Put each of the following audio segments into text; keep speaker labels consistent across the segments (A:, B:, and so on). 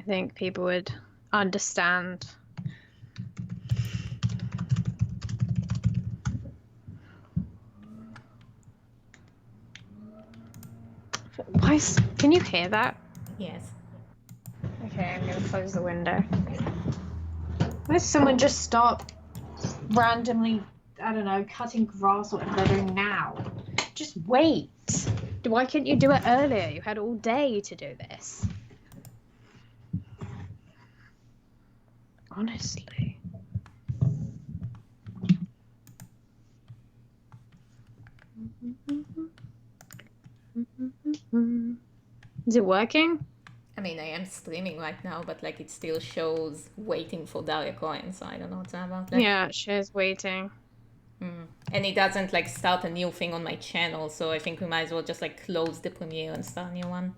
A: think people would understand. Can you hear that?
B: Yes.
A: Okay, I'm gonna close the window. Why does someone just start randomly, I don't know, cutting grass or whatever they're doing now? Just wait. Why couldn't you do it earlier? You had all day to do this. Honestly. Is it working?
B: I mean, I am streaming right now, but like it still shows waiting for Daria Cohen, so I don't know what's that about. Like,
A: Yeah, she's waiting.
B: and it doesn't like start a new thing on my channel, so I think we might as well just like close the premiere and start a new one.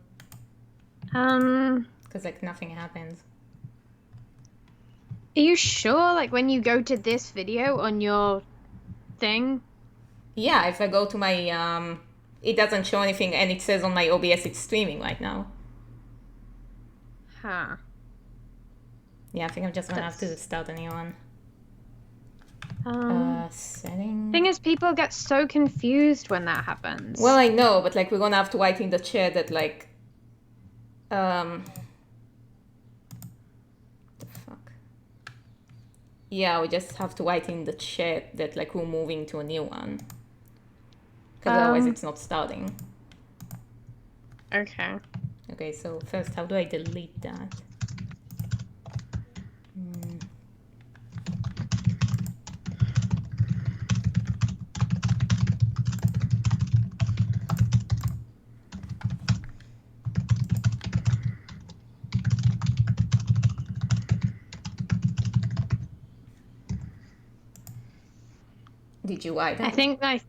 B: Because like nothing happens.
A: Are you sure? Like when you go to this video on your thing?
B: Yeah, if I go to my it doesn't show anything, and it says on my OBS it's streaming right now.
A: Huh.
B: Yeah, I think I'm just gonna have to start a new one. Settings.
A: Thing is, people get so confused when that happens.
B: Well, I know, but like we're gonna have to write in the chat that like, the fuck. Yeah, we just have to write in the chat that like we're moving to a new one, because otherwise it's not starting.
A: Okay.
B: Okay, so first, how do I delete that? Did you write that?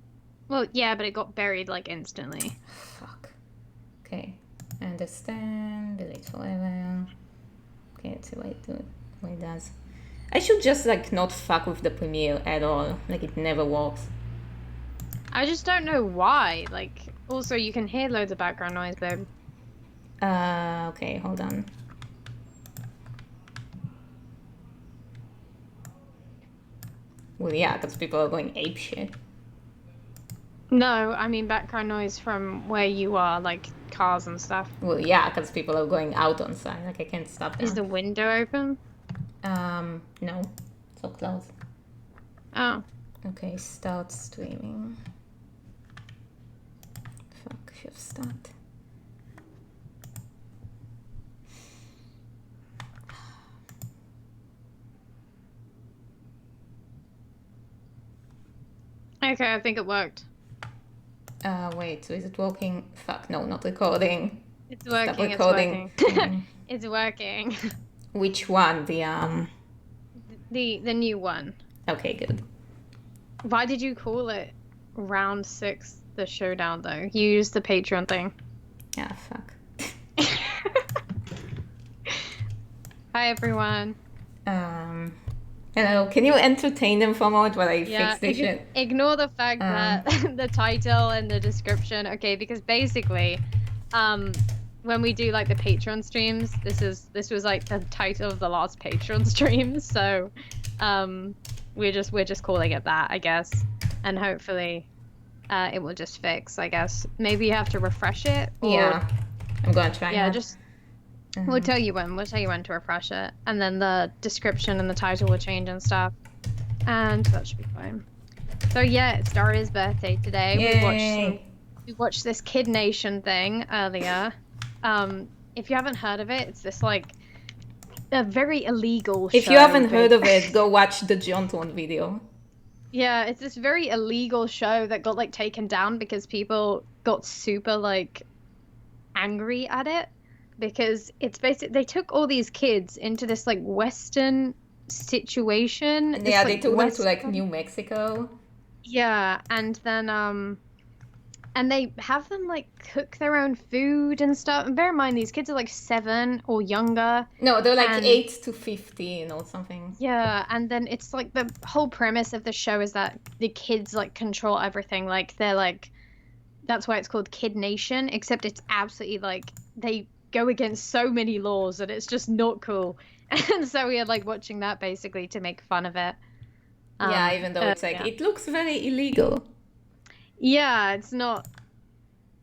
A: Well, yeah, but it got buried like instantly.
B: Fuck. Okay. I understand. Delete forever. Okay, let's see what it does. I should just like not fuck with the premiere at all. Like it never works.
A: I just don't know why. Like, also you can hear loads of background noise, babe.
B: Okay, hold on. Well, yeah, because people are going apeshit.
A: No, I mean background noise from where you are, like cars and stuff.
B: Well, yeah, because people are going out on site. Like I can't stop them.
A: Is the window open?
B: No. So close.
A: Oh.
B: Okay, start streaming. Fuck, should start.
A: Okay, I think it worked.
B: Wait, so is it working? Fuck, no, not recording.
A: It's working,
B: Stop recording.
A: it's working. It's working.
B: Which one?
A: The new one.
B: Okay, good.
A: Why did you call it round 6 the showdown though? You used the Patreon thing.
B: Yeah, fuck.
A: Hi everyone.
B: Hello, can you entertain them for a moment while I fix this shit?
A: Ignore the fact that the title and the description. Okay, because basically, when we do like the Patreon streams, this was like the title of the last Patreon stream, so we're just calling it that, I guess, and hopefully it will just fix, I guess. Maybe you have to refresh it. Or,
B: yeah, I'm gonna try.
A: Yeah,
B: now.
A: just. We'll tell you when. We'll tell you when to refresh it, and then the description and the title will change and stuff, and that should be fine. So yeah, it's Daria's birthday today.
B: Yay.
A: We watched this Kid Nation thing earlier. If you haven't heard of it, it's this like a very illegal show.
B: If you haven't heard of it, go watch the John Thorne video.
A: Yeah, it's this very illegal show that got like taken down because people got super like angry at it. Because it's basically, they took all these kids into this like Western situation.
B: Yeah, they took them to like New Mexico.
A: Yeah, and then and they have them like cook their own food and stuff. And bear in mind, these kids are like 7 or younger.
B: No, they're like 8 to 15 or something.
A: Yeah, and then it's like the whole premise of the show is that the kids like control everything. Like they're like, that's why it's called Kid Nation. Except it's absolutely like they go against so many laws and it's just not cool. And so we are like watching that basically to make fun of it.
B: Yeah, even though it's like,
A: Yeah.
B: it looks very illegal.
A: Yeah, it's not.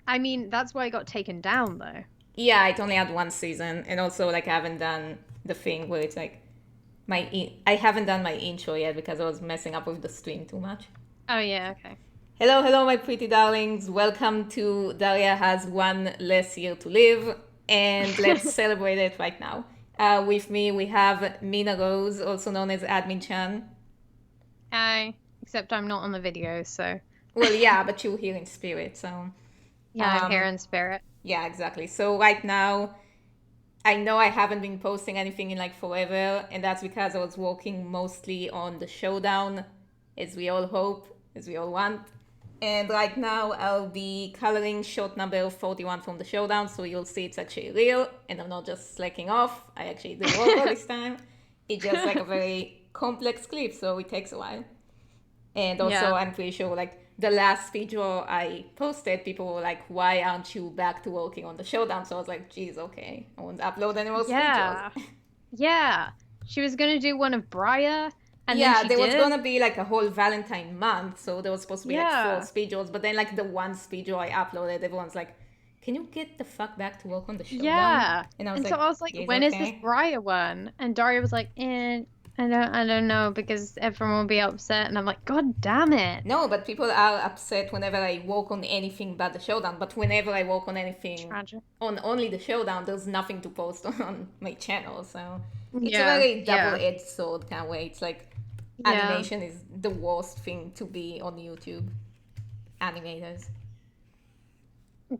A: I mean, that's why it got taken down though.
B: Yeah, it only had one season, and also like I haven't done the thing where it's like I haven't done my intro yet because I was messing up with the stream too much.
A: Oh yeah, okay.
B: Hello, hello, my pretty darlings. Welcome to Daria Has One Less Year to Live, and let's celebrate it right now. With me, we have Mina Rose, also known as Admin Chan.
A: Hi. Except I'm not on the video, so.
B: Well, yeah, but you're here in spirit, so.
A: Yeah, I'm here in spirit.
B: Yeah, exactly. So right now, I know I haven't been posting anything in like forever, and that's because I was working mostly on the Showdown, as we all hope, as we all want. And right now, I'll be coloring shot number 41 from the Showdown, so you'll see it's actually real, and I'm not just slacking off. I actually do work all this time. It's just like a very complex clip, so it takes a while. And also,
A: Yeah.
B: I'm pretty sure like the last video I posted, people were like, why aren't you back to working on the Showdown? So I was like, geez, okay, I won't upload any more
A: Yeah.
B: videos.
A: Yeah. She was gonna do one of Briar, and
B: Yeah,
A: then she
B: there was
A: did.
B: gonna be like a whole Valentine month, so there was supposed to be like
A: Yeah.
B: 4 speedos, but then like the one speedo I uploaded, everyone's like, can you get the fuck back to work on the Showdown?
A: Yeah.
B: And I was
A: And
B: like,
A: so I was like,
B: yes,
A: when is this
B: okay.
A: Briar one? And Daria was like, I don't know, because everyone will be upset. And I'm like, God damn it.
B: No, but people are upset whenever I work on anything but the Showdown. But whenever I work on anything
A: Tragic.
B: on only the Showdown, there's nothing to post on my channel. So it's a
A: Yeah.
B: very
A: Yeah.
B: double-edged sword kind of way. It's like
A: Yeah.
B: animation is the worst thing to be on YouTube. Animators.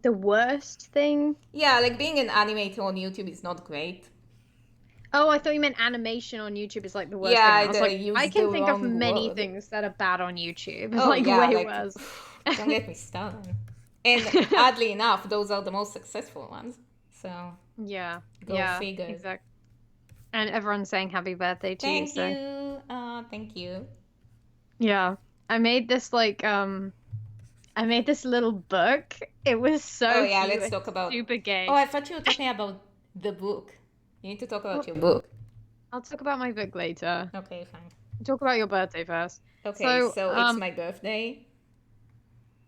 A: The worst thing?
B: Yeah, like being an animator on YouTube is not great.
A: Oh, I thought you meant animation on YouTube is like the worst
B: Yeah,
A: thing. I was
B: I
A: like,
B: used
A: I can
B: the
A: think of
B: wrong
A: many
B: word.
A: things that are bad on YouTube.
B: Oh
A: Like
B: yeah,
A: way
B: like
A: worse.
B: don't get me started. And oddly enough, those are the most successful ones. So
A: Yeah.
B: go
A: Yeah.
B: figure.
A: Exactly. And everyone's saying happy birthday to you.
B: Thank
A: So
B: you. Thank you.
A: yeah. I made this like I made this little book. It was so
B: Oh yeah,
A: cute
B: let's
A: and
B: talk about.
A: super gay.
B: Oh, I thought you were talking about the book. You need to talk about
A: Well,
B: your book.
A: I'll talk about my book later.
B: Okay, fine.
A: Talk about your birthday first.
B: Okay,
A: So,
B: so it's my birthday.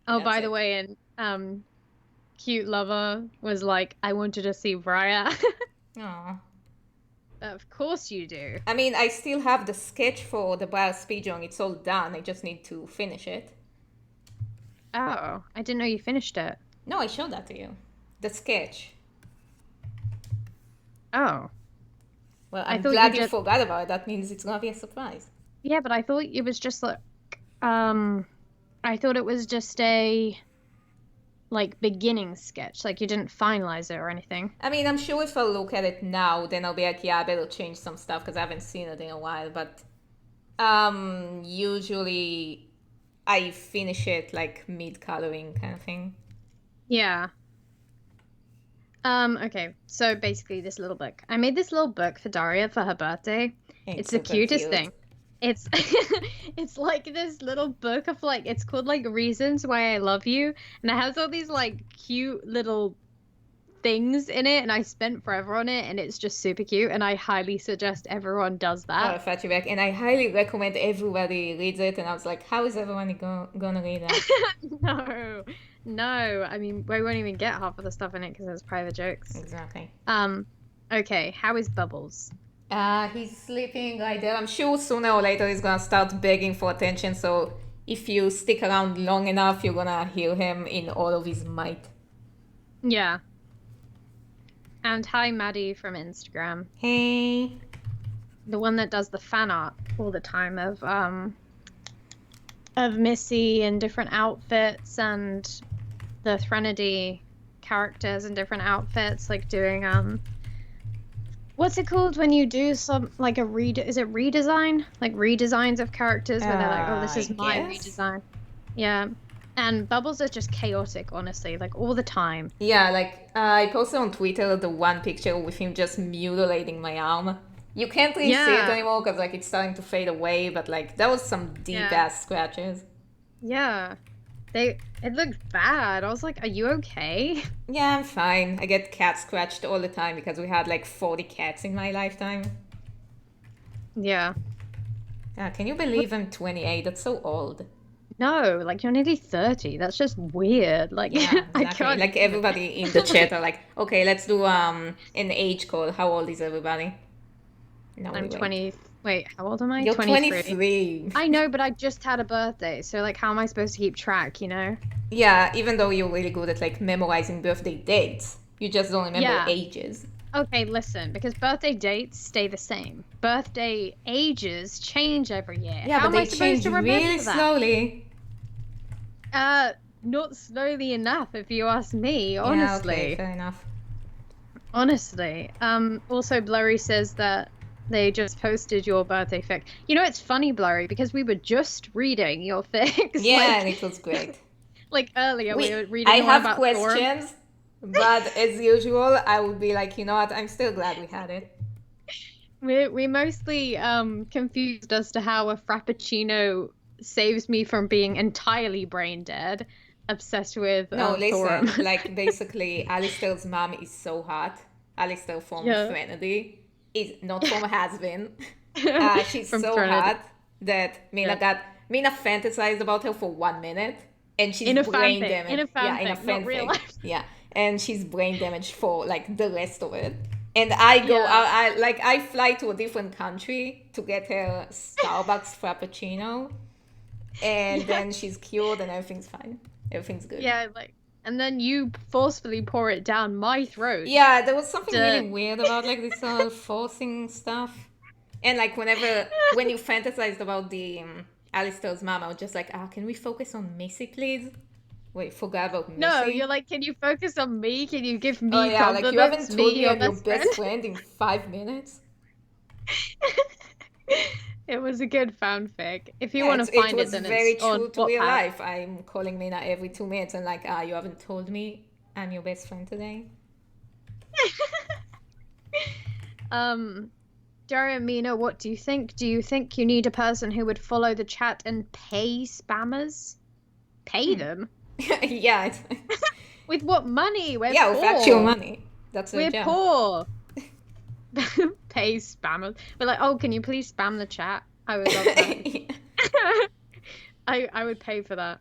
A: oh,
B: That's
A: by the
B: it.
A: way, and Cute Lover was like, I wanted to see Briar.
B: Aw.
A: Of course you do.
B: I mean, I still have the sketch for the Bio Speedrun. It's all done. I just need to finish it.
A: Oh, I didn't know you finished it.
B: No, I showed that to you. The sketch.
A: Oh.
B: Well,
A: I
B: I'm
A: thought
B: glad
A: you
B: you
A: did-
B: forgot about it. That means it's gonna be a surprise.
A: Yeah, but I thought it was just like, I thought it was just a, like, beginning sketch. Like, you didn't finalize it or anything.
B: I mean, I'm sure if I look at it now, then I'll be like, yeah, I better change some stuff because I haven't seen it in a while. But usually I finish it like mid-coloring kind of thing.
A: Yeah. Okay, so basically this little book. I made this little book for Daria for her birthday. It's the
B: super
A: cutest
B: cute.
A: thing. It's it's like this little book of like it's called like Reasons Why I Love You, and it has all these like cute little things in it, and I spent forever on it, and it's just super cute, and I highly suggest everyone does
B: Oh, I
A: that.
B: thought you back, and I highly recommend everybody reads it. And I was like, how is everyone gonna read that?
A: No, I mean we won't even get half of the stuff in it because there's private jokes.
B: Exactly.
A: Okay, how is Bubbles?
B: He's sleeping right there. I'm sure sooner or later he's gonna start begging for attention. So if you stick around long enough, you're gonna hear him in all of his might.
A: Yeah. And hi, Maddie from Instagram,
B: Hey.
A: the one that does the fan art all the time of Missy in different outfits and the Threnody characters in different outfits, like doing what's it called when you do some like a redesign? Like redesigns of characters where they're like, oh, this is
B: I
A: my
B: guess.
A: redesign. Yeah. And Bubbles is just chaotic, honestly, like all the time.
B: Yeah, like I posted on Twitter the one picture with him just mutilating my arm. You can't really see it
A: Yeah.
B: anymore because like it's starting to fade away, but like that was some deep
A: Yeah.
B: ass scratches.
A: Yeah. It looked bad. I was like, are you okay?
B: Yeah, I'm fine. I get cat scratched all the time because we had like 40 cats in my lifetime.
A: Yeah.
B: Can you believe I'm 28? That's so old.
A: No, like you're nearly 30. That's just weird. Like
B: Yeah,
A: I
B: exactly.
A: can't
B: Like
A: even.
B: everybody in the chat are like, okay, let's do an age call. How old is everybody? No, we
A: I'm
B: wait.
A: 20. Wait, how old am I?
B: You're
A: 23.
B: 23.
A: I know, but I just had a birthday, so like how am I supposed to keep track, you know?
B: Yeah, even though you're really good at like memorizing birthday dates, you just don't remember
A: Yeah.
B: ages.
A: Okay, listen, because birthday dates stay the same. Birthday ages change every year.
B: Yeah,
A: How
B: but
A: am I
B: they
A: supposed
B: change
A: to
B: really
A: remember that?
B: slowly.
A: Not slowly enough, if you ask me,
B: Yeah, okay,
A: honestly.
B: fair enough.
A: Honestly. Also Blurry says that they just posted your birthday fic. You know, it's funny, Blurry, because we were just reading your fics,
B: Yeah, and it was great.
A: like earlier we were
B: I
A: reading the one
B: have
A: about Thorum.
B: questions, but as usual, I would be like, you know what? I'm still glad we had it.
A: We mostly confused as to how a frappuccino saves me from being entirely brain dead, obsessed with
B: No,
A: Thorum.
B: listen, like basically, Alistair's mom is so hot. Alistair from
A: Yeah.
B: Threnody is not from Has-Been. She's
A: From
B: so
A: Threnody.
B: hot that
A: Yeah.
B: Mina fantasized about her for 1 minute, and she's
A: In a
B: brain
A: fanfic. In
B: damaged.
A: a
B: Yeah, in a
A: fanfic, not real
B: fanfic.
A: life.
B: Yeah, and she's brain damaged for like the rest of it. And I go,
A: Yeah.
B: I fly to a different country to get her Starbucks Frappuccino, and
A: Yeah.
B: then she's cured and everything's fine. Everything's good.
A: Yeah, like and then you forcefully pour it down my throat.
B: Yeah, there was something really
A: To
B: weird about like this forcing stuff. And like when you fantasized about the Alistair's mom, I was just like, can we focus on Missy, please? Wait, forgot about
A: No, you're
B: Missy.
A: like, can you focus on me? Can you give
B: Oh
A: me
B: yeah, like you
A: compliments?
B: haven't
A: Me,
B: told me
A: your
B: I'm your
A: best friend.
B: best friend in 5 minutes.
A: It was a good fanfic. If you
B: Yeah,
A: want to
B: it
A: find it,
B: was
A: then it's
B: very
A: on
B: true to real
A: Wattpad.
B: life. I'm calling Mina every 2 minutes and like, you haven't told me I'm your best friend today.
A: Um, Daria and Mina, what do you think? Do you think you need a person who would follow the chat and pay spammers? Pay them?
B: Yeah,
A: With what money? We're
B: yeah, with actual
A: poor.
B: money. That's her
A: We're
B: job.
A: poor. Pay spammers. We're like, oh, can you please spam the chat? I would love that. I would pay for that.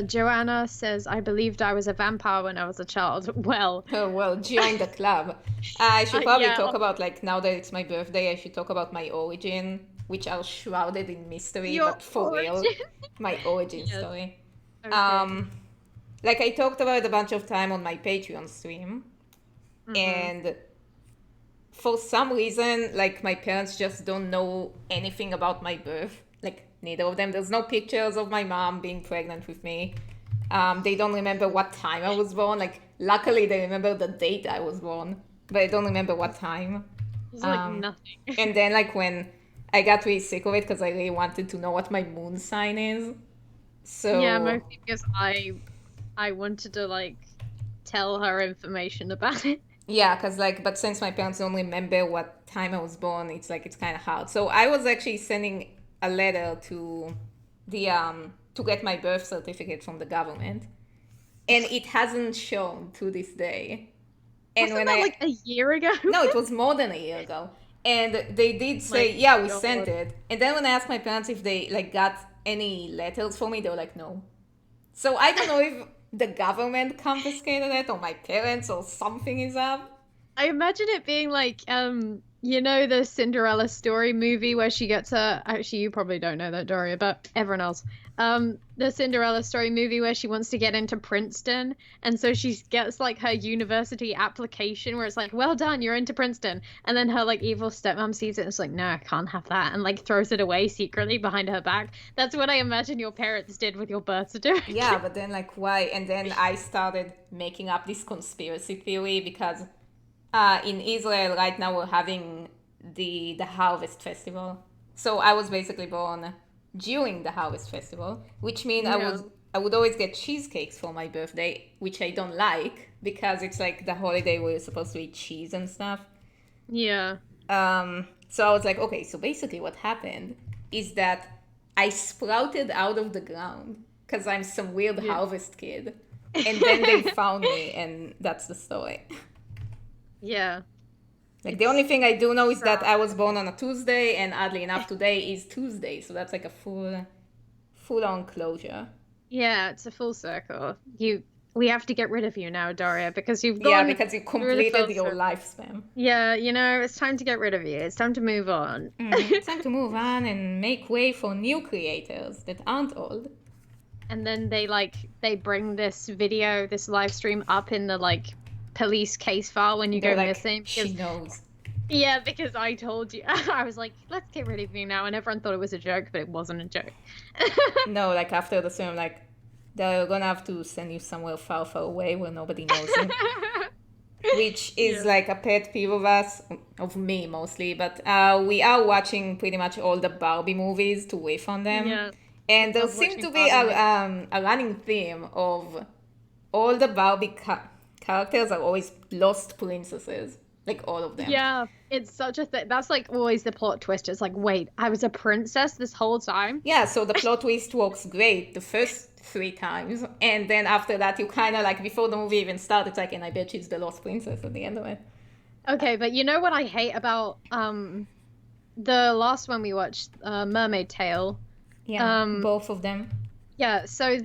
A: Joanna says, I believed I was a vampire when I was a child. Well,
B: Oh, well, join the club. I should probably
A: yeah,
B: talk about, like, now that it's my birthday, I should talk about my origin, which are shrouded in mystery,
A: your
B: but for real,
A: origin.
B: my origin
A: Yes.
B: story.
A: Okay.
B: Like, I talked about it a bunch of time on my Patreon stream,
A: Mm-hmm.
B: and for some reason, like, my parents just don't know anything about my birth. Like, neither of them. There's no pictures of my mom being pregnant with me. They don't remember what time I was born. Like, luckily, they remember the date I was born, but I don't remember what time.
A: It's like
B: Um,
A: nothing.
B: and then, like, when I got really sick of it because I really wanted to know what my moon sign is.
A: Yeah,
B: So,
A: mostly because I wanted to like tell her information about it.
B: yeah, because, like, but since my parents don't remember what time I was born, it's like, it's kind of hard. So, I was actually sending a letter to get my birth certificate from the government, and it hasn't shown to this day. And
A: Wasn't
B: when
A: that like a year ago?
B: no, it was more than a year ago. And they did
A: My
B: say, yeah, we sent
A: God.
B: it. And then when I asked my parents if they like got any letters for me, they were like, no. So I don't know if the government confiscated it or my parents or something is up.
A: I imagine it being like, you know, the Cinderella story movie where she gets her. Actually, you probably don't know that, Doria, but everyone else. The Cinderella story movie where she wants to get into Princeton, and so she gets like her university application where it's like, "Well done, you're into Princeton," and then her like evil stepmom sees it and it's like, "No, I can't have that," and like throws it away secretly behind her back. That's what I imagine your parents did with your birth
B: Yeah,
A: certificate.
B: but then like why? And then I started making up this conspiracy theory because in Israel right now we're having the Harvest Festival. So I was basically born during the Harvest Festival, which means
A: Yeah.
B: I would always get cheesecakes for my birthday, which I don't like because it's like the holiday where you're supposed to eat cheese and stuff.
A: Yeah.
B: So I was like, okay, so basically what happened is that I sprouted out of the ground. because I'm some weird harvest kid. And then they found me, and that's the story.
A: Yeah.
B: Like, the only thing I do know is that I was born on a Tuesday, and oddly enough, today is Tuesday, so that's like a full-on closure.
A: Yeah, it's a full circle. We have to get rid of you now, Daria, because you've gone
B: because you
A: through the
B: completed
A: full
B: your
A: circle.
B: lifespan.
A: Yeah, it's time to get rid of you. It's time to move on.
B: It's time to move on and make way for new creators that aren't old.
A: And then they bring this live stream up in the police case file when you
B: They're
A: go
B: like,
A: missing.
B: she knows.
A: Yeah, because I told you. I was like, let's get rid of you now, and everyone thought it was a joke, but it wasn't a joke.
B: No, like after the stream, like they're gonna have to send you somewhere far, far away where nobody knows you. Which is like a pet peeve of us, of me mostly, but we are watching pretty much all the Barbie movies to whiff on them.
A: Yeah.
B: And there
A: love
B: seems
A: watching
B: to be
A: Barbie
B: a running theme of all the Barbie characters are always lost princesses. Like all of them.
A: Yeah, it's such a thing. That's like always the plot twist. It's like, wait, I was a princess this whole time?
B: Yeah, so the plot twist works great the first 3 times. And then after that, you kind of like, before the movie even starts, it's like, and I bet she's the lost princess at the end of it.
A: Okay, but you know what I hate about the last one we watched, Mermaid Tale?
B: Yeah, both of them.
A: Yeah, so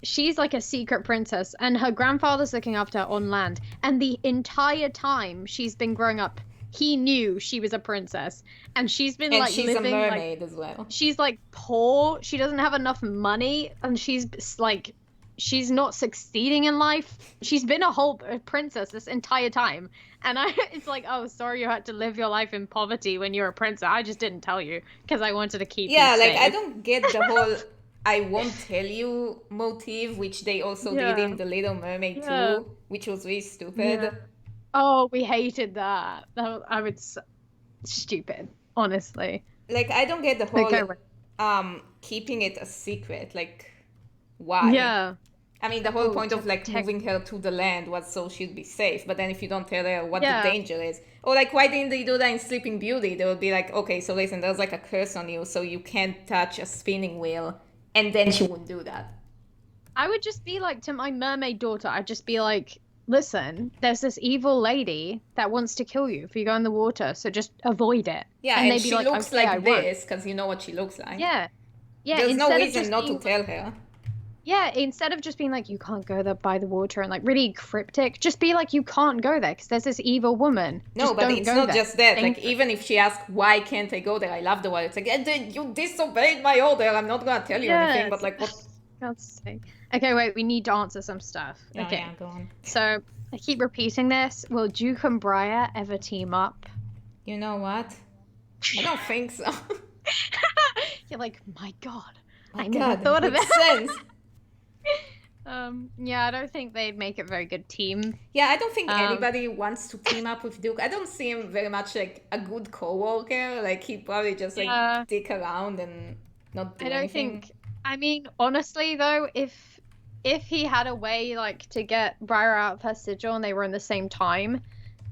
A: she's like a secret princess, and her grandfather's looking after her on land. And the entire time she's been growing up, he knew she was a princess, and she's been
B: and she's
A: living
B: a mermaid as well.
A: She's like poor. She doesn't have enough money, and she's not succeeding in life. She's been a whole princess this entire time, and it's like, oh, sorry, you had to live your life in poverty when you're a princess. I just didn't tell you because I wanted to keep you safe.
B: I don't get the whole I won't tell you motif, which they also did in The Little Mermaid too, which was really stupid.
A: Yeah. Oh, we hated that. I would stupid, honestly.
B: Like, I don't get the whole keeping it a secret. Like, why?
A: Yeah.
B: I mean, the whole point of like moving her to the land was so she'd be safe. But then if you don't tell her what the danger is, or like, why didn't they do that in Sleeping Beauty? They would be like, okay, so listen, there's like a curse on you, so you can't touch a spinning wheel. And then she wouldn't do that.
A: I would just be like, to my mermaid daughter, I'd just be like, listen, there's this evil lady that wants to kill you if you go in the water, so just avoid it.
B: Yeah, and she looks like this, because you know what she looks like.
A: Yeah. Yeah.
B: There's no reason not to tell her.
A: Yeah, instead of just being like, you can't go there by the water and like really cryptic, just be like, you can't go there because there's this evil woman.
B: No, but it's not just that. Like, even if she asks, why can't I go there? I love the word. It's like, you disobeyed my order. I'm not going to tell you anything, but like, what?
A: God's sake. Okay, wait, we need to answer some stuff. Okay.
B: Yeah, go on.
A: So, I keep repeating this. Will Duke and Briar ever team up?
B: You know what? I don't think so.
A: You're like, my God. I never thought of it.
B: Sense.
A: Yeah, I don't think they'd make a very good team.
B: Yeah, I don't think anybody wants to team up with Duke. I don't see him very much like a good co-worker. Like, he'd probably just like stick around and not do anything.
A: I mean, honestly though, if he had a way like to get Briar out of her sigil and they were in the same time,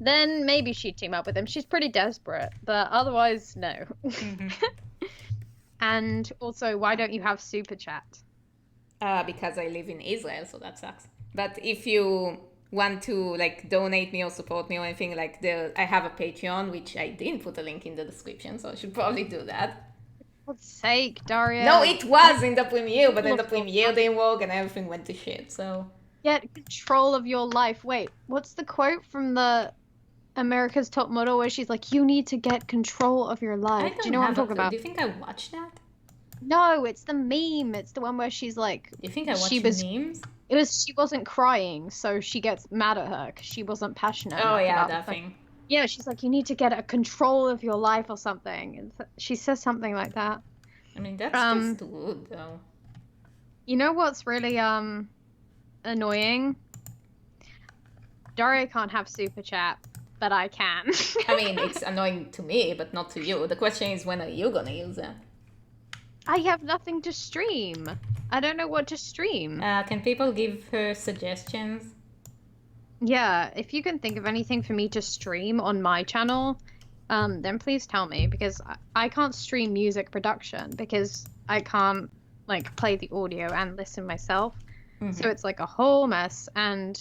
A: then maybe she'd team up with him. She's pretty desperate, but otherwise, no. Mm-hmm. And also, why don't you have super chat?
B: Because I live in Israel, so that sucks. But if you want to like donate me or support me or anything, like I have a Patreon, which I didn't put a link in the description, so I should probably do that.
A: For God's sake, Daria.
B: No, it was in the premiere, but then the premiere didn't work and everything went to shit, so...
A: Get control of your life. Wait, what's the quote from the America's Top Model where she's like, you need to get control of your life? Do you know what I'm talking about?
B: Do you think I watched that?
A: No, it's the meme. It's the one where she's like...
B: Do you think I watched memes?
A: She wasn't crying, so she gets mad at her because she wasn't passionate.
B: Oh, yeah, that thing.
A: Yeah, she's like, you need to get a control of your life or something. And she says something like that.
B: I mean, that's just good, though.
A: You know what's really annoying? Daria can't have super chat, but I can.
B: I mean, it's annoying to me, but not to you. The question is, when are you gonna use it?
A: I have nothing to stream. I don't know what to stream.
B: Can people give her suggestions?
A: Yeah, if you can think of anything for me to stream on my channel, then please tell me, because I can't stream music production because I can't like play the audio and listen myself. So it's like a whole mess. And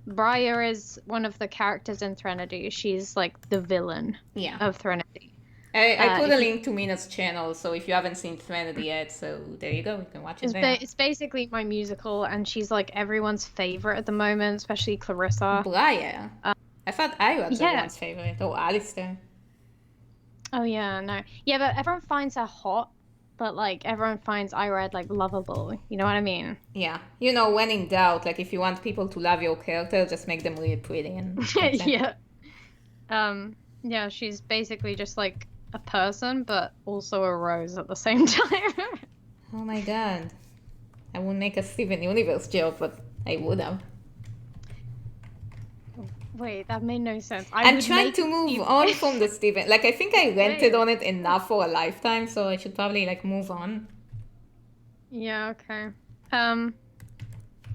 A: Briar is one of the characters in Threnody. She's like the villain of Threnody.
B: I put a link to Mina's channel, so if you haven't seen Threnody yet, so there you go, you can watch it there.
A: It's basically my musical, and she's like everyone's favorite at the moment, especially Clarissa.
B: Briar? I thought I was everyone's favorite. Oh, Alistair.
A: Oh yeah, no. Yeah, but everyone finds her hot, but like everyone finds Irad like lovable. You know what I mean?
B: Yeah. You know, when in doubt, like if you want people to love your character, just make them really pretty and
A: yeah. Yeah, she's basically just like a person, but also a rose at the same time.
B: Oh my god. I wouldn't make a Steven Universe joke, but I would have.
A: Wait, that made no sense.
B: I'm trying to move on from the Steven. Like, I think I rented on it enough for a lifetime, so I should probably, like, move on.
A: Yeah, okay. Well,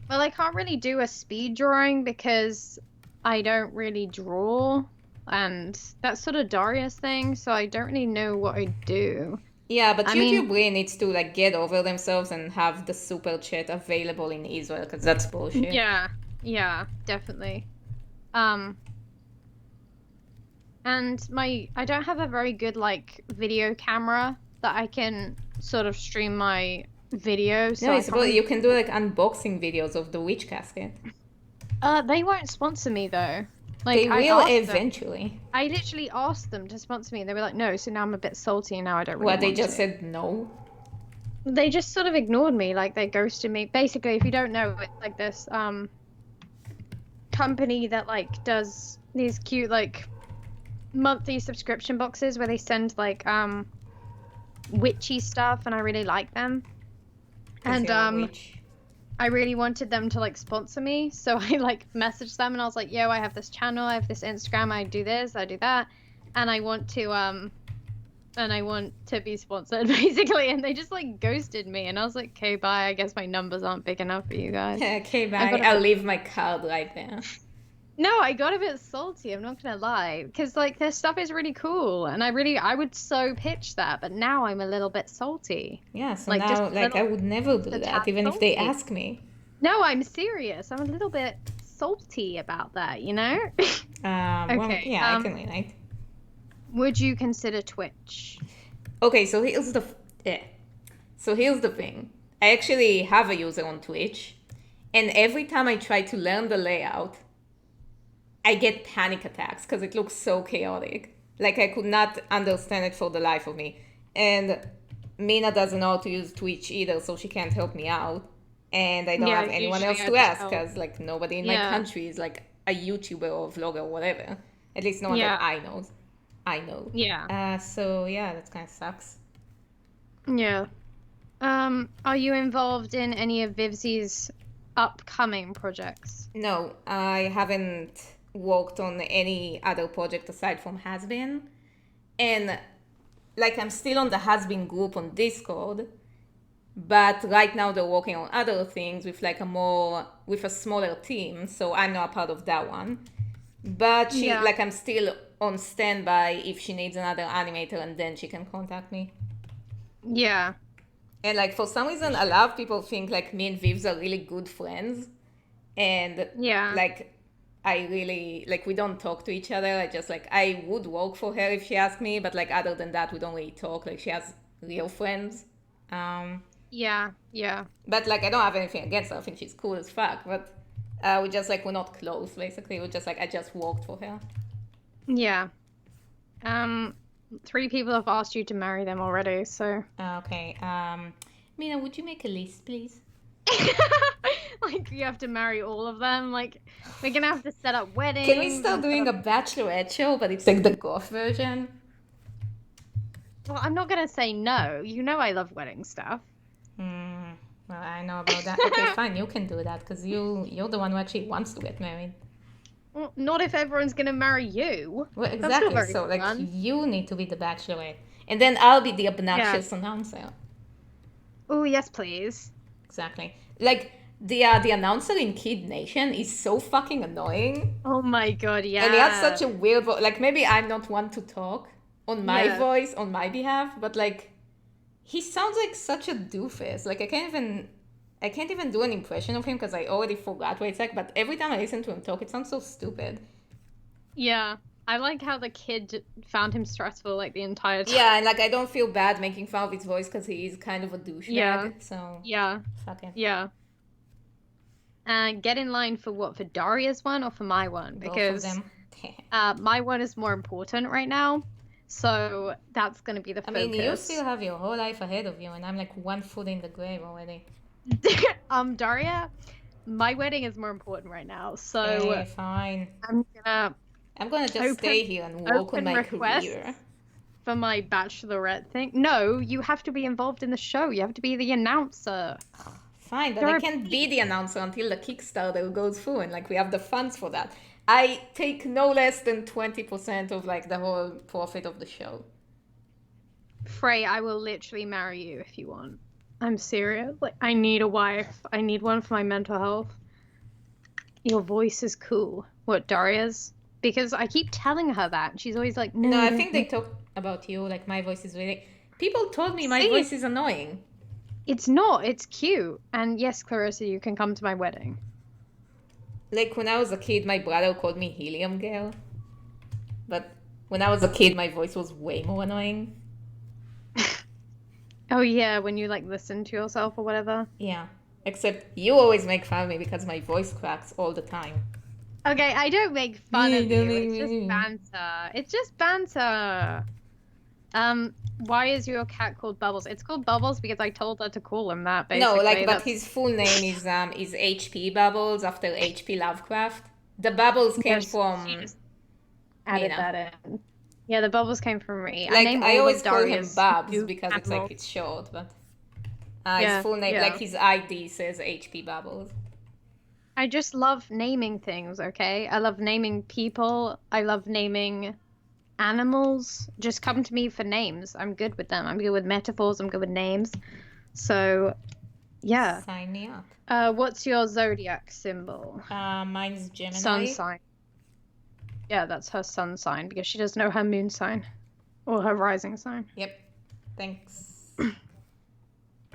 A: I can't really do a speed drawing because I don't really draw, and that's sort of Daria's thing, so I don't really know what I do.
B: Yeah, but YouTube really needs to, like, get over themselves and have the super chat available in Israel, because that's bullshit.
A: Yeah, definitely. And I don't have a very good like video camera that I can sort of stream my videos.
B: So no, you can do like unboxing videos of the witch casket.
A: They won't sponsor me though. Like
B: they will eventually.
A: I literally asked them to sponsor me, and they were like, "No." So now I'm a bit salty, and now I don't really.
B: What, they just said no?
A: They just sort of ignored me, like they ghosted me. Basically, if you don't know, it's like this company that like does these cute like monthly subscription boxes where they send like witchy stuff, and I really like them. And I really wanted them to like sponsor me, so I like messaged them and I was like, yo, I have this channel, I have this Instagram, I do this, I do that, and I want to be sponsored basically. And they just like ghosted me, and I was like, okay, bye, I guess my numbers aren't big enough for you guys.
B: Okay, bye, I'll leave my card right there.
A: No, I got a bit salty, I'm not gonna lie, because like their stuff is really cool, and I would so pitch that, but now I'm a little bit salty.
B: Yeah, so like, now like I would never do that, even salty. If they ask me.
A: No, I'm serious. I'm a little bit salty about that, you know?
B: Okay. Well, yeah, I can relate.
A: Would you consider Twitch?
B: Okay, so here's the thing. I actually have a user on Twitch, and every time I try to learn the layout, I get panic attacks because it looks so chaotic. Like I could not understand it for the life of me. And Mina doesn't know how to use Twitch either, so she can't help me out. And I don't have anyone else to ask because like nobody in my country is like a YouTuber or vlogger or whatever. At least no one that I know.
A: Yeah.
B: So yeah, that kind of sucks.
A: Yeah. Are you involved in any of Vivsy's upcoming projects?
B: No, I haven't worked on any other project aside from Has-Been. And like I'm still on the Has-Been group on Discord, but right now they're working on other things with like with a smaller team, so I'm not part of that one. But like I'm still on standby if she needs another animator, and then she can contact me.
A: Yeah.
B: And like for some reason a lot of people think like me and Vivs are really good friends, and like I really like we don't talk to each other. I would work for her if she asked me, but like other than that we don't really talk. Like she has real friends.
A: Yeah.
B: But like I don't have anything against her. I think she's cool as fuck, but we just like we're not close basically. We're just like I just worked for her.
A: Yeah. 3 people have asked you to marry them already, so.
B: Okay. Mina, would you make a list, please?
A: Like, you have to marry all of them? Like, we're gonna have to set up weddings.
B: Can we start doing a bachelorette show, but it's like the goth version?
A: Well, I'm not gonna say no. You know I love wedding stuff.
B: Well, I know about that. Okay, fine, you can do that, because you're the one who actually wants to get married.
A: Well, not if everyone's gonna marry you.
B: Well, exactly. So, like, you need to be the bachelorette, and then I'll be the obnoxious announcer.
A: Oh, yes, please.
B: Exactly. Like the announcer in Kid Nation is so fucking annoying.
A: Oh my god, yeah.
B: And he has such a weird voice. Like maybe I'm not one to talk on my voice on my behalf, but like He sounds like such a doofus. Like I can't even do an impression of him because I already forgot what it's like. But every time I listen to him talk, it sounds so stupid.
A: Yeah. I like how the kid found him stressful like the entire time.
B: Yeah, and like I don't feel bad making fun of his voice because he is kind of a
A: Yeah.
B: douchebag. So
A: Yeah.
B: fuck it.
A: Yeah. And get in line for what? For Daria's one or for my one?
B: Both of
A: Because
B: them.
A: my one is more important right now. So that's going to be the
B: I
A: focus.
B: mean, you still have your whole life ahead of you, and I'm like 1 foot in the grave already.
A: Daria, my wedding is more important right now. So
B: Okay, fine.
A: I'm gonna
B: just stay here and work on my career.
A: For my bachelorette thing. No, you have to be involved in the show. You have to be the announcer.
B: Fine, but I can't be the announcer until the Kickstarter goes through, and like we have the funds for that. I take no less than 20% of like the whole profit of the show.
A: Frey, I will literally marry you if you want. I'm serious. Like, I need a wife. I need one for my mental health. Your voice is cool. What, Daria's? Because I keep telling her that. And she's always like, no.
B: No, I think they talk about you. Like, my voice is really. People told me my voice is annoying.
A: It's not. It's cute. And yes, Clarissa, you can come to my wedding.
B: Like, when I was a kid, my brother called me Helium Girl. But when I was a kid, my voice was way more annoying.
A: Oh, yeah, when you, like, listen to yourself or whatever?
B: Yeah. Except you always make fun of me because my voice cracks all the time.
A: Okay, I don't make fun of you. It's just banter. It's just banter. Why is your cat called Bubbles? It's called Bubbles because I told her to call him that, basically.
B: No, like, but his full name is H.P. Bubbles after H.P. Lovecraft. The Bubbles came from
A: She just added
B: Mina.
A: that in. Yeah, the Bubbles came from me.
B: Like, I always call him Babs
A: new
B: because it's
A: animals.
B: like it's short, but
A: Yeah,
B: his full name,
A: yeah.
B: like his ID says H.P. Bubbles.
A: I just love naming things, okay? I love naming people. I love naming animals. Just come to me for names. I'm good with them. I'm good with metaphors. I'm good with names. So, yeah.
B: Sign me up.
A: What's your zodiac symbol?
B: Mine's Gemini.
A: Sun sign. Yeah, that's her sun sign because she doesn't know her moon sign or her rising sign.
B: Yep. Thanks.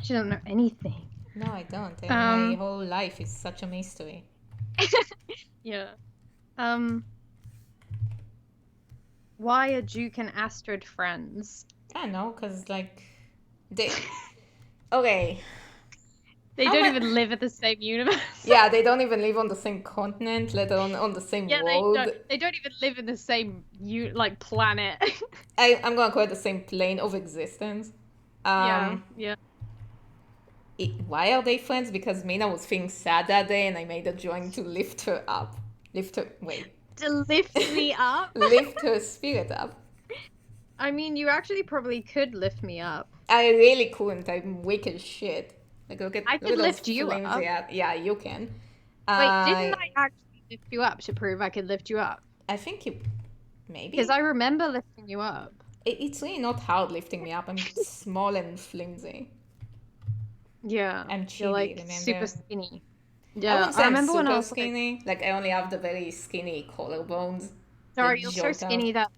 A: She doesn't know anything.
B: No, I don't. And my whole life is such a mystery.
A: Yeah. Why are Duke and Astrid friends?
B: I don't know, because, like, they... Okay.
A: They don't even live in the same universe.
B: Yeah, they don't even live on the same continent, let alone on the same world.
A: They don't even live in the same, planet.
B: I'm gonna call it the same plane of existence.
A: Yeah.
B: Why are they friends? Because Mina was feeling sad that day and I made a drawing to lift her up.
A: To lift me up?
B: Lift her spirit up.
A: I mean, you actually probably could lift me up.
B: I really couldn't. I'm weak as shit. Like,
A: I could lift you up.
B: Yeah, you can.
A: Wait, didn't I actually lift you up to prove I could lift you up?
B: I think you... Maybe?
A: Because I remember lifting you up.
B: It's really not hard lifting me up. I'm small and flimsy.
A: Yeah.
B: I'm chubby,
A: You're like
B: remember?
A: super skinny.
B: I
A: Yeah,
B: wouldn't say
A: I
B: I'm
A: remember when I
B: super
A: was
B: skinny. Like, I only have the very skinny collarbones.
A: Sorry, you're so skinny that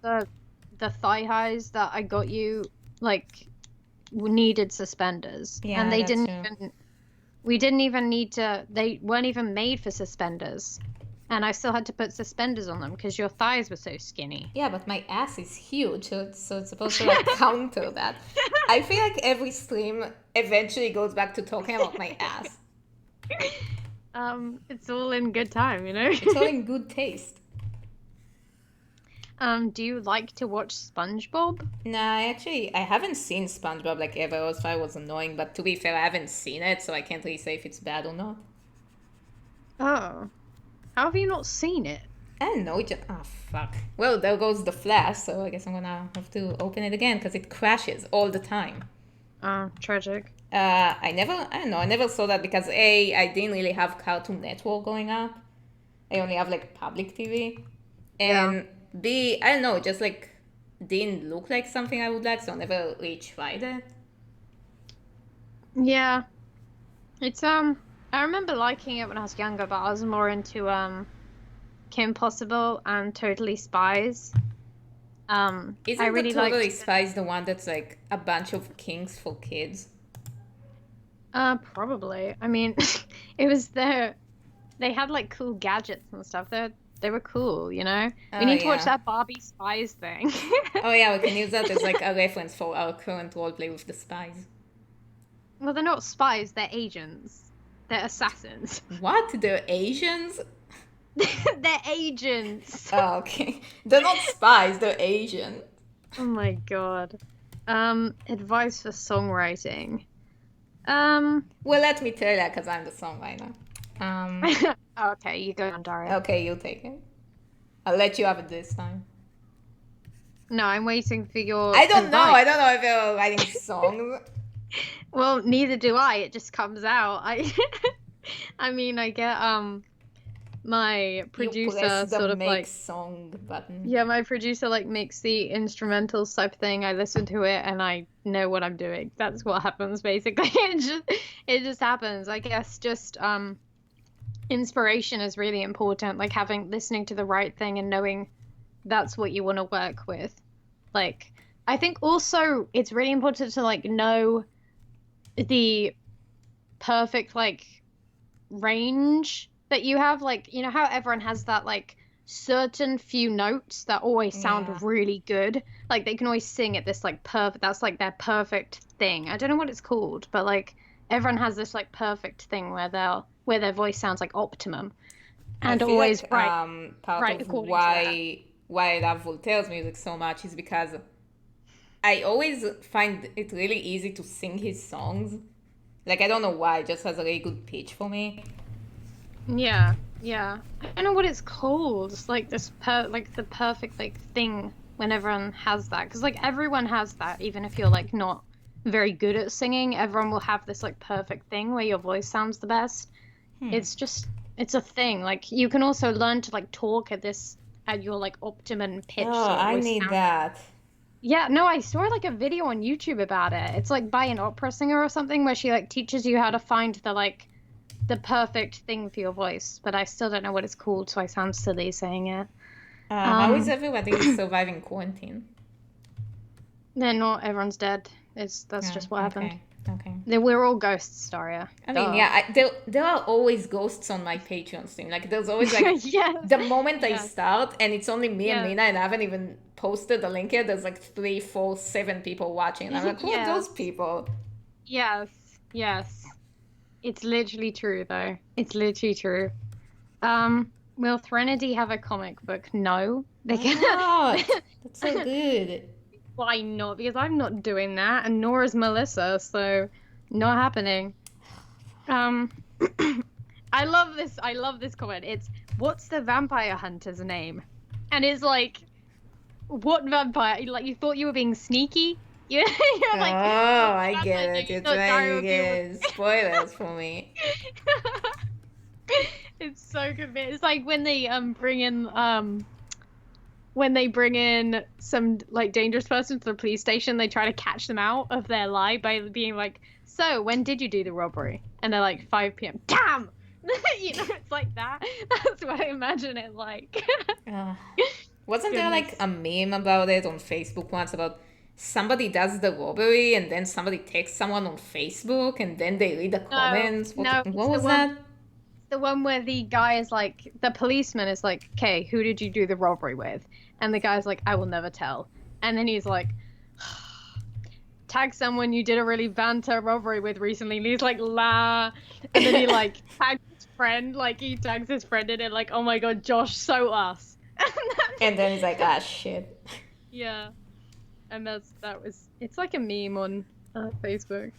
A: the thigh highs that I got you, like, needed suspenders.
B: Yeah,
A: and they
B: that's
A: didn't
B: true.
A: even... We didn't even need to... They weren't even made for suspenders. And I still had to put suspenders on them because your thighs were so skinny.
B: Yeah, but my ass is huge, so it's supposed to like counter that. I feel like every stream eventually goes back to talking about my ass.
A: It's all in good time, you know?
B: It's all in good taste.
A: Do you like to watch SpongeBob?
B: Nah, I haven't seen SpongeBob like ever. I thought it was annoying, but to be fair, I haven't seen it, so I can't really say if it's bad or not.
A: Oh. How have you not seen it?
B: I don't know. Oh, fuck. Well, there goes the flash, so I guess I'm gonna have to open it again because it crashes all the time.
A: Oh, tragic.
B: I never saw that because A, I didn't really have Cartoon Network growing up. I only have like public TV. And B, I don't know, just like didn't look like something I would like, so I never really tried it.
A: Yeah. It's, I remember liking it when I was younger, but I was more into, Kim Possible and Totally Spies. I
B: Isn't the
A: really
B: Totally
A: liked.
B: Spies the one that's like a bunch of kings for kids?
A: Probably. I mean, it was their. They had like cool gadgets and stuff. They were cool, you know. We
B: Oh
A: need to watch
B: yeah.
A: that Barbie Spies thing.
B: Oh yeah, we can use that as like a reference for our current roleplay with the spies.
A: Well, they're not spies. They're agents. They're assassins.
B: What? They're Asians?
A: They're agents.
B: Oh, okay. They're not spies, they're Asian.
A: Oh my God. Advice for songwriting. Um,
B: Well, let me tell you, because I'm the songwriter. Um,
A: okay, you go on, Daria.
B: okay, you take it. I'll let you have it this time.
A: No, I'm waiting for your
B: I don't know.
A: advice.
B: I don't know if you're writing songs.
A: Well, neither do I. It just comes out. I mean, I get my
B: You
A: producer
B: press the
A: sort of
B: make
A: like
B: song button.
A: yeah, my producer like makes the instrumentals type thing. I listen to it and I know what I'm doing. That's what happens basically. It just happens. I guess just inspiration is really important. Like having listening to the right thing and knowing that's what you want to work with. Like I think also it's really important to like know the perfect like range that you have. Like, you know how everyone has that like certain few notes that always sound
B: Yeah.
A: really good. Like they can always sing at this like perfect that's like their perfect thing. I don't know what it's called, but like everyone has this like perfect thing where their voice sounds like optimum
B: I
A: and
B: feel
A: always
B: like part
A: right
B: of
A: according to that.
B: why I love Voltaire's music so much is because I always find it really easy to sing his songs. Like I don't know why, it just has a really good pitch for me.
A: Yeah, yeah. I don't know what it's called. It's like this like the perfect like thing when everyone has that. Because like everyone has that, even if you're like not very good at singing, everyone will have this like perfect thing where your voice sounds the best. It's just it's a thing. Like you can also learn to like talk at your like optimum pitch
B: Oh,
A: so your
B: I
A: voice
B: need
A: sounds.
B: that.
A: Yeah, no, I saw like a video on YouTube about it. It's like by an opera singer or something where she like teaches you how to find the perfect thing for your voice, but I still don't know what it's called, so I sound silly saying it.
B: How is
A: Um,
B: everybody surviving quarantine?
A: then not everyone's dead. That's
B: Yeah,
A: just what happened.
B: okay, okay.
A: Then we're all ghosts, Daria.
B: I mean,
A: Duh.
B: yeah, there are always ghosts on my Patreon stream. Like, there's always like
A: Yes,
B: the moment I
A: yes,
B: start, and it's only me and
A: yes,
B: Mina, and I haven't even posted the link yet. There's like 3, 4, 7 people watching, and I'm like, who are
A: yes,
B: those people?
A: yes, yes. It's literally true, though. It's literally true. Will Threnody have a comic book? No, they
B: Why
A: can.
B: not? That's so good.
A: Why not? Because I'm not doing that, and nor is Melissa, so not happening. Um, I love this. I love this comment. It's what's the vampire hunter's name? And it's like, what vampire? Like you thought you were being sneaky? You're
B: Oh,
A: like,
B: I
A: that's what
B: get
A: I do.
B: it.
A: You
B: You're
A: thought Daria
B: trying to
A: would be able.
B: get spoilers for me.
A: It's so good. It's like when they bring in some like dangerous person to the police station, they try to catch them out of their lie by being like, "So, when did you do the robbery?" And they're like 5 p.m. Damn! You know, it's like that. That's what I imagine it like.
B: Uh, wasn't there like
A: Goodness.
B: a meme about it on Facebook once about somebody does the robbery and then somebody texts someone on Facebook and then they read the
A: No,
B: comments?
A: no,
B: What was that?
A: the one where the guy is like, the policeman is like, "Okay, who did you do the robbery with?" And the guy's like, "I will never tell." And then he's like, tag someone you did a really banter robbery with recently. And he's like, "La." And then he like tags his friend, like he tags his friend in it, like, "Oh my God, Josh, so us."
B: And then he's like, ah, shit.
A: Yeah. And it's like a meme on Facebook.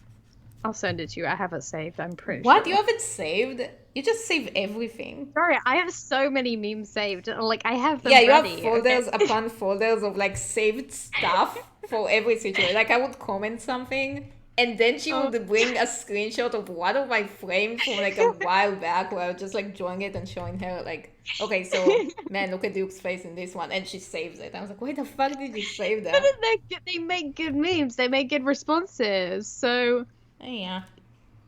A: I'll send it to you. I have it saved, I'm pretty
B: What? You
A: sure.
B: have it saved? You just save everything.
A: Sorry, I have so many memes saved. Like I have
B: Yeah,
A: them
B: you have
A: ready. Okay.
B: folders upon folders of like saved stuff for every situation. Like I would comment something and then she
A: Oh.
B: would bring a screenshot of one of my frames from like a while back where I was just like drawing it and showing her like, okay, so man, look at Duke's face in this one, and she saves it. I was like, why the fuck did you save
A: But
B: that?
A: they make good memes. They make good responses. So
B: Oh, yeah,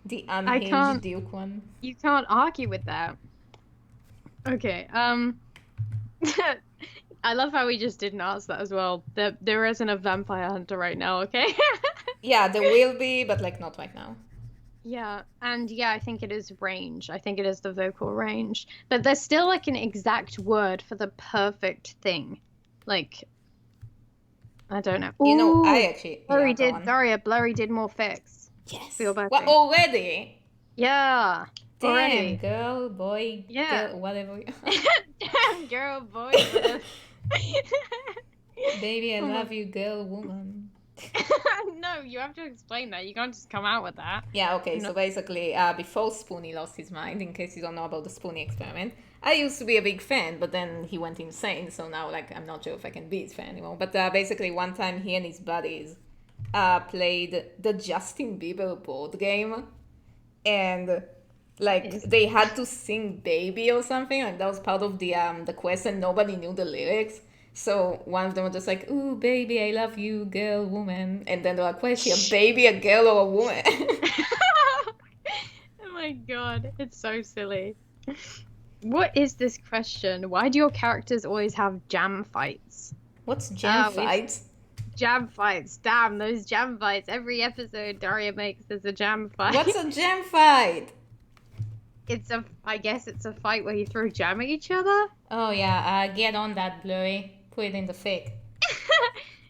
B: the
A: I
B: unhinged
A: can't.
B: Duke one.
A: You can't argue with that. Okay. I love how we just didn't ask that as well. There isn't a vampire hunter right now, okay?
B: Yeah, there will be, but like not right now.
A: Yeah, and yeah, I think it is range. I think it is the vocal range. But there's still like an exact word for the perfect thing. Like, I don't know.
B: You know, I
A: Ooh,
B: actually, yeah, go on.
A: Blurry did more fix.
B: Yes.
A: Feel
B: What,
A: better.
B: already?
A: Yeah,
B: Damn,
A: already.
B: girl, boy,
A: Yeah.
B: girl, whatever.
A: Damn, girl, boy, whatever.
B: Baby, I
A: Oh my...
B: love you, girl, woman.
A: No, you have to explain that. You can't just come out with that.
B: Yeah, okay,
A: No.
B: so basically, before Spoonie lost his mind, in case you don't know about the Spoonie experiment, I used to be a big fan, but then he went insane, so now, like, I'm not sure if I can be his fan anymore. But basically, one time he and his buddies played the Justin Bieber board game, and like they had to sing "Baby" or something. Like that was part of the quest, and nobody knew the lyrics. So one of them was just like, "Ooh, baby, I love you, girl, woman," and then they're like, "What is she, a baby, a girl, or a woman?"
A: Oh my God, it's so silly. What is this question? Why do your characters always have jam fights?
B: What's jam fights?
A: Jam fights. Damn, those jam fights. Every episode Daria makes is a jam fight.
B: What's a jam fight?
A: I guess it's a fight where you throw jam at each other.
B: Oh yeah, get on that, Blurry. Put it in the fic.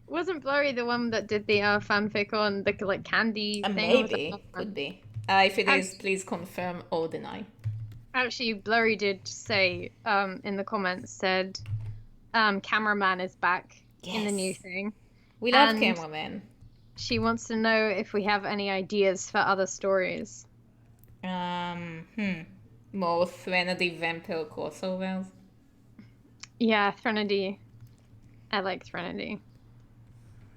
A: Wasn't Blurry the one that did the fanfic on the like candy thing?
B: Maybe, could be. If it is,
A: Actually,
B: please confirm or deny.
A: actually, Blurry did say in the comments said cameraman is back in the new
B: Yes.
A: thing.
B: We love
A: And
B: cameraman.
A: she wants to know if we have any ideas for other stories.
B: More Threnody vampire crossovers.
A: Yeah, Threnody. I like Threnody.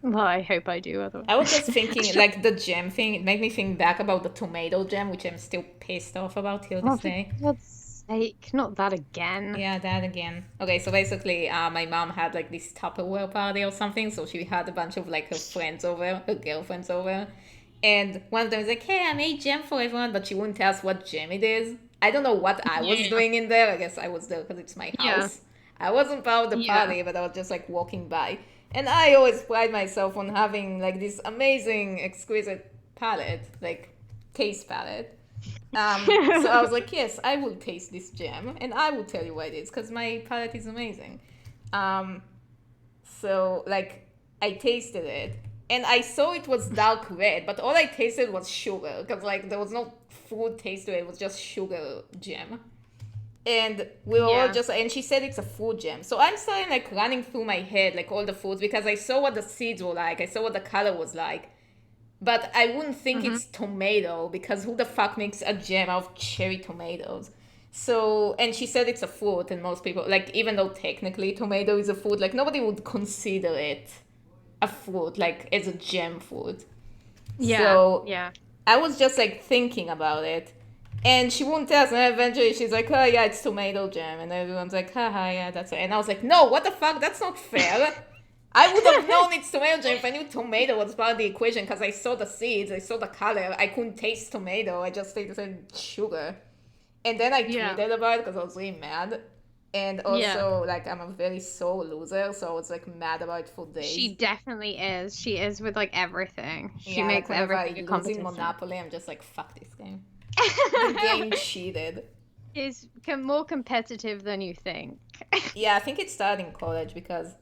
A: Well, I hope I do, otherwise.
B: I was just thinking, like, the gem thing, it made me think back about the tomato gem, which I'm still pissed off about till
A: Oh,
B: this
A: for
B: day.
A: God's sake, not that again.
B: Yeah, that again. Okay, so basically, my mom had, like, this Tupperware party or something, so she had a bunch of, like, her friends over, her girlfriends over, and one of them was like, hey, I made gem for everyone, but she wouldn't tell us what gem it is. I don't know what I was
A: Yeah.
B: doing in there. I guess I was there because it's my
A: Yeah.
B: house. I wasn't part of the
A: Yeah.
B: party, but I was just, like, walking by. And I always pride myself on having, like, this amazing, exquisite palette, like, taste palette. So I was like, yes, I will taste this gem, and I will tell you what it is, because my palette is amazing. So, like, I tasted it, and I saw it was dark red, but all I tasted was sugar, because, like, there was no food taste to it, it was just sugar gem. And we were all
A: Yeah.
B: just, and she said it's a food gem. So I'm starting, like, running through my head, like, all the foods, because I saw what the seeds were like, I saw what the color was like. But I wouldn't think it's tomato, because who the fuck makes a jam out of cherry tomatoes? So, and she said it's a fruit, and most people, like, even though technically tomato is a fruit, like, nobody would consider it a fruit, like, as a jam fruit.
A: Yeah.
B: So,
A: Yeah.
B: I was just, like, thinking about it. And she wouldn't tell us, and eventually she's like, oh yeah, it's tomato jam. And everyone's like, haha, yeah, that's it. And I was like, no, what the fuck? That's not fair. I would have known it's tomato jam if I knew tomato was part of the equation, because I saw the seeds, I saw the color, I couldn't taste tomato, I just tasted sugar. And then I
A: Yeah.
B: tweeted about it because I was really mad. And also, like, I'm a very sore loser, so I was, like, mad about it for days.
A: She definitely is. She is with like everything. She
B: Yeah,
A: makes
B: like, whenever
A: everything a
B: I lose in
A: competition.
B: Monopoly, I'm just like, fuck this game. The game cheated.
A: Is more competitive than you think.
B: Yeah, I think it started in college because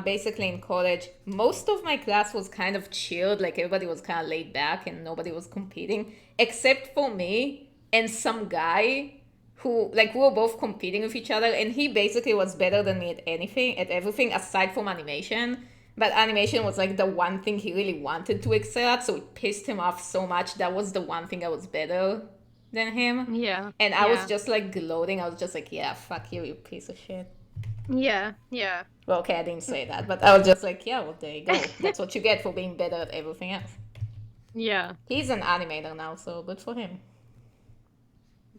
B: basically in college, most of my class was kind of chilled, like everybody was kind of laid back and nobody was competing, except for me and some guy who, like, we were both competing with each other, and he basically was better than me at everything aside from animation. But animation was, like, the one thing he really wanted to excel at, so it pissed him off so much. That was the one thing I was better than him.
A: Yeah.
B: And I
A: yeah.
B: was just, like, gloating. I was just like, yeah, fuck you, you piece of shit.
A: Yeah. Yeah.
B: Well, okay, I didn't say that, but I was just like, yeah, well, there you go. That's what you get for being better at everything else.
A: Yeah.
B: He's an animator now, so good for him.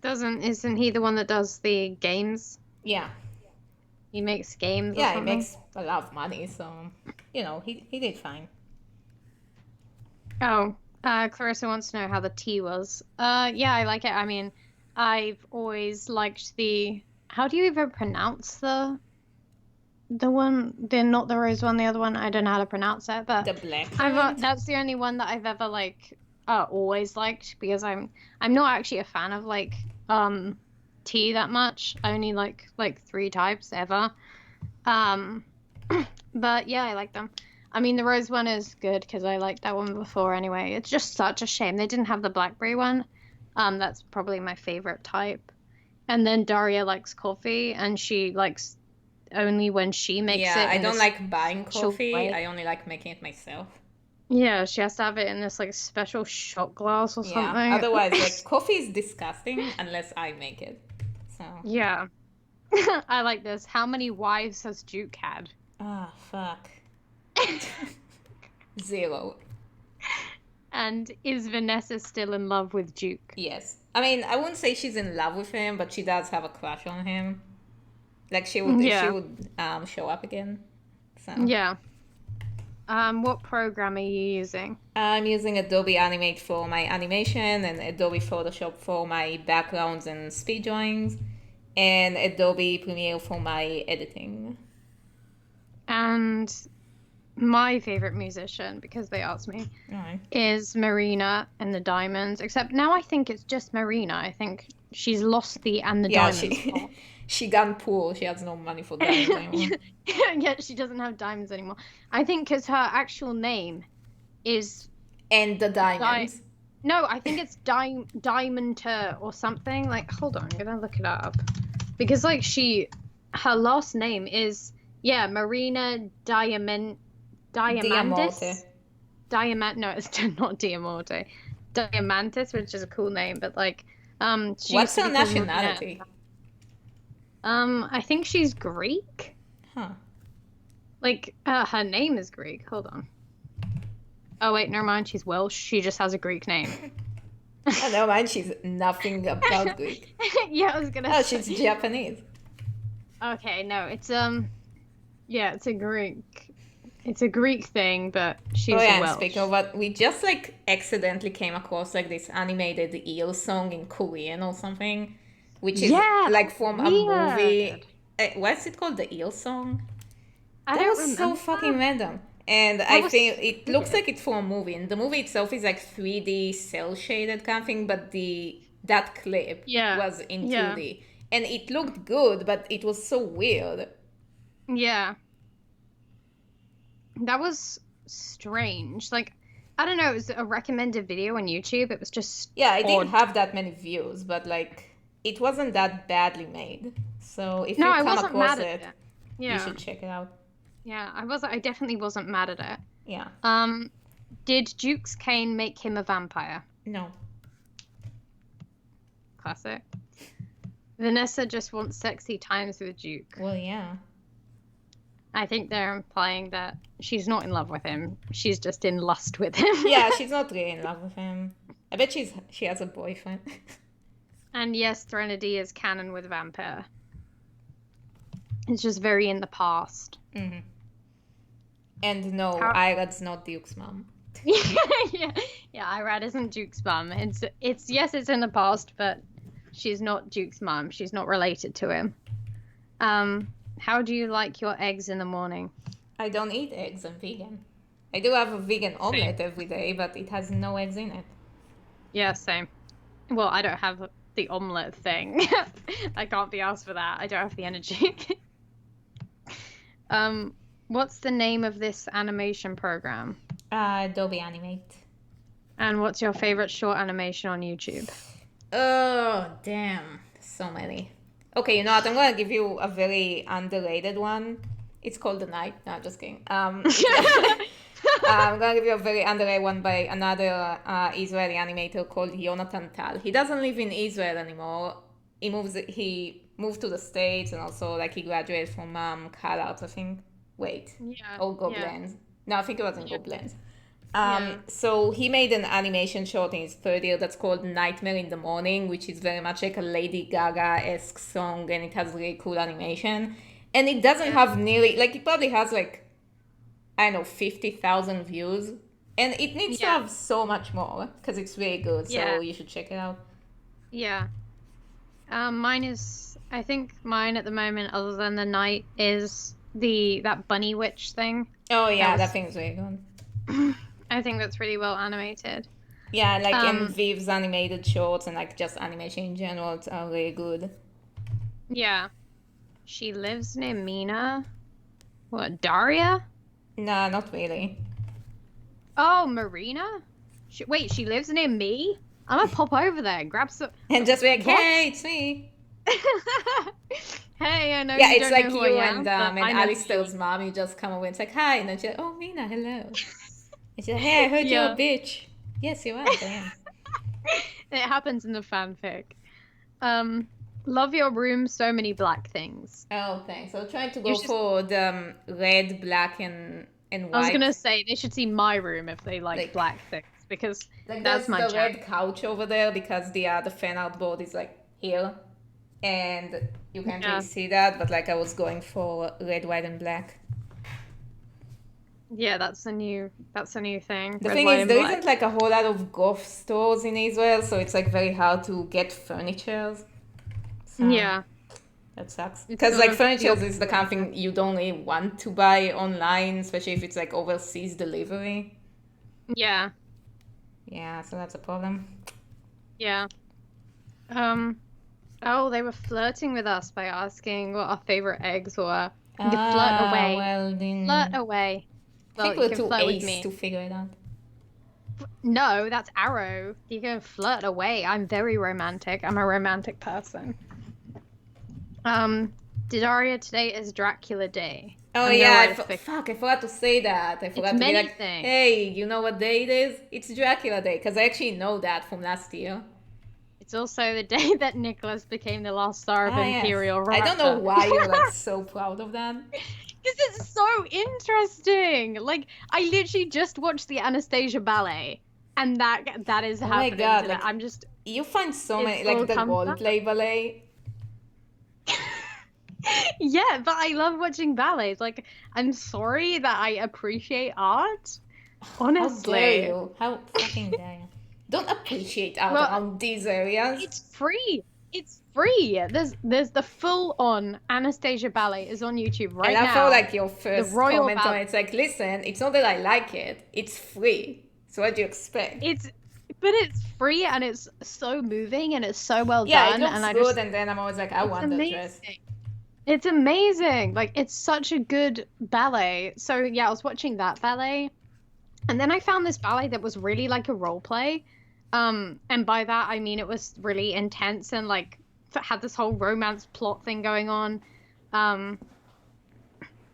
A: Isn't he the one that does the games?
B: Yeah.
A: He makes games.
B: Yeah,
A: or
B: he
A: something?
B: makes a lot of money, so, you know, he did fine.
A: Oh, Clarissa wants to know how the tea was. Yeah, I like it. I mean, I've always liked the. How do you even pronounce the not the rose one, the other one. I don't know how to pronounce it, but
B: The black
A: that's the only one that I've ever like always liked because I'm not actually a fan of like tea that much. I only like three types ever. Um, but yeah, I like them. I mean, the rose one is good because I liked that one before anyway. It's just such a shame they didn't have the blackberry one. That's probably my favorite type. And then Daria likes coffee, and she likes only when she makes
B: Yeah,
A: it
B: I
A: in
B: don't
A: this
B: like buying
A: special
B: coffee.
A: way.
B: I only like making it myself.
A: Yeah, she has to have it in this like special shot glass or
B: Yeah.
A: something.
B: Otherwise, like coffee is disgusting unless I make it. So.
A: Yeah. I like this. How many wives has Duke had?
B: Ah, fuck. 0.
A: And is Vanessa still in love with Duke?
B: Yes. I mean, I wouldn't say she's in love with him, but she does have a crush on him. Like she
A: Yeah.
B: would show up again. So.
A: Yeah. What program are you using?
B: I'm using Adobe Animate for my animation and Adobe Photoshop for my backgrounds and speed drawings and Adobe Premiere for my editing.
A: And my favorite musician, because they asked me,
B: Alright.
A: is Marina and the Diamonds. Except now I think it's just Marina. I think she's lost the and the
B: Yeah,
A: diamonds part.
B: she gone poor. She has no money for diamonds anymore.
A: Yeah, she doesn't have diamonds anymore. I think because her actual name is
B: And the diamonds.
A: no, I think it's Diamanter or something. Like, hold on, I'm gonna look it up because like her last name is Marina Diamandis.
B: Diamante.
A: No, it's not Diamante. Diamantis, which is a cool name, but like she
B: What's
A: used to
B: her
A: be called Marina.
B: nationality?
A: I think she's Greek.
B: Huh.
A: Like her name is Greek. Hold on. Oh wait, never mind. She's Welsh. She just has a Greek name.
B: Oh, never mind. She's nothing about Greek.
A: Yeah, I was gonna.
B: Oh,
A: say.
B: she's Japanese.
A: Okay, no, it's it's a Greek. It's a Greek thing, but she's
B: Oh yeah, and
A: Welsh.
B: speaking of what, we just like accidentally came across like this animated eel song in Korean or something, which is like from a movie. What's it called? The eel song?
A: I
B: That
A: don't
B: was
A: remember.
B: so fucking random. And I think it looks like it's for a movie. And the movie itself is like 3D cell shaded kind of thing, but that clip was in 2D. And it looked good, but it was so weird.
A: Yeah. That was strange. Like, I don't know, it was a recommended video on YouTube. It was just
B: Yeah, it didn't have that many views, but like it wasn't that badly made. So if you come across it, you should check it out.
A: Yeah, I definitely wasn't mad at it.
B: Yeah.
A: Did Duke's cane make him a vampire?
B: No.
A: Classic. Vanessa just wants sexy times with Duke.
B: Well, yeah.
A: I think they're implying that she's not in love with him. She's just in lust with him.
B: Yeah, she's not really in love with him. I bet she has a boyfriend.
A: And yes, Threnody is canon with Vampire. It's just very in the past.
B: Mm-hmm. And no, Irad's not Duke's mom.
A: yeah, Irad isn't Duke's mum. It's yes, it's in the past, but she's not Duke's mum. She's not related to him. How do you like your eggs in the morning?
B: I don't eat eggs. I'm vegan. I do have a vegan omelette every day, but it has no eggs in it.
A: Yeah, same. Well, I don't have the omelette thing. I can't be asked for that. I don't have the energy. What's the name of this animation program?
B: Adobe Animate.
A: And what's your favorite short animation on YouTube?
B: Oh, damn. So many. Okay, you know what? I'm going to give you a very underrated one. It's called The Night. No, just kidding. I'm going to give you a very underrated one by another Israeli animator called Jonathan Tal. He doesn't live in Israel anymore. He moved to the States, and also like he graduated from CalArts, I think. Wait.
A: Yeah.
B: Or Gobelins.
A: Yeah.
B: No, I think it was in Gobelins. So he made an animation short in his third year that's called Nightmare in the Morning, which is very much like a Lady Gaga-esque song, and it has really cool animation. And it doesn't have nearly, like it probably has like, I don't know, 50,000 views. And it needs to have so much more, because it's really good, so you should check it out.
A: Yeah. I think mine at the moment, other than The Night, is that bunny witch thing.
B: Oh yeah, that
A: was
B: thing's very good.
A: I think that's really well animated.
B: Yeah, like and
A: Um,
B: Viv's animated shorts and like just animation in general are really good.
A: yeah. She lives near Mina. What, Daria?
B: Nah, not really.
A: Oh, Marina? Wait, she lives near me? I'm gonna pop over there and grab some.
B: And just be like,
A: What?
B: hey, it's me.
A: Hey, I know
B: Yeah,
A: you
B: it's
A: don't know
B: like
A: who I
B: you
A: am, but
B: and
A: I know who you
B: Alistair's mom. You just come over and it's like, hi, and then she's like, oh, Mina, hello. And she's like, hey, I heard you're a
A: Yeah.
B: bitch. Yes, you're right, I am.
A: It happens in the fanfic. Um, love your room, so many black things.
B: Oh, thanks. I'll try to
A: You
B: go
A: should.
B: for the red, black, and
A: I was
B: white.
A: gonna say they should see my room if they like
B: Like,
A: black things because
B: like
A: that's
B: there's
A: my
B: the
A: jam.
B: red couch over there because the fan art board is like here, and you can't really
A: Yeah.
B: see that. But like I was going for red, white, and black.
A: Yeah, that's a new thing.
B: The
A: Red,
B: thing
A: white,
B: is,
A: and
B: there
A: black.
B: isn't like a whole lot of goth stores in Israel, so it's like very hard to get furniture. So
A: Yeah,
B: that sucks.
A: it's
B: Because
A: sort
B: like
A: of the
B: furniture is the
A: opposite
B: kind of
A: here.
B: thing you'd only want to buy online, especially if it's like overseas delivery.
A: Yeah,
B: Yeah, so that's a problem.
A: yeah. Um, oh, they were flirting with us by asking what our favorite eggs were. You can flirt
B: Ah,
A: away.
B: well
A: Flirt
B: then.
A: away.
B: I think
A: Well, you
B: we're
A: can
B: too
A: flirt with
B: ace
A: me.
B: to figure it out.
A: No, that's arrow. You can flirt away. I'm very romantic. I'm a romantic person. Didaria, today is Dracula Day.
B: Oh
A: I'm gonna
B: yeah,
A: write a fic.
B: fuck, I forgot to say that. I
A: It's
B: forgot to be
A: many
B: like,
A: things.
B: hey, you know what day it is? It's Dracula Day, because I actually know that from last year.
A: It's also the day that Nicholas became the last star of
B: Ah, yes.
A: Imperial
B: I don't know
A: Russia.
B: why you're like so proud of that.
A: Because it's so interesting. Like, I literally just watched the Anastasia ballet, and that is
B: Oh my
A: happening
B: god,
A: today.
B: like,
A: I'm just,
B: you find so
A: it's
B: many,
A: all
B: like the
A: comes up.
B: roleplay ballet.
A: Yeah, but I love watching ballets. Like, I'm sorry that I appreciate art.
B: How dare
A: Honestly.
B: you? How fucking dare you? Don't appreciate art
A: Well,
B: around these areas.
A: it's free. It's free. There's the full on Anastasia ballet is on YouTube
B: I
A: right
B: love how
A: now.
B: like your
A: The
B: first
A: Royal
B: comment on
A: Ballet.
B: it's like, listen, it's not that I like it, it's free. So what do you expect?
A: It's but it's free and it's so moving and it's so well
B: Yeah, it
A: done
B: looks
A: and I
B: good,
A: just
B: and then I'm always like, I
A: it's
B: want that dress.
A: amazing. It's amazing. Like it's such a good ballet. So yeah, I was watching that ballet and then I found this ballet that was really like a role play. And by that I mean it was really intense and like had this whole romance plot thing going on. Um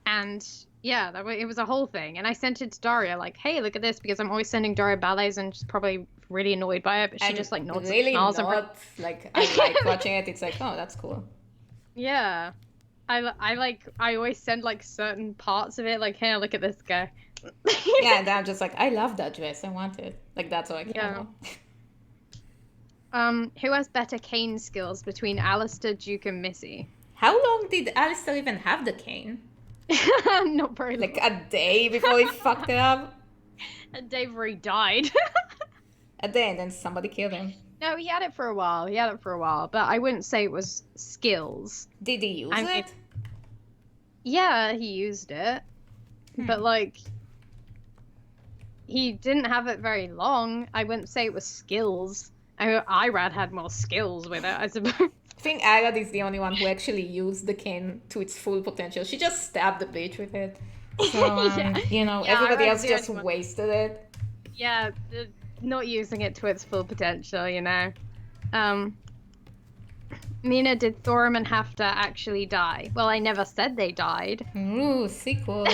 A: and yeah, it was a whole thing. And I sent it to Daria like, "Hey, look at this," because I'm always sending Daria ballets and she's probably really annoyed by it, but she
B: I'm
A: just like nods and
B: really
A: smiles and
B: not like I like watching it. It's like, oh, that's cool.
A: yeah. I always send like certain parts of it like, "Hey, look at this guy."
B: Yeah, and I'm just like, I love that dress. I want it. Like that's all I care
A: Yeah.
B: about.
A: Who has better cane skills between Alistair, Duke, and Missy?
B: How long did Alistair even have the cane?
A: Not very
B: Like
A: long.
B: a day before he fucked it up?
A: And Dave already died.
B: A day, and then somebody killed him.
A: No, he had it for a while. He had it for a while, but I wouldn't say it was skills.
B: Did he use
A: I mean,
B: it?
A: yeah, he used it, but like he didn't have it very long. I wouldn't say it was skills. Irad had more skills with it, I suppose.
B: I think Arad is the only one who actually used the cane to its full potential. She just stabbed the bitch with it. So,
A: Yeah.
B: you know,
A: Yeah,
B: everybody
A: Irad's
B: else
A: the
B: just
A: only one.
B: wasted it.
A: Yeah, not using it to its full potential, you know. Mina, did Thorum and Haftar actually die? Well, I never said they died.
B: Ooh, sequel.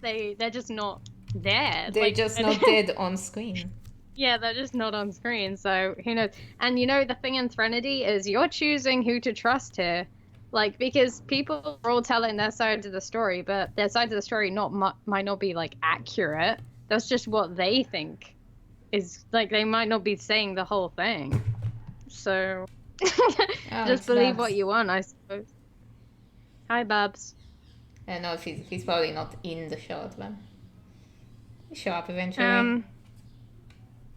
A: They're just not there.
B: They're
A: Like,
B: just not dead on screen.
A: yeah, they're just not on screen, so who knows? And you know, the thing in Threnody is you're choosing who to trust here. Like, because people are all telling their side of the story, but their side of the story might not be, like, accurate. That's just what they think is, like, they might not be saying the whole thing. So, just believe what you want, I suppose. Hi, Babs.
B: I don't know if he's probably not in the shot, but he'll show up eventually.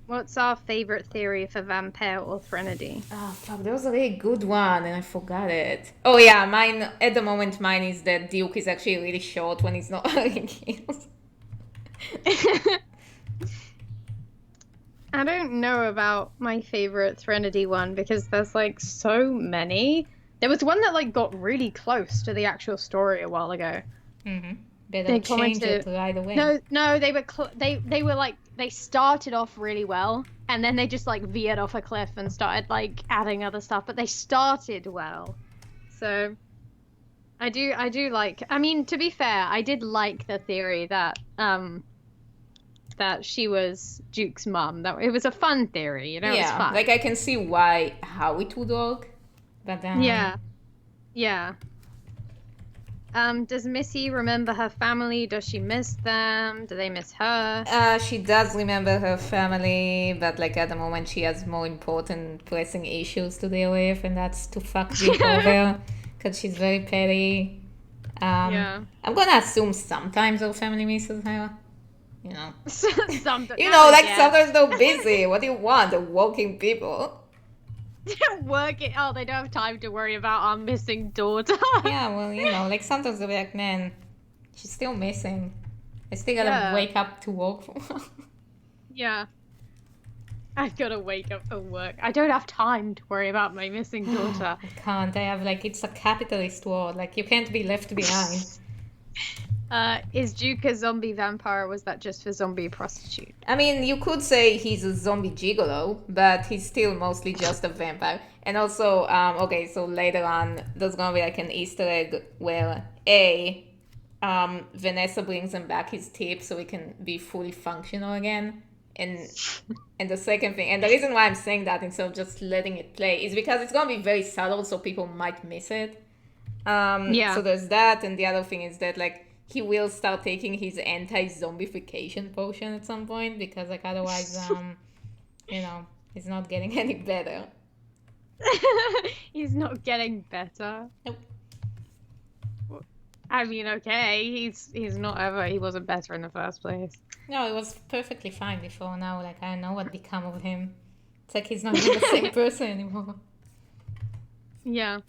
A: What's our favorite theory for Vampire or Threnody?
B: Oh fuck, that was a really good one, and I forgot it. Oh yeah, mine at the moment. Mine is that Duke is actually really short when he's not wearing heels.
A: I don't know about my favorite Threnody one because there's like so many. There was one that like got really close to the actual story a while ago.
B: Better
A: They
B: change it
A: commented.
B: right away.
A: No, they were like they started off really well and then they just like veered off a cliff and started like adding other stuff, but they started well. So I do like, I mean, to be fair, I did like the theory that that she was Duke's mum. That it was a fun theory, you know, it was
B: Yeah,
A: fun.
B: like I can see how it would work, but
A: Yeah. Yeah. Does Missy remember her family? Does she miss them? Do they miss her?
B: She does remember her family, but like at the moment she has more important pressing issues to deal with, and that's to fuck Duke over, because she's very petty.
A: Yeah.
B: I'm gonna assume sometimes her family misses her. You know.
A: Sometimes,
B: Sometimes they're busy. What do you want? They're working people.
A: working. Oh, they don't have time to worry about our missing daughter.
B: Yeah, well, like sometimes they're like, man, she's still missing. I still gotta
A: Yeah.
B: wake up to work for her.
A: Yeah. I've got to wake up for work. I don't have time to worry about my missing daughter.
B: I can't. I have like, it's a capitalist world. Like, you can't be left behind.
A: Is Duke a zombie vampire or was that just for zombie prostitute?
B: I mean, you could say he's a zombie gigolo, but he's still mostly just a vampire. And also, okay, so later on, there's gonna be like an Easter egg where Vanessa brings him back his tip so he can be fully functional again. And the second thing, and the reason why I'm saying that instead of just letting it play is because it's gonna be very subtle, so people might miss it.
A: Yeah.
B: So there's that, and the other thing is that like he will start taking his anti-zombification potion at some point because like otherwise, he's not getting any better.
A: He's not getting better.
B: Nope.
A: I mean, okay, he's not ever. He wasn't better in the first place.
B: No, it was perfectly fine before. Now, like I don't know what become of him. It's like he's not even the same person anymore.
A: Yeah.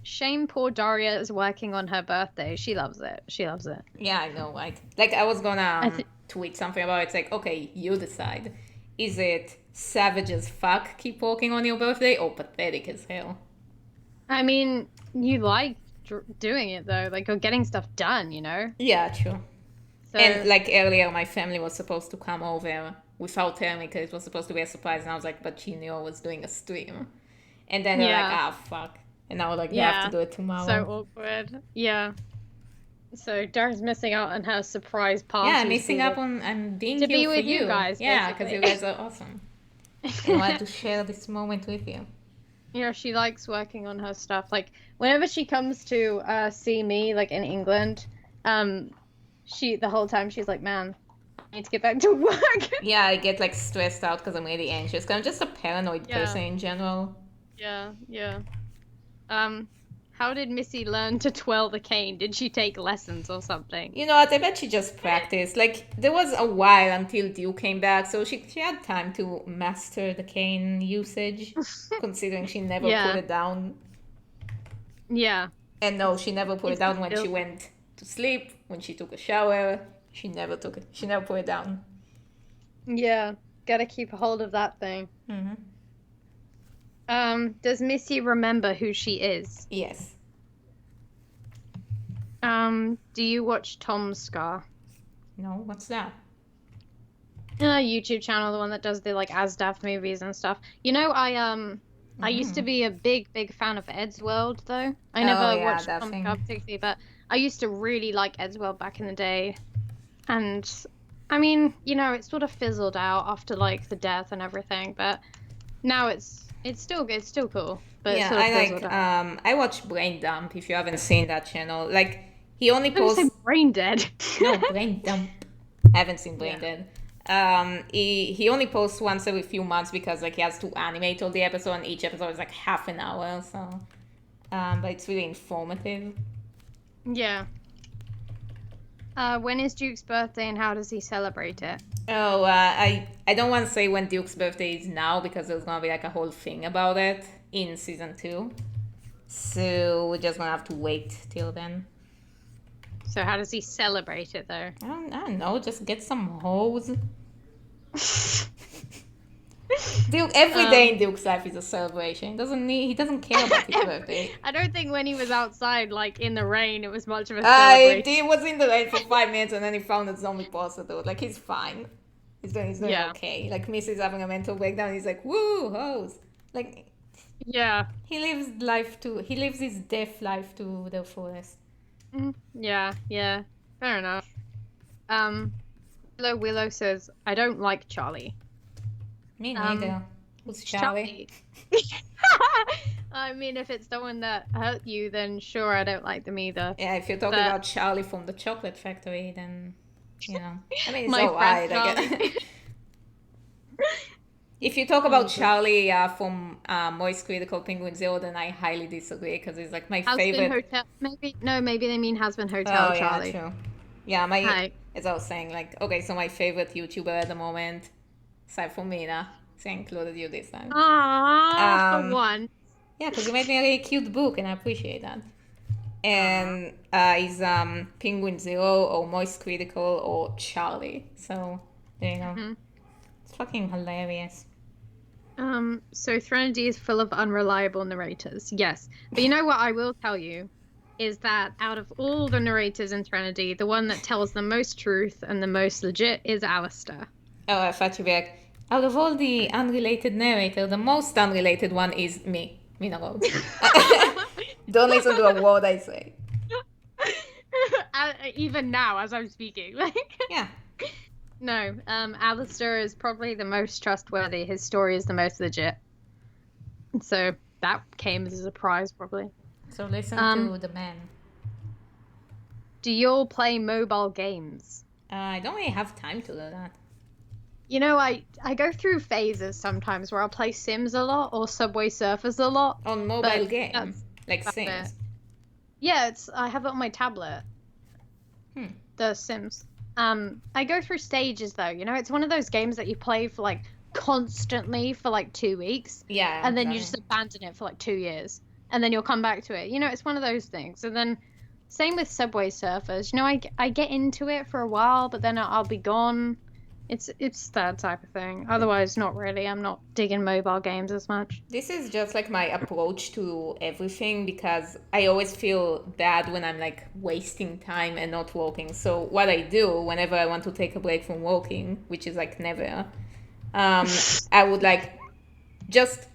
A: Shame poor Daria is working on her birthday. She loves it. She loves it.
B: Yeah, I know. Like I was gonna tweet something about it. It's like, okay, you decide. Is it savage as fuck keep working on your birthday or pathetic as hell?
A: I mean, you like doing it though, like you're getting stuff done, you know?
B: Yeah, true.
A: So,
B: And like earlier, my family was supposed to come over without telling me because it was supposed to be a surprise, and I was like, but she knew I was doing a stream. And then they're like, ah, fuck. And now like, you have to do it tomorrow.
A: So awkward. Yeah. So Dara's missing out on her surprise party.
B: Yeah, missing out on being
A: to
B: here
A: be
B: for
A: with
B: you.
A: you guys.
B: Yeah, because you guys are awesome. I wanted to share this moment with you.
A: Yeah, she likes working on her stuff. Like whenever she comes to see me, like in England, the whole time she's like, "Man, I need to get back to work."
B: Yeah, I get like stressed out because I'm really anxious. Cause I'm just a paranoid person in general.
A: Yeah. How did Missy learn to twirl the cane? Did she take lessons or something?
B: You know what? I bet she just practiced. Like there was a while until Duke came back, so she had time to master the cane usage, considering she never put it down.
A: Yeah.
B: And no, she never put it down when she went to sleep, when she took a shower. She never took it. She never put it down.
A: Yeah, gotta keep a hold of that thing.
B: Mm-hmm.
A: Does Missy remember who she is?
B: Yes.
A: Do you watch Tom Scar?
B: No, what's that?
A: YouTube channel, the one that does the like Asdaf movies and stuff. You know, I used to be a big fan of Ed's World though. I never watched Tom Scar particularly, but I used to really like Ed's World back in the day. And I mean, you know, it sort of fizzled out after like the death and everything, but now it's still good, it's still cool. But
B: yeah, I watch Brain Dump. If you haven't seen that channel, like he only posts
A: Brain Dead.
B: No, Brain Dump. I haven't seen Brain Dead. He only posts once every few months because like he has to animate all the episode, and each episode is like half an hour. So, but it's really informative.
A: Yeah. When is Duke's birthday and how does he celebrate it?
B: Oh, I don't want to say when Duke's birthday is now because there's gonna be like a whole thing about it in season 2. So we're just gonna have to wait till then.
A: So how does he celebrate it though?
B: I don't know. Just get some hoes. Duke, every day in Duke's life is a celebration. He doesn't care about his birthday.
A: I don't think when he was outside, like in the rain, it was much of a celebration.
B: He was in the rain for 5 minutes and then he found a zombie prostitute. Like, he's fine. He's doing okay. Like, Missy's having a mental breakdown. He's like, woo, hoes. Like,
A: yeah.
B: He lives his death life to the fullest.
A: Yeah. Fair enough. Willow says, I don't like Charlie.
B: Me neither. Who's Charlie?
A: I mean, if it's the one that hurt you, then sure, I don't like them either.
B: Yeah, if you're talking about Charlie from the Chocolate Factory, then, you know. I mean, it's
A: My
B: alright.
A: friend
B: If you talk about Charlie from Moist Critical Penguin Zero, then I highly disagree because he's like my favorite.
A: Hotel. Maybe they mean Husband Hotel Charlie.
B: Yeah, true. Yeah, as I was saying, like, okay, so my favorite YouTuber at the moment, aside from Mina, so I included you this time.
A: Aww, for one.
B: Yeah, because you made me a really cute book, and I appreciate that. And is Penguin Zero or Moist Critical or Charlie. So there you go. It's fucking hilarious.
A: So Threnody is full of unreliable narrators. Yes. But you know what I will tell you is that out of all the narrators in Threnody, the one that tells the most truth and the most legit is Alistair.
B: Oh, I thought you'd be like, out of all the unrelated narrator, the most unrelated one is me, Mina Rose. Don't listen to a word I say.
A: Even now, as I'm speaking.
B: Yeah.
A: No, Alistair is probably the most trustworthy. His story is the most legit. So that came as a surprise, probably.
B: So listen to the man.
A: Do you all play mobile games?
B: I don't really have time to do that.
A: You know, I go through phases sometimes where I'll play Sims a lot or Subway Surfers a lot.
B: On mobile games? Like Sims?
A: Yeah, I have it on my tablet. The Sims. I go through stages though, you know, it's one of those games that you play for like constantly for like 2 weeks.
B: Yeah.
A: And then you just abandon it for like 2 years. And then you'll come back to it. You know, it's one of those things. And then same with Subway Surfers. You know, I get into it for a while, but then I'll be gone. It's that type of thing. Otherwise, not really. I'm not digging mobile games as much.
B: This is just like my approach to everything because I always feel bad when I'm like wasting time and not working. So what I do whenever I want to take a break from working, which is like never, I would like just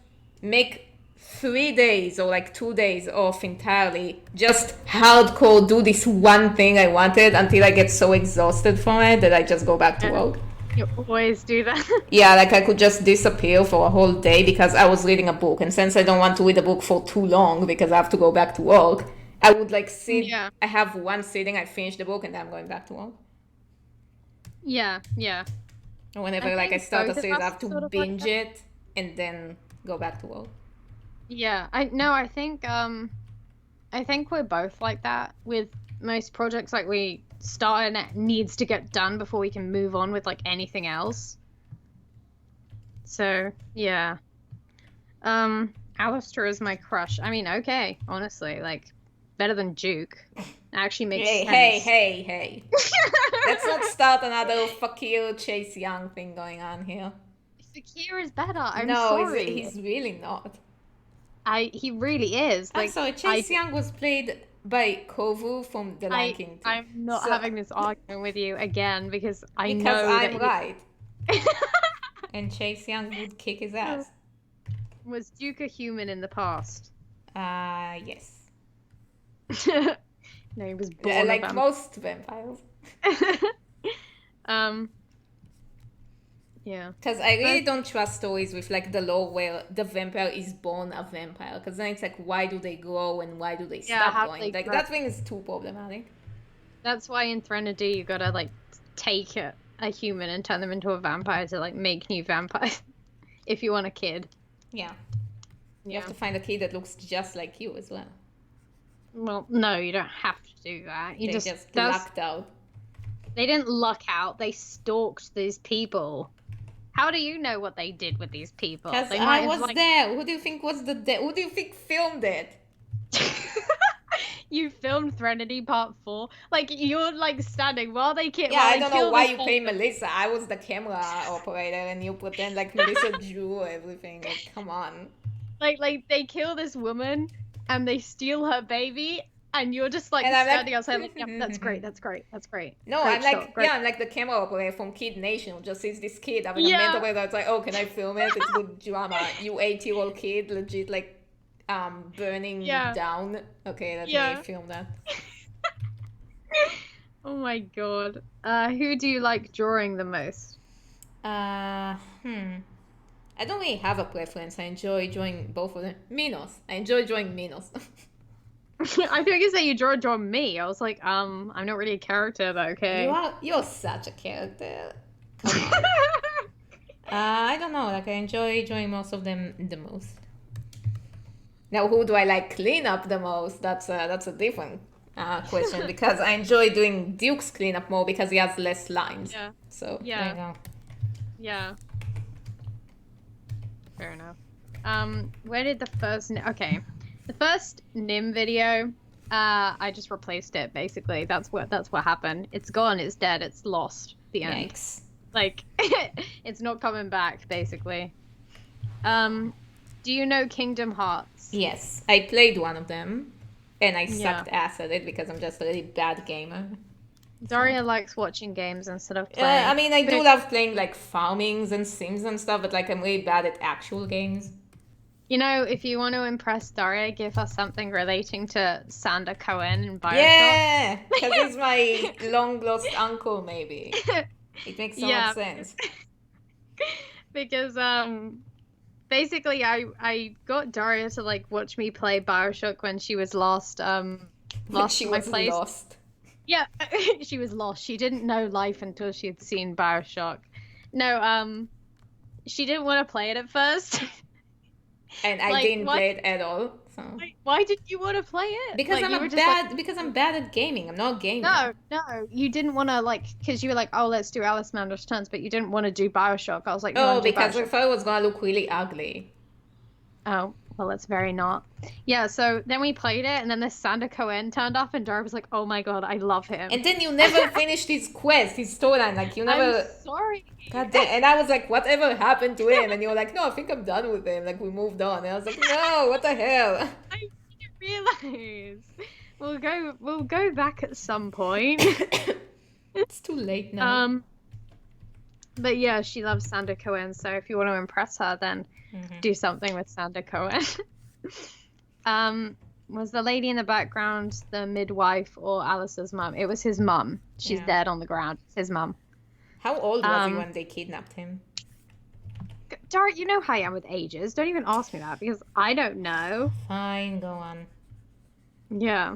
B: make 3 days or like 2 days off entirely, just hardcore do this one thing I wanted until I get so exhausted from it that I just go back to work.
A: You always do that.
B: Yeah, like I could just disappear for a whole day because I was reading a book, and since I don't want to read a book for too long because I have to go back to work, I would like sit. Yeah. I have one sitting, I finish the book, and then I'm going back to work.
A: Yeah.
B: Whenever I start a series, I have to binge it and then go back to work.
A: Yeah, I think we're both like that with most projects. Like we start and it needs to get done before we can move on with like anything else. So yeah, Alistair is my crush. I mean, okay, honestly, like better than Duke. Actually makes sense.
B: Hey. Let's not start another fuck you Chase Young thing going on here.
A: Fakir is better. I'm sorry.
B: He's really not.
A: He really is. Like,
B: sorry, Chase Young was played by Kovu from The Lion King.
A: I'm not having this argument with you again because I'm
B: right. And Chase Young would kick his ass.
A: Was Duke a human in the past?
B: Yes.
A: No, he was born
B: like most vampires.
A: Yeah.
B: Because I really don't trust stories with like the lore where the vampire is born a vampire. Because then it's like, why do they grow and why do they stop growing? Like that thing is too problematic.
A: That's why in Threnody you gotta like take a human and turn them into a vampire to like make new vampires. If you want a kid.
B: Yeah. You have to find a kid that looks just like you as well.
A: Well, no, you don't have to do that. You
B: just lucked out.
A: They didn't luck out. They stalked these people. How do you know what they did with these people?
B: Because
A: They
B: I
A: might have
B: was there. Who do you think was who do you think filmed it?
A: You filmed Threnody Part 4. Like, you're like standing while they kill.
B: Yeah,
A: While
B: I
A: they
B: don't know
A: kill
B: why
A: this
B: you pay
A: person.
B: Melissa. I was the camera operator and you pretend like Melissa drew everything. Like, come on.
A: Like they kill this woman and they steal her baby, and you're just like
B: And I'm
A: standing outside, like, yep, that's great,
B: like,
A: that's great, that's great.
B: no,
A: Great
B: I'm
A: shot,
B: like,
A: great.
B: yeah, I'm like the camera operator from Kid Nation who just sees this kid having a mental
A: Yeah,
B: breakdown. It's like, oh, can I film it? It's good drama. You 8-year-old kid, legit, like, burning
A: yeah,
B: down. Okay, let me
A: yeah.
B: film that.
A: Oh my God. Who do you like drawing the most?
B: Uh, hmm. I don't really have a preference. I enjoy drawing both of them. Minos. I enjoy drawing Minos.
A: I thought you say you draw me. I was like, I'm not really a character, but okay.
B: You're such a character. Come on. I don't know. Like I enjoy drawing most of them the most. Now, who do I like cleanup the most? That's a different question because I enjoy doing Duke's cleanup more because he has less lines.
A: Yeah,
B: So there you
A: yeah,
B: go.
A: yeah. Fair enough. Where did the first okay, the first Nim video, I just replaced it basically. That's what happened. It's gone. It's dead. It's lost. The end.
B: Yikes.
A: Like, it's not coming back basically. Do you know Kingdom Hearts?
B: Yes, I played one of them, and I
A: Yeah.
B: sucked ass at it because I'm just a really bad gamer.
A: Daria likes watching games instead of playing.
B: I mean, I do
A: But,
B: love playing like farmings and sims and stuff, but like I'm really bad at actual games.
A: you know, if you want to impress Daria, give us something relating to Sander Cohen and Bioshock.
B: Yeah, because he's my long lost uncle, maybe. It makes so
A: Yeah.
B: much sense.
A: Because basically I got Daria to like watch me play Bioshock when she was lost
B: When she
A: my
B: was
A: place.
B: lost.
A: Yeah, she was lost. She didn't know life until she had seen Bioshock. No, she didn't want to play it at first.
B: And I
A: Like,
B: didn't
A: why-
B: play it at all. So
A: Why did you want to play it?
B: because
A: Like,
B: I'm
A: you
B: a
A: were just
B: bad
A: like,
B: because I'm bad at gaming. I'm not a gamer.
A: no, you didn't want to like, because you were like, oh, let's do Alice Man Returns, but you didn't want to do Bioshock. I was like, no,
B: Oh,
A: do
B: because I
A: Bioshock.
B: thought it was gonna look really ugly.
A: Oh, well, it's very not. Yeah, so then we played it, and then this Sander Cohen turned up, and Dara was like, oh my God, I love him.
B: And then you never finished his quest, his storyline. Like you never.
A: I'm sorry.
B: God damn. And I was like, whatever happened to him? And you were like, no, I think I'm done with him. Like we moved on. And I was like, no, what the hell?
A: I didn't realize. We'll go back at some point.
B: It's too late now.
A: But yeah, she loves Sander Cohen, so if you want to impress her, then do something with Sander Cohen. Was the lady in the background the midwife or Alice's mum? It was his mum. She's dead on the ground. It's his mum.
B: How old was he when they kidnapped him?
A: Dara, you know how I am with ages. Don't even ask me that because I don't know.
B: Fine, go on.
A: Yeah.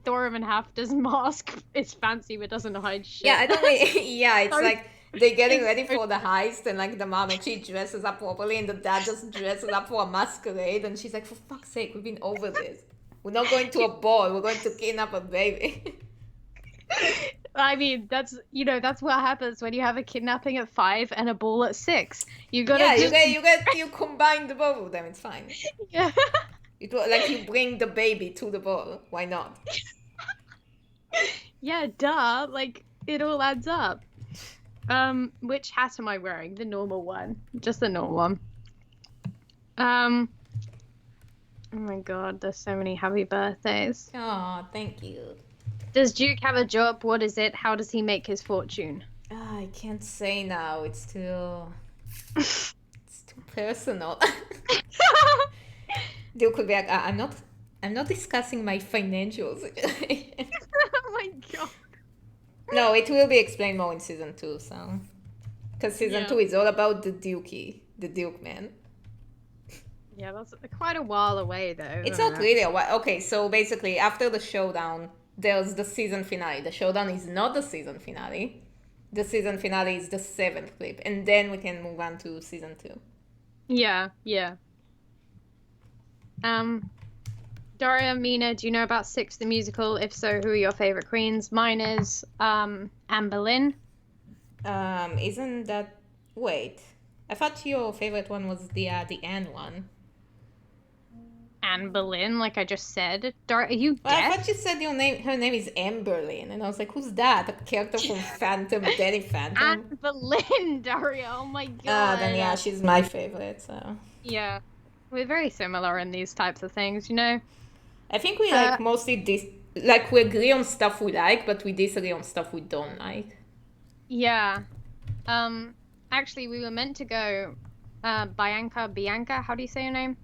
A: Thorman Hafter's mask is fancy but doesn't hide shit.
B: Yeah, I don't really. Yeah, it's
A: Sorry.
B: like they're getting ready for the heist, and like the mom actually dresses up properly, and the dad just dresses up for a masquerade, and she's like, "For fuck's sake, we've been over this. We're not going to a ball. We're going to kidnap a baby."
A: I mean, that's what happens when you have a kidnapping at 5 and a ball at 6. You gotta
B: you combine the both of them. It's fine.
A: Yeah.
B: It was like you bring the baby to the ball. Why not?
A: Yeah, duh. Like it all adds up. Which hat am I wearing? The normal one. Just the normal one. Oh my God, there's so many happy birthdays.
B: Oh, thank you.
A: Does Duke have a job? What is it? How does he make his fortune?
B: I can't say now. It's too personal. Duke could be like, I'm not discussing my financials.
A: Oh my God.
B: No, it will be explained more in season 2, so. Because season 2 is all about the Duke man.
A: Yeah, that's quite a while away, though.
B: It's not really a while. Okay, so basically, after the showdown, there's the season finale. The showdown is not the season finale. The season finale is the 7th clip, and then we can move on to season 2.
A: Yeah. Daria, Mina, do you know about Six the musical? If so, who are your favorite queens? Mine is Anne Boleyn.
B: Isn't that... Wait. I thought your favorite one was the Anne one.
A: Anne Boleyn, like I just said. Daria, are you
B: Well, I
A: deaf?
B: thought you said her name is Amberlyn, and I was like, who's that? A character from Phantom, Danny
A: Anne
B: Phantom?
A: Boleyn, Daria. Oh my
B: Then yeah,
A: god.
B: she's my favorite, so...
A: Yeah, we're very similar in these types of things, you know?
B: I think we
A: Uh,
B: like mostly like we agree on stuff we like, but we disagree on stuff we don't like.
A: yeah. Um, Actually, we were meant to go, Bianca, how do you say your name?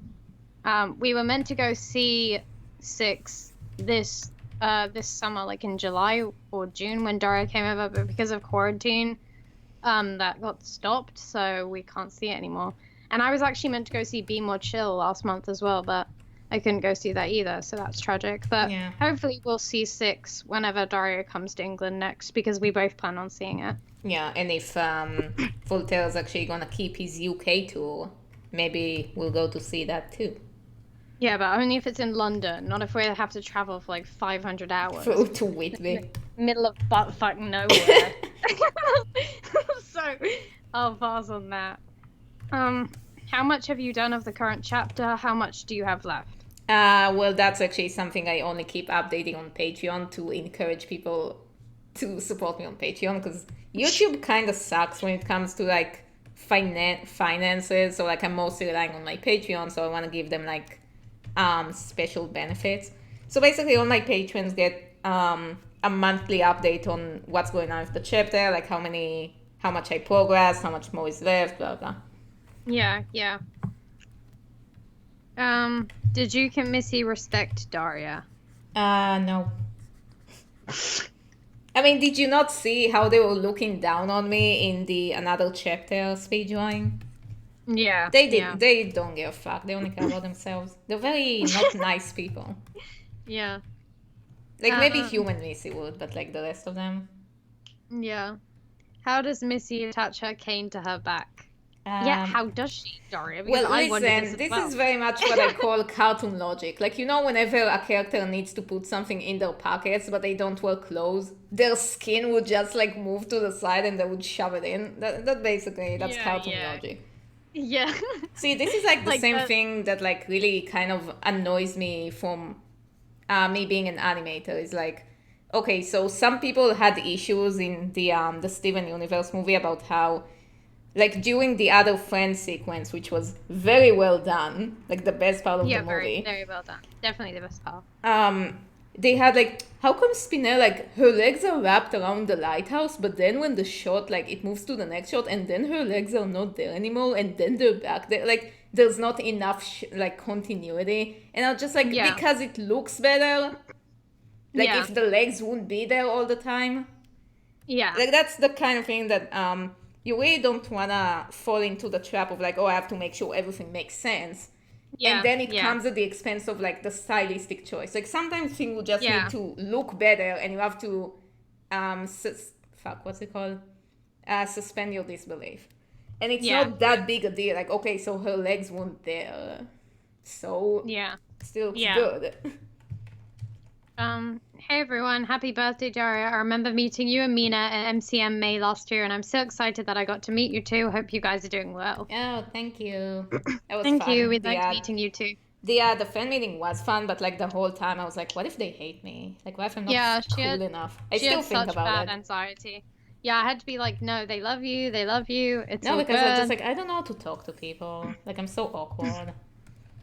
A: We were meant to go see Six this summer, like in July or June when Daria came over, but because of quarantine, that got stopped, so we can't see it anymore. And I was actually meant to go see Be More Chill last month as well, but I couldn't go see that either, so that's tragic. But
B: Yeah.
A: hopefully we'll see Six whenever Daria comes to England next, because we both plan on seeing it.
B: Yeah, and if Voltaire's actually gonna keep his UK tour, maybe we'll go to see that too.
A: Yeah, but only if it's in London, not if we have to travel for like 500 hours.
B: Through to Whitby.
A: Middle of buttfuck nowhere. So, I'll pause on that. How much have you done of the current chapter? How much do you have left?
B: Well, that's actually something I only keep updating on Patreon to encourage people to support me on Patreon, because YouTube kind of sucks when it comes to like finances. So like I'm mostly relying on my Patreon, so I want to give them like special benefits. So basically, all my patrons get a monthly update on what's going on with the chapter, like how much I progressed, how much more is left, blah blah.
A: Yeah, yeah. Did you can Missy respect Daria?
B: No. I mean, did you not see how they were looking down on me in the another chapter speed drawing?
A: Yeah.
B: They don't give a fuck. They only care about themselves. They're very not nice people.
A: Yeah.
B: Like maybe human Missy would, but like the rest of them.
A: Yeah. How does Missy attach her cane to her back? Yeah, how does she, Daria? Because
B: Well,
A: I wonder
B: listen, this is very much what I call cartoon logic. Like, you know, whenever a character needs to put something in their pockets, but they don't wear clothes, their skin would just like move to the side and they would shove it in. That's basically, that's cartoon logic.
A: Yeah.
B: See, this is like the
A: Like
B: same
A: that-
B: thing that like really kind of annoys me from me being an animator. Is like, okay, so some people had issues in the Steven Universe movie about how, like during the other friend sequence, which was very well done, like the best part of the movie.
A: Very, very well done. Definitely the best part.
B: They had like, how come Spinel, like her legs are wrapped around the lighthouse, but then when the shot, like it moves to the next shot, and then her legs are not there anymore, and then they're back there. Like there's not enough like continuity, and I'm just like, because it looks better. Like if the legs wouldn't be there all the time.
A: Yeah.
B: Like that's the kind of thing that you really don't wanna fall into the trap of like, oh, I have to make sure everything makes sense. Yeah, and then it comes at the expense of like the stylistic choice. Like sometimes things will just need to look better, and you have to what's it called? Suspend your disbelief. And it's not that big a deal. Like, okay, so her legs weren't there, so still looks good.
A: Hey everyone, happy birthday, Daria. I remember meeting you and Mina at MCM May last year, and I'm so excited that I got to meet you too. Hope you guys are doing well.
B: Oh, thank you. That was
A: thank
B: fun.
A: you. We liked meeting you too.
B: The fan meeting was fun, but like the whole time I was like, what if they hate me? Like, what if I'm not cool enough? I still think about
A: bad anxiety. Yeah, I had to be like, no, they love you. They love you. It's all
B: because
A: good.
B: I'm just like, I don't know how to talk to people. Like, I'm so awkward.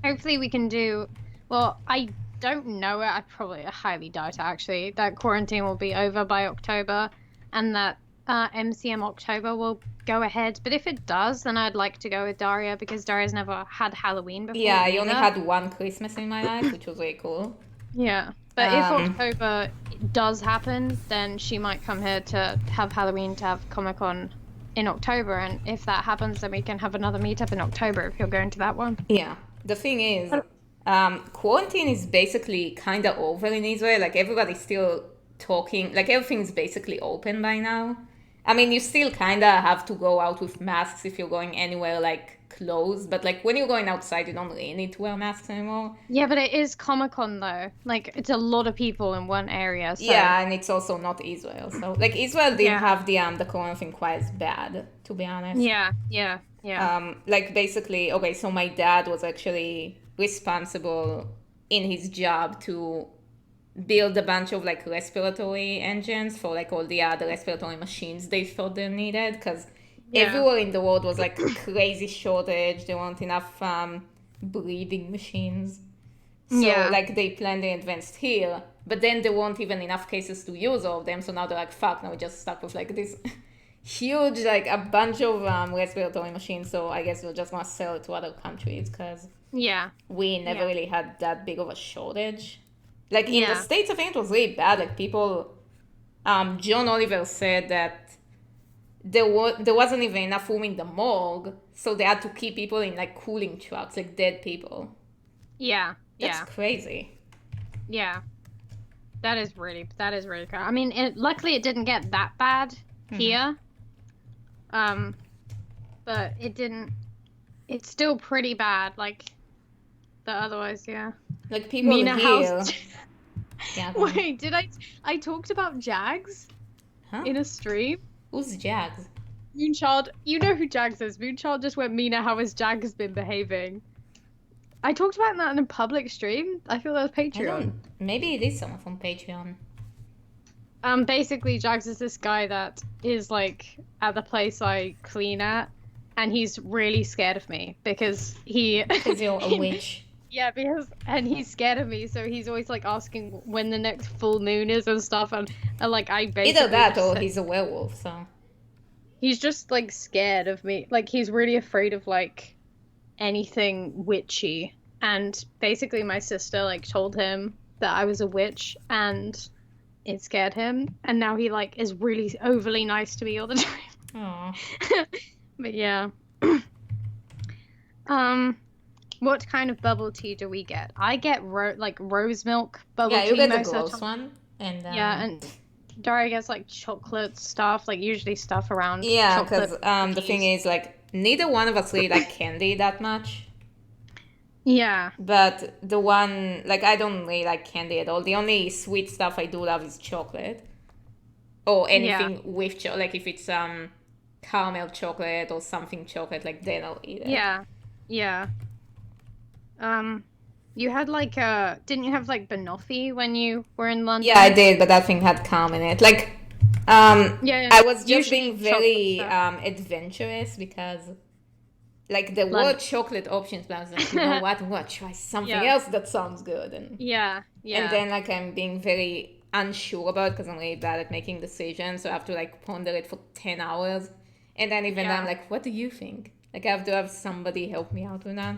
A: Hopefully we can do... Well, I don't know it. I highly doubt it, actually, that quarantine will be over by October and that MCM October will go ahead. But if it does, then I'd like to go with Daria, because Daria's never had Halloween before.
B: Yeah, I only had one Christmas in my life, which was very cool.
A: Yeah, but if October does happen, then she might come here to have Halloween, to have Comic-Con in October, and if that happens, then we can have another meetup in October if you're going to that one.
B: Yeah, the thing is, quarantine is basically kind of over in Israel. Like everybody's still talking, like everything's basically open by now. I mean, you still kind of have to go out with masks if you're going anywhere like closed, but like when you're going outside, you don't really need to wear masks anymore.
A: Yeah, but it is Comic-Con though. Like it's a lot of people in one area, so
B: Yeah, and it's also not Israel. So like Israel didn't
A: yeah.
B: have the corona thing quite as bad, to be honest.
A: Yeah.
B: Like basically, okay, so my dad was actually responsible in his job to build a bunch of like respiratory engines for like all the other respiratory machines they thought they needed, because
A: Yeah.
B: everywhere in the world was like crazy shortage. There weren't enough breathing machines. So
A: Yeah.
B: like they planned in advance here, but then there weren't even enough cases to use all of them. So now they're like, fuck, now we're just stuck with like this huge, like a bunch of respiratory machines. So I guess we're just gonna sell it to other countries because
A: Yeah.
B: we never
A: Yeah.
B: really had that big of a shortage. Like in the
A: Yeah.
B: States, I think it was really bad. Like people, John Oliver said that there wasn't even enough room in the morgue, so they had to keep people in like cooling trucks, like dead people.
A: Yeah.
B: That's crazy.
A: Yeah. That is really cool. I mean, luckily it didn't get that bad here. But it didn't. It's still pretty bad. Like the otherwise, yeah.
B: Like people
A: Mina
B: here.
A: House.
B: Yeah,
A: Wait, did I talked about Jags in a stream?
B: Who's Jags?
A: Moonchild, you know who Jags is. Moonchild just went, Mina, how has Jags been behaving? I talked about that in a public stream. I feel that was Patreon.
B: Maybe it is someone from Patreon.
A: Basically, Jags is this guy that is like at the place I clean at, and he's really scared of me because
B: Because you're a witch.
A: Yeah, and he's scared of me, so he's always like asking when the next full moon is and stuff, and like I basically
B: either that or he's a werewolf, so
A: he's just like scared of me. Like he's really afraid of like anything witchy, and basically my sister like told him that I was a witch, and it scared him, and now he like is really overly nice to me all the time.
B: Aww.
A: But yeah. What kind of bubble tea do we get? I get like rose milk bubble tea.
B: Yeah, you get the
A: most of
B: gross
A: the time.
B: one, and
A: Yeah, and Daria gets like chocolate stuff, like usually stuff around.
B: yeah,
A: chocolate
B: because the thing is, like, neither one of us really like candy that much.
A: Yeah.
B: But the one, like, I don't really like candy at all. The only sweet stuff I do love is chocolate, or anything with chocolate. Like if it's caramel chocolate or something chocolate, like then I'll eat it.
A: Yeah. You had like didn't you have like banoffee when you were in London?
B: Yeah, I did, but that thing had calm in it. Like,
A: Yeah.
B: I was just
A: Usually
B: being very
A: chocolate
B: adventurous because, like, there were chocolate options, but I was like, you know what? Try something else that sounds good. And
A: yeah.
B: And then like I'm being very unsure about because I'm really bad at making decisions, so I have to like ponder it for 10 hours, and then even then I'm like, what do you think? Like I have to have somebody help me out with that.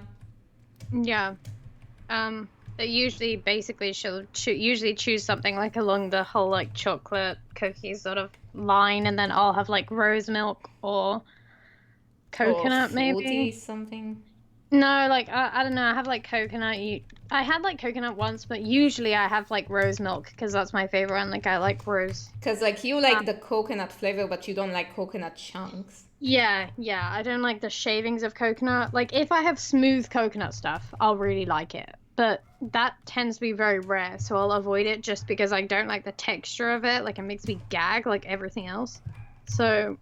A: Yeah. They usually basically she'll usually choose something like along the whole like chocolate cookies sort of line, and then I'll have like rose milk or coconut,
B: or
A: maybe
B: something.
A: No, like I don't know. I have like coconut. I had like coconut once, but usually I have like rose milk because that's my favorite one. Like I like rose.
B: Because like you like the coconut flavor, but you don't like coconut chunks.
A: Yeah. I don't like the shavings of coconut. Like if I have smooth coconut stuff, I'll really like it. But that tends to be very rare, so I'll avoid it just because I don't like the texture of it. Like it makes me gag like everything else. So,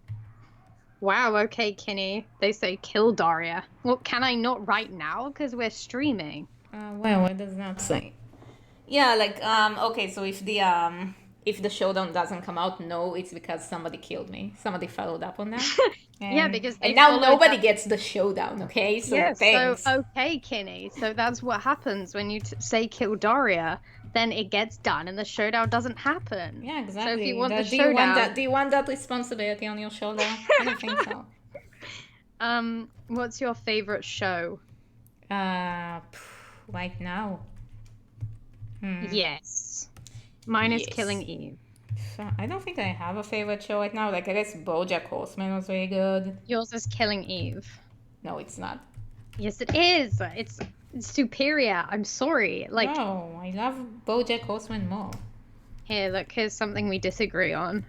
A: wow, okay, Kinney. They say kill Daria. Well, can I not right now? Because we're streaming.
B: Well, what does that say? Yeah, like okay, so if the Showdown doesn't come out, no, it's because somebody killed me. Somebody followed up on that.
A: Yeah, because
B: and now nobody gets the Showdown, okay? So
A: yeah,
B: thanks.
A: So okay, Kinney. So that's what happens when you say kill Daria. Then it gets done, and the Showdown doesn't happen.
B: Yeah, exactly.
A: So if you want the
B: do
A: Showdown,
B: do you want that responsibility on your shoulder? I don't think so.
A: What's your favorite show?
B: Right now.
A: Yes. Mine is Killing Eve.
B: I don't think I have a favorite show right now. Like I guess BoJack Horseman was very good.
A: Yours is Killing Eve.
B: No, it's not.
A: Yes, it is. It's superior. I'm sorry. Like
B: no, I love BoJack Horseman more.
A: Here, look. Here's something we disagree on.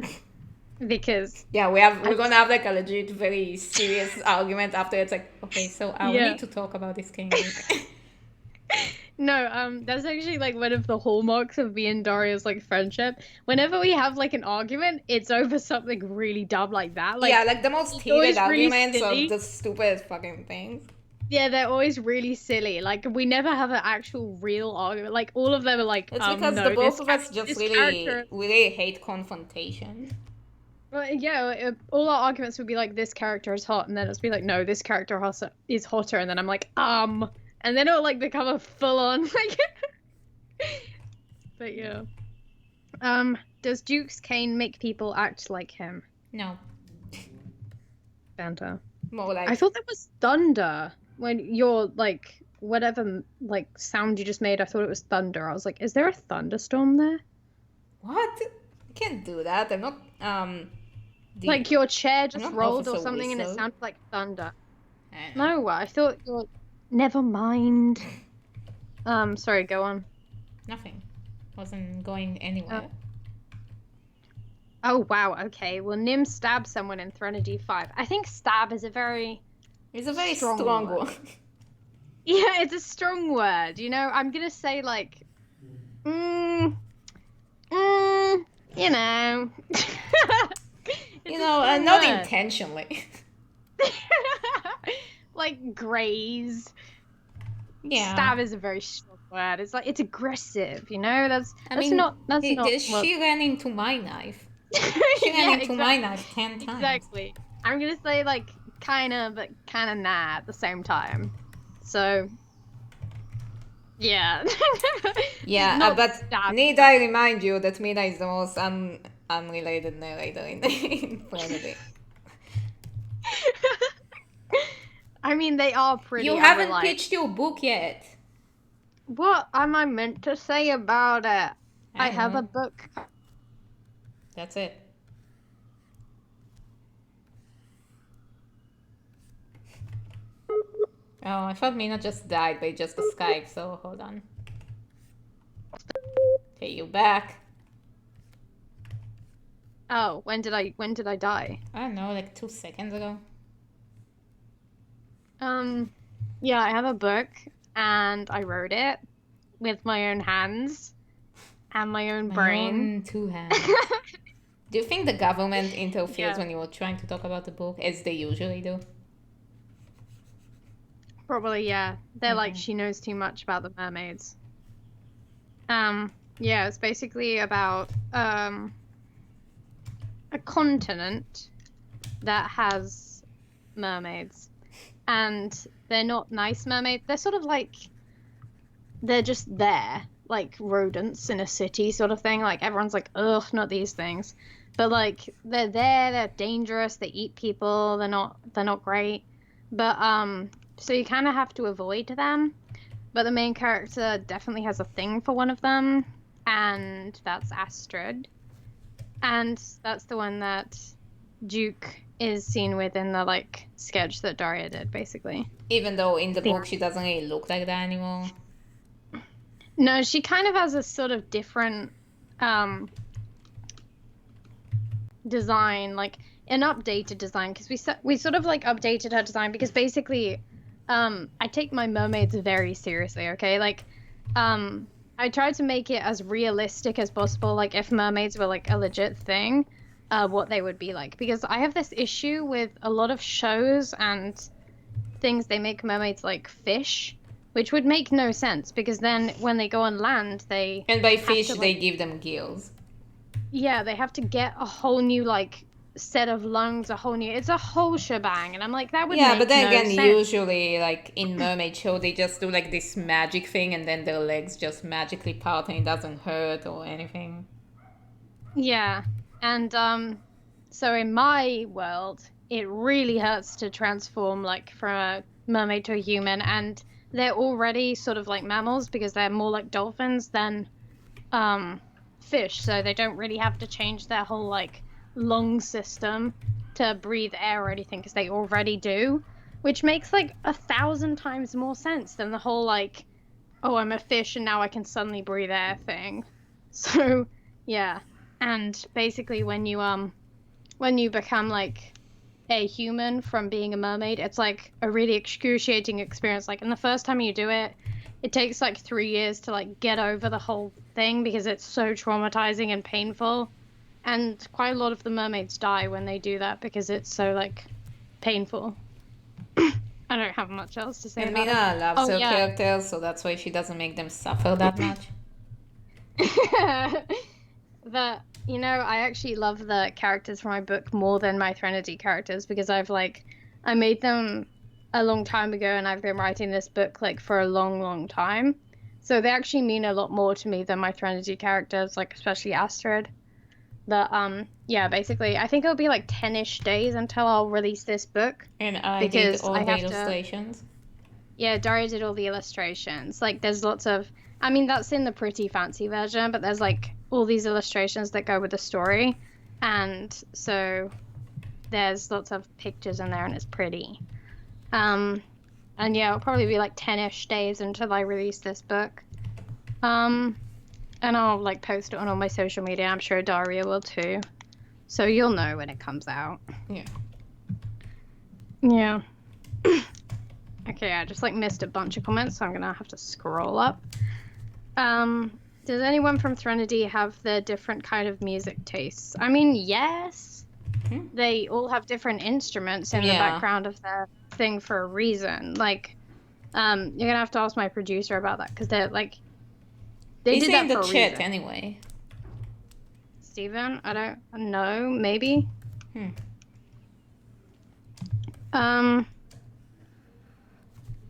A: because
B: Yeah, we're gonna have like a legit, very serious argument after. It's like, okay, so we
A: yeah.
B: need to talk about this king.
A: No, that's actually like one of the hallmarks of me and Daria's like friendship. Whenever we have like an argument, it's over something really dumb like that.
B: Yeah,
A: Like
B: like the most
A: it's
B: heated
A: always really
B: arguments of
A: silly.
B: the stupidest fucking things.
A: Yeah, they're always really silly. Like we never have an actual real argument. Like all of them are like,
B: It's because the
A: no,
B: both of us just
A: this
B: really,
A: character.
B: really hate confrontation.
A: Well, yeah, all our arguments would be like, this character is hot, and then it's be like, no, this character is hotter, and then I'm like, and then it'll like become a full on like. But yeah. Does Duke's cane make people act like him?
B: No,
A: Fanta.
B: more like.
A: I thought that was thunder when you're like whatever like sound you just made. I thought it was thunder. I was like, is there a thunderstorm there?
B: What? I can't do that. I'm not.
A: Like your chair
B: I'm
A: just
B: not
A: rolled or
B: Officer
A: something, and it
B: Whistle.
A: sounded like thunder.
B: I don't know.
A: No, I thought you're. Never mind. Sorry. Go on.
B: Nothing. Wasn't going anywhere.
A: Oh wow. Okay. Well, Nim stabbed someone in Threnody 5. I think stab is a very.
B: It's a very
A: strong
B: strong
A: word.
B: one.
A: Yeah, it's a strong word. You know, I'm gonna say like, you know.
B: You know, not intentionally.
A: Like graze.
B: Yeah.
A: Stab is a very strong word. It's like it's aggressive. You know, that's not.
B: She ran into my knife. She ran into my knife 10 times.
A: Exactly. I'm gonna say like kinda, but kinda nah at the same time. So. Yeah.
B: Yeah, but need I remind you that Mina is the most unrelated narrator in Threnody.
A: I mean, they are pretty.
B: You haven't pitched your book yet.
A: What am I meant to say about it? I have
B: know.
A: a book.
B: That's it. Oh, I thought Mina just died by just the Skype, so hold on. Okay, you back.
A: Oh, when did I die?
B: I don't know, like 2 seconds ago.
A: Yeah, I have a book and I wrote it with my own hands and my own brain.
B: 2 hands. Do you think the government interferes when you were trying to talk about the book, as they usually do?
A: Probably, yeah. They're like, she knows too much about the mermaids. Yeah, it's basically about a continent that has mermaids. And they're not nice mermaids. They're sort of like, they're just there, like rodents in a city sort of thing. Like everyone's like, ugh, not these things. But like they're there, they're dangerous, they eat people, they're not great. But so you kind of have to avoid them. But the main character definitely has a thing for one of them, and that's Astrid. And that's the one that Duke is seen with in the like sketch that Daria did, basically.
B: Even though in the book she doesn't really look like that anymore.
A: No, she kind of has a sort of different design, like an updated design, because we sort of like updated her design because basically I take my mermaids very seriously, okay? Like I tried to make it as realistic as possible, like if mermaids were like a legit thing, what they would be like, because I have this issue with a lot of shows and things, they make mermaids like fish, which would make no sense because then when they go on land they
B: and by fish they give them gills.
A: Yeah, they have to get a whole new like set of lungs, it's a whole shebang, and I'm like, that would make
B: but then
A: no
B: again
A: sense.
B: Usually like in mermaid show they just do like this magic thing and then their legs just magically part and it doesn't hurt or anything.
A: Yeah, and so in my world it really hurts to transform like from a mermaid to a human, and they're already sort of like mammals because they're more like dolphins than fish, so they don't really have to change their whole like lung system to breathe air or anything because they already do, which makes like 1,000 times more sense than the whole like, oh, I'm a fish and now I can suddenly breathe air thing. So yeah, and basically when you when you become like a human from being a mermaid, it's like a really excruciating experience. Like, and the first time you do it, it takes like 3 years to like get over the whole thing because it's so traumatizing and painful. And quite a lot of the mermaids die when they do that because it's so like painful. I don't have much else to say
B: And
A: about
B: Mina
A: it.
B: loves
A: Oh
B: her
A: yeah.
B: characters, so that's why she doesn't make them suffer that much.
A: I actually love the characters from my book more than my Threnody characters because I made them a long time ago and I've been writing this book like for a long, long time. So they actually mean a lot more to me than my Threnody characters, like especially Astrid. But yeah, basically I think it'll be like 10-ish days until I'll release this book
B: And I did
A: because
B: all
A: I
B: the
A: have to.
B: illustrations.
A: Yeah, Daria did all the illustrations. Like, there's lots of, I mean, that's in the pretty fancy version, but there's like all these illustrations that go with the story. And so there's lots of pictures in there and it's pretty. And yeah, it'll probably be like 10-ish days until I release this book. And I'll like post it on all my social media. I'm sure Daria will too. So you'll know when it comes out.
B: Yeah.
A: Yeah. Okay, I just like missed a bunch of comments, so I'm gonna have to scroll up. Does anyone from Threnody have their different kind of music tastes? I mean, yes. They all have different instruments in the background of their thing for a reason. Like, you're gonna have to ask my producer about that because they're like, they did that for a reason.
B: In the chat anyway.
A: Steven, I don't know, maybe.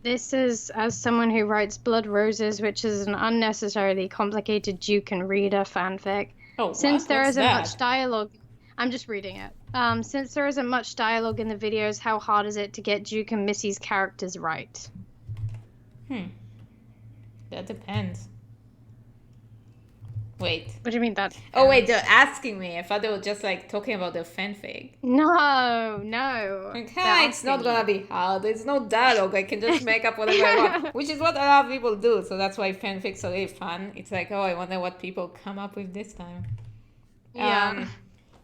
A: This is as someone who writes Blood Roses, which is an unnecessarily complicated Duke and Reader fanfic.
B: Oh,
A: since
B: what?
A: there
B: What's
A: isn't
B: that?
A: much dialogue, I'm just reading it. Since there isn't much dialogue in the videos, how hard is it to get Duke and Missy's characters right?
B: That depends. Wait.
A: What do you mean that?
B: Oh wait, they're asking me. I thought they were just like talking about the fanfic.
A: No.
B: Like, it's not gonna be hard. There's no dialogue. I can just make up whatever I want, which is what a lot of people do. So that's why fanfics are really fun. It's like, oh, I wonder what people come up with this time.
A: Yeah.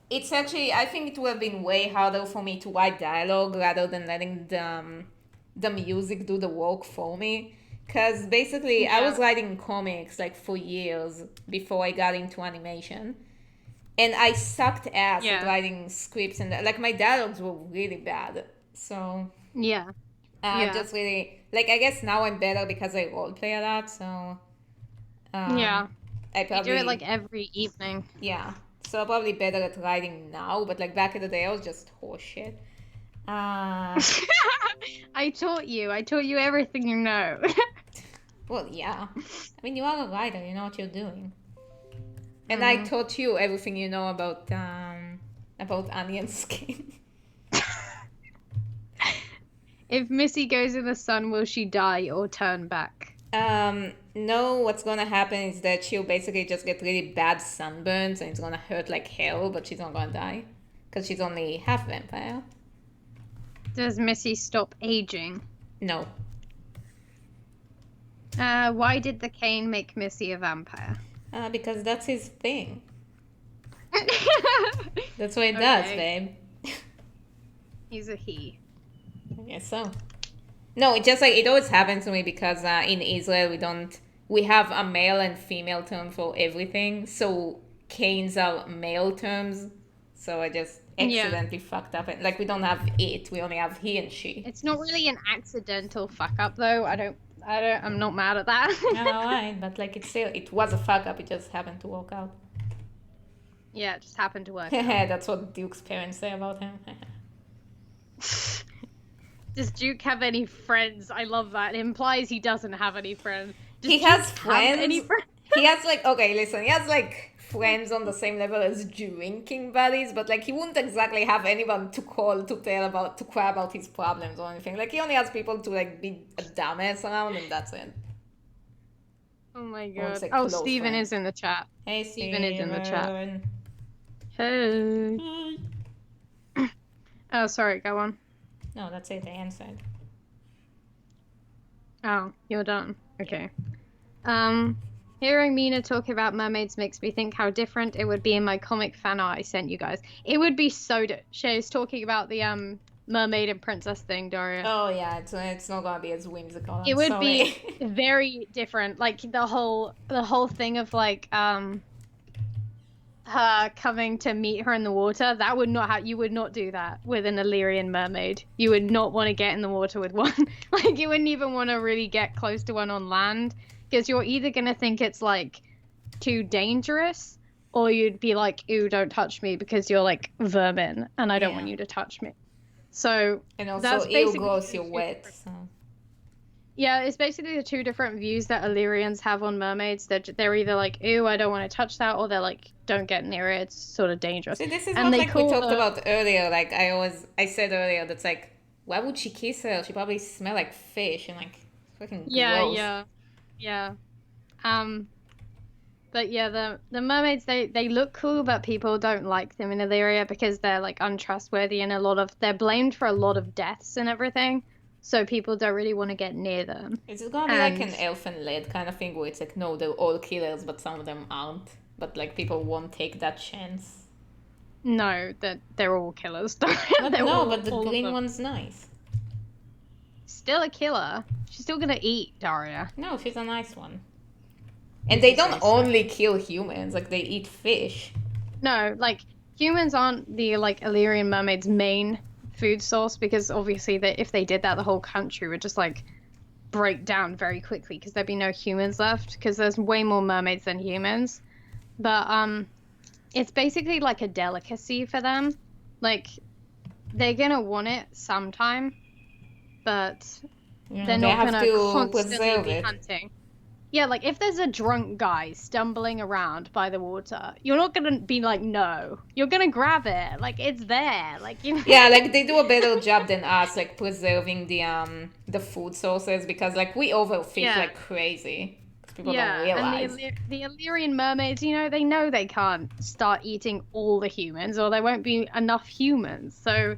B: It's actually, I think it would have been way harder for me to write dialogue rather than letting the music do the work for me. Because basically, I was writing comics like for years before I got into animation. And I sucked ass at writing scripts and like my dialogues were really bad. So just really like I guess now I'm better because I roleplay a lot. So I probably
A: you do it like every evening.
B: Yeah, so I'm probably better at writing now. But like back in the day, I was just horseshit.
A: I taught you everything you know.
B: Well, yeah. I mean, you are a writer. You know what you're doing. And I taught you everything you know about onion skin.
A: If Missy goes in the sun, will she die or turn back?
B: No, what's gonna happen is that she'll basically just get really bad sunburns and it's gonna hurt like hell, but she's not gonna die. Because she's only half vampire.
A: Does Missy stop aging?
B: No.
A: Why did the cane make Missy a vampire?
B: Because that's his thing. That's what it does, babe.
A: He's a he.
B: I guess so. No, it just like it always happens to me because in Israel we have a male and female term for everything. So canes are male terms. So I just accidentally fucked up. Like we don't have it. We only have he and she.
A: It's not really an accidental fuck up though. I'm not mad at that.
B: Alright, but like it was a fuck up. It just happened to work out.
A: Yeah, it just happened to work out.
B: That's what Duke's parents say about him.
A: Does Duke have any friends? I love that. It implies he doesn't have any friends.
B: He has friends. He has like, okay, listen, he has like friends on the same level as drinking buddies, but like he wouldn't exactly have anyone to call to cry about his problems or anything. Like he only has people to like be a dumbass around and that's it.
A: Oh my god. Oh, Steven is in the chat.
B: Hey,
A: Steven is in the chat. Hey. Oh, sorry, go on.
B: No, that's it, I answered.
A: Oh, you're done. Okay. Hearing Mina talk about mermaids makes me think how different it would be in my comic fan art I sent you guys. It would be so She's talking about the mermaid and princess thing, Daria.
B: Oh yeah, it's not gonna be as whimsical.
A: It
B: I'm
A: would be
B: sorry.
A: very different. Like the whole thing of like her coming to meet her in the water, that would not you would not do that with an Illyrian mermaid. You would not want to get in the water with one. Like you wouldn't even want to really get close to one on land because you're either gonna think it's like too dangerous or you'd be like, ew, don't touch me because you're like vermin and I don't want you to touch me. So
B: And also,
A: that's
B: ew,
A: basically
B: gross, you're wet. So.
A: yeah, it's basically the two different views that Illyrians have on mermaids. They're either like, ew, I don't want to touch that, or they're like, don't get near it, it's sort of dangerous.
B: So this is
A: and
B: what
A: they
B: like we
A: call
B: talked
A: her...
B: about earlier. Like I said earlier, that's like, why would she kiss her? She probably smell like fish and like fucking gross.
A: Yeah. But yeah, the mermaids they look cool, but people don't like them in Illyria because they're like untrustworthy and they're blamed for a lot of deaths and everything. So people don't really want to get near them.
B: It's gonna be like an elfen-led kind of thing where it's like, no, they're all killers, but some of them aren't. But like people won't take that chance.
A: No, that they're all killers.
B: But the green one's nice.
A: Still a killer. She's still gonna eat Daria.
B: No, she's a nice one. And they don't only kill humans, like they eat fish.
A: No, like humans aren't the like Illyrian mermaids' main food source because obviously if they did that, the whole country would just like break down very quickly because there'd be no humans left because there's way more mermaids than humans. But it's basically like a delicacy for them. Like they're gonna want it sometime, but they're not gonna constantly be hunting. Yeah, like if there's a drunk guy stumbling around by the water, you're not gonna be like, no. You're gonna grab it. Like it's there. Like you know.
B: Yeah, like they do a better job than us, like preserving the food sources because like we overfish like crazy. People don't realize.
A: And the Illyrian mermaids, they know they can't start eating all the humans, or there won't be enough humans. So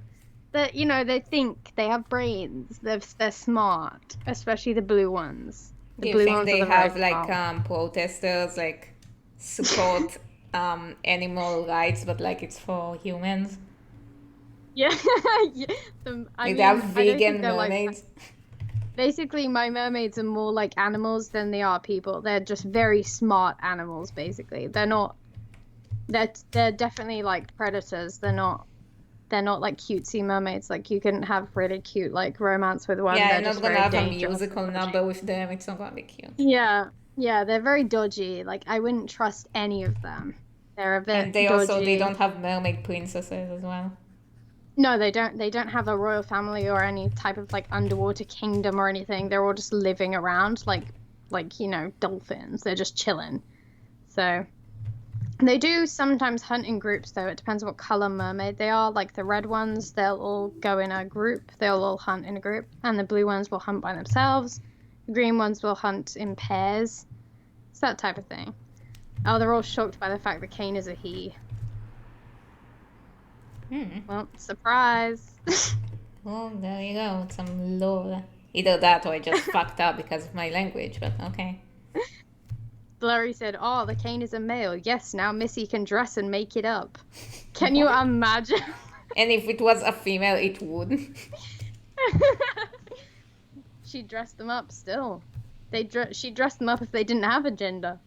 A: that they think they have brains. They're smart, especially the blue ones.
B: Do you think they have like protesters like support animal rights, but like it's for humans?
A: Yeah,
B: They have vegan mermaids.
A: Basically, my mermaids are more like animals than they are people. They're just very smart animals. Basically, they're not. They're definitely like predators. They're not like cutesy mermaids. Like you can have really cute like romance with one.
B: Yeah, I'm not gonna have a musical number with them. It's not gonna be cute.
A: Yeah, they're very dodgy. Like I wouldn't trust any of them. They're a bit.
B: And they don't have mermaid princesses as well.
A: No, they don't. They don't have a royal family or any type of like underwater kingdom or anything. They're all just living around like dolphins. They're just chilling. So they do sometimes hunt in groups though. It depends what color mermaid they are. Like the red ones, they'll all go in a group. They'll all hunt in a group, and the blue ones will hunt by themselves. The green ones will hunt in pairs. It's that type of thing. Oh, they're all shocked by the fact that Kane is a he. Well, surprise.
B: Well, there you go. Some lore. Either that or I just fucked up because of my language, but okay.
A: Blurry said, oh, the Kane is a male. Yes, now Missy can dress and make it up. Can you imagine?
B: And if it was a female, it would.
A: She dressed them up still. She dressed them up if they didn't have a gender.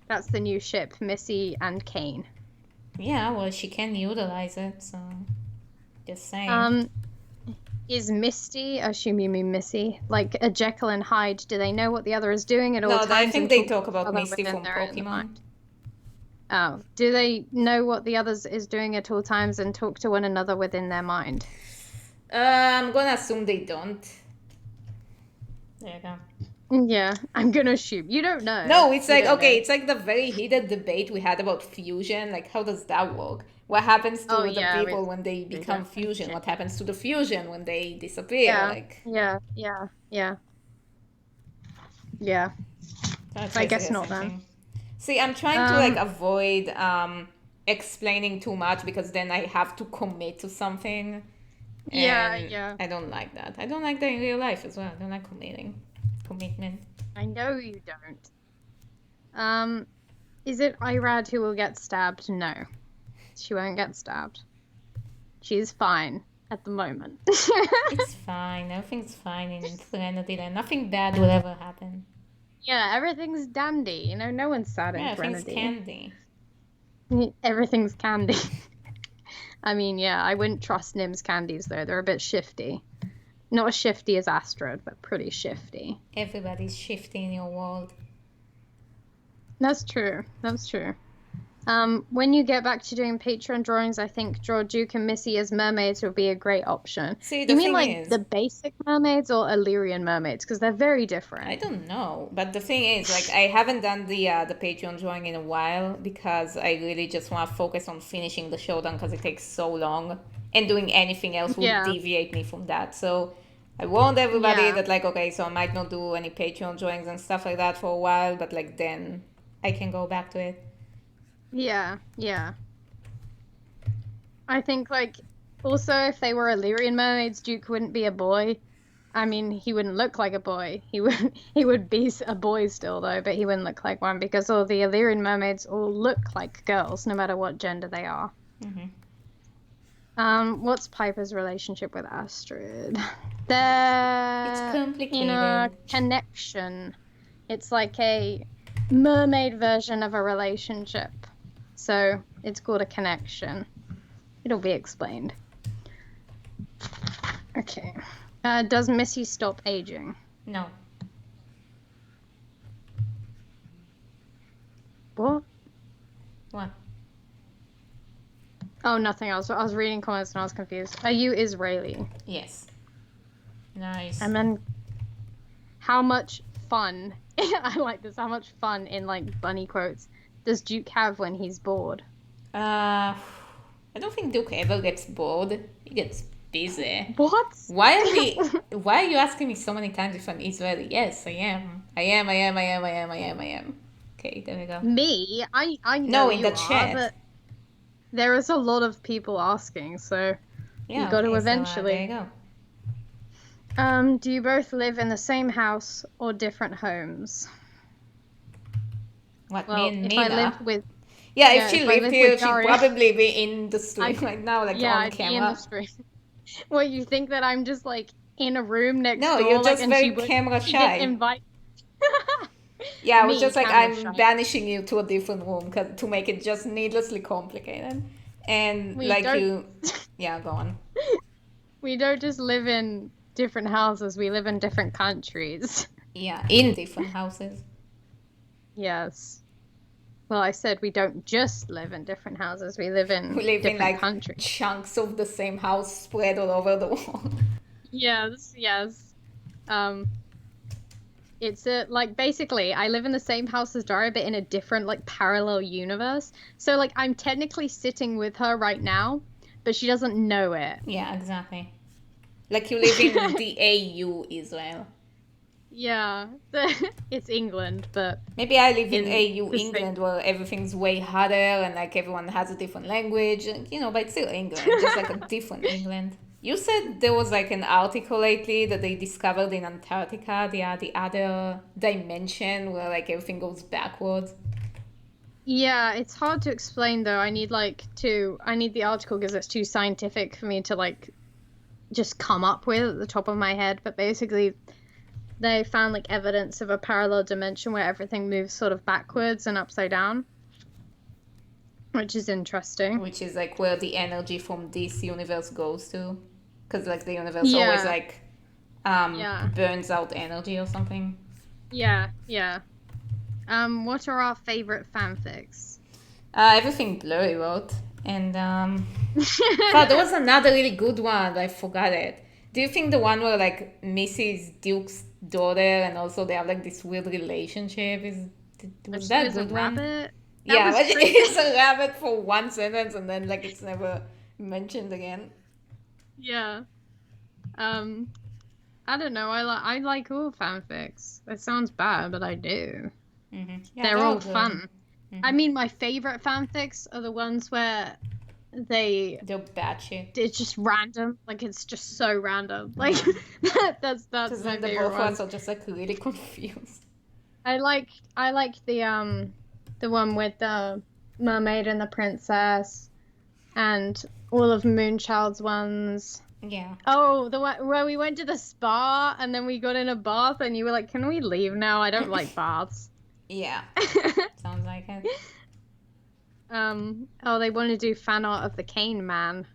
A: That's the new ship, Missy and Kane.
B: Yeah, well, she can utilize it, so just saying.
A: Is Misty, I assume you mean Missy, like a Jekyll and Hyde? Do they know what the other is doing at all times?
B: No, I think they talk about Misty from Pokemon.
A: Oh, do they know what the other is doing at all times and talk to one another within their mind?
B: I'm gonna assume they don't. There you go.
A: Yeah, I'm gonna assume. You don't know.
B: No, it's like, okay, it's like the very heated debate we had about fusion. Like, how does that work? What happens to the people when they become fusion? What happens to the fusion when they disappear?
A: Yeah. I guess not then.
B: See, I'm trying to like avoid explaining too much because then I have to commit to something. And I don't like that. I don't like that in real life as well. I don't like committing commitment.
A: I know you don't. Is it Irad who will get stabbed? No. She won't get stabbed. She's fine at the moment.
B: It's fine. Everything's fine in Threnody Land. Nothing bad will ever happen.
A: Yeah, everything's dandy. You know, no one's sad in
B: Everything's
A: Threnody.
B: candy.
A: Everything's candy. I mean, yeah, I wouldn't trust Nim's candies, though. They're a bit shifty. Not as shifty as Astrid, but pretty shifty.
B: Everybody's shifty in your world.
A: That's true. That's true. When you get back to doing Patreon drawings, I think draw Duke and Missy as mermaids would be a great option.
B: See,
A: you mean like the basic mermaids or Illyrian mermaids? Because they're very different.
B: I don't know, but the thing is, like, I haven't done the Patreon drawing in a while because I really just want to focus on finishing the Showdown because it takes so long, and doing anything else would deviate me from that. So I warned everybody that, like, okay, so I might not do any Patreon drawings and stuff like that for a while, but like then I can go back to it.
A: Yeah, yeah. I think, like, also if they were Illyrian mermaids, Duke wouldn't be a boy. I mean, he wouldn't look like a boy. He would be a boy still, though, but he wouldn't look like one because all the Illyrian mermaids all look like girls, no matter what gender they are.
B: Mm-hmm.
A: What's Piper's relationship with Astrid? They're
B: It's complicated.
A: in a connection. It's like a mermaid version of a relationship. So it's called a connection. It'll be explained. Okay. Does Missy stop aging?
B: No.
A: What?
B: What?
A: Oh, nothing else. I was reading comments and I was confused. Are you Israeli?
B: Yes. Nice.
A: And then how much fun, I like this, how much fun in like bunny quotes does Duke have when he's bored?
B: I don't think Duke ever gets bored. He gets busy.
A: What?
B: Why are you asking me so many times if I'm Israeli? Yes, I am. I am. Okay, there we go.
A: Me? I know
B: in
A: you
B: the
A: are,
B: chat.
A: but there is a lot of people asking, so
B: Yeah,
A: you got to
B: okay,
A: eventually.
B: So, there you
A: go. Do you both live in the same house or different homes?
B: What,
A: Well,
B: me and
A: if I
B: Mina?
A: lived with...
B: Yeah, if she lived here, she'd
A: Daria,
B: probably be in the stream right now, like on
A: I'd
B: camera.
A: be in the stream. What, you think that I'm just like in a room next door?
B: No, you're just
A: like,
B: very camera shy. Yeah, I was just like, I'm banishing you to a different room to make it just needlessly complicated. And yeah, go on.
A: We don't just live in different houses, we live in different countries.
B: Yeah, in different houses.
A: Yes. Well, I said we don't just live in different houses, we live in different countries.
B: Chunks of the same house spread all over the world.
A: Yes. It's like basically I live in the same house as Daria, but in a different like parallel universe. So like I'm technically sitting with her right now, but she doesn't know it.
B: Yeah, exactly. Like you live in the AU Israel.
A: Yeah, it's England, but
B: maybe I live in AU England where everything's way harder and like everyone has a different language, you know, but it's still England, just like a different England. You said there was like an article lately that they discovered in Antarctica, the other dimension where like everything goes backwards.
A: Yeah, it's hard to explain though. I need the article because it's too scientific for me to like just come up with at the top of my head. But basically, they found like evidence of a parallel dimension where everything moves sort of backwards and upside down, which is interesting.
B: Which is like where the energy from this universe goes to, because like the universe always like burns out energy or something.
A: Yeah. What are our favorite fanfics?
B: Everything Blurry wrote, and but there was another really good one, I forgot it. Do you think the one where like Mrs. Duke's daughter and also they have like this weird relationship was that a good one?
A: Rabbit?
B: Yeah, but it's a rabbit for one sentence and then like it's never mentioned again.
A: Yeah. I don't know. I like all fanfics. That sounds bad, but I do.
B: Mm-hmm. Yeah,
A: they're all fun.
B: Mm-hmm.
A: I mean, my favorite fanfics are the ones where
B: They're batshit.
A: it's just random. Like it's just so random. Like that's
B: Because
A: my
B: then the
A: favorite
B: both of us
A: ones.
B: are just like really confused.
A: I like the one with the mermaid and the princess and all of Moonchild's ones.
B: Yeah.
A: Oh, the one where we went to the spa and then we got in a bath and you were like, "Can we leave now? I don't like baths."
B: Yeah. Sounds like it.
A: Oh, they want to do fan art of the Cane Man.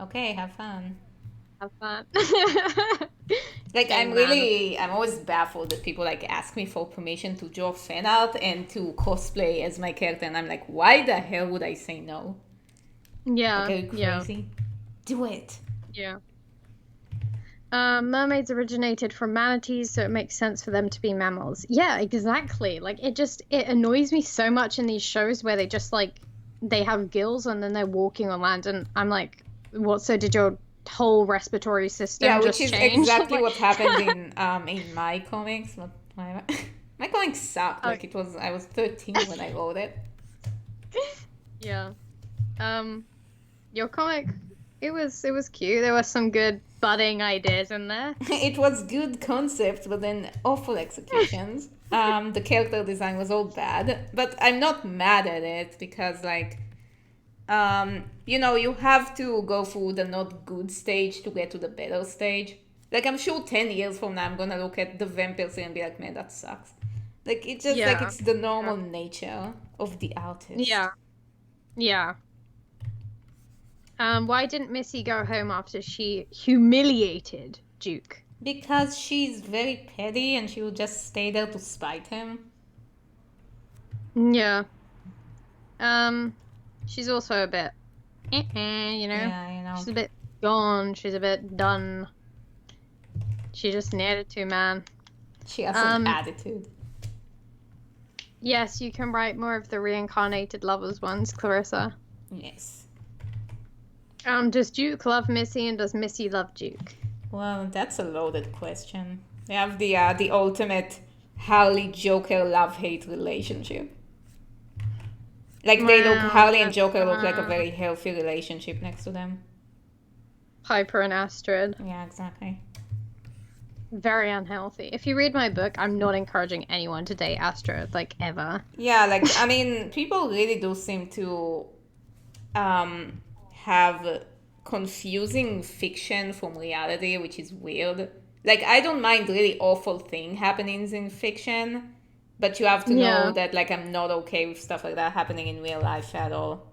B: Okay, have fun.
A: Have fun.
B: Like
A: Cane Man.
B: I'm always baffled that people like ask me for permission to draw fan art and to cosplay as my character, and I'm like, why the hell would I say no? Like,
A: Yeah,
B: are you
A: yeah,
B: crazy? Do it.
A: yeah. Mermaids originated from manatees, so it makes sense for them to be mammals. Yeah, exactly. Like it annoys me so much in these shows where they just like they have gills and then they're walking on land, and I'm like, what? So did your whole respiratory
B: Yeah,
A: system
B: which
A: just
B: is
A: change?
B: exactly
A: Like,
B: what happened in my comics. But my comics sucked.
A: oh,
B: Like I was 13 when I wrote it.
A: yeah. Your comic, it was cute. There were some good budding ideas in there.
B: It was good concept, but then awful executions. The character design was all bad, but I'm not mad at it because like you have to go through the not good stage to get to the better stage. Like I'm sure 10 years from now I'm gonna look at the vampire scene and be like, man, that sucks. Like it's just like
A: Yeah.
B: it's the
A: Yeah.
B: normal nature of the artist.
A: Yeah. Yeah. Why didn't Missy go home after she humiliated Duke?
B: Because she's very petty and she will just stay there to spite him.
A: Yeah. She's also a bit,
B: Yeah, you know.
A: she's a bit gone. She's a bit done. She just needed to, man.
B: She has an attitude.
A: Yes, you can write more of the reincarnated lovers ones, Clarissa.
B: Yes.
A: Does Duke love Missy and does Missy love Duke?
B: Well, that's a loaded question. They have the ultimate Harley Joker love-hate relationship. Like Harley and Joker look like a very healthy relationship next to them.
A: Piper and Astrid.
B: Yeah, exactly.
A: Very unhealthy. If you read my book, I'm not encouraging anyone to date Astrid, like ever.
B: Yeah, like I mean, people really do seem to have confusing fiction from reality, which is weird. Like I don't mind really awful thing happenings in fiction, but you have to know that like I'm not okay with stuff like that happening in real life at all.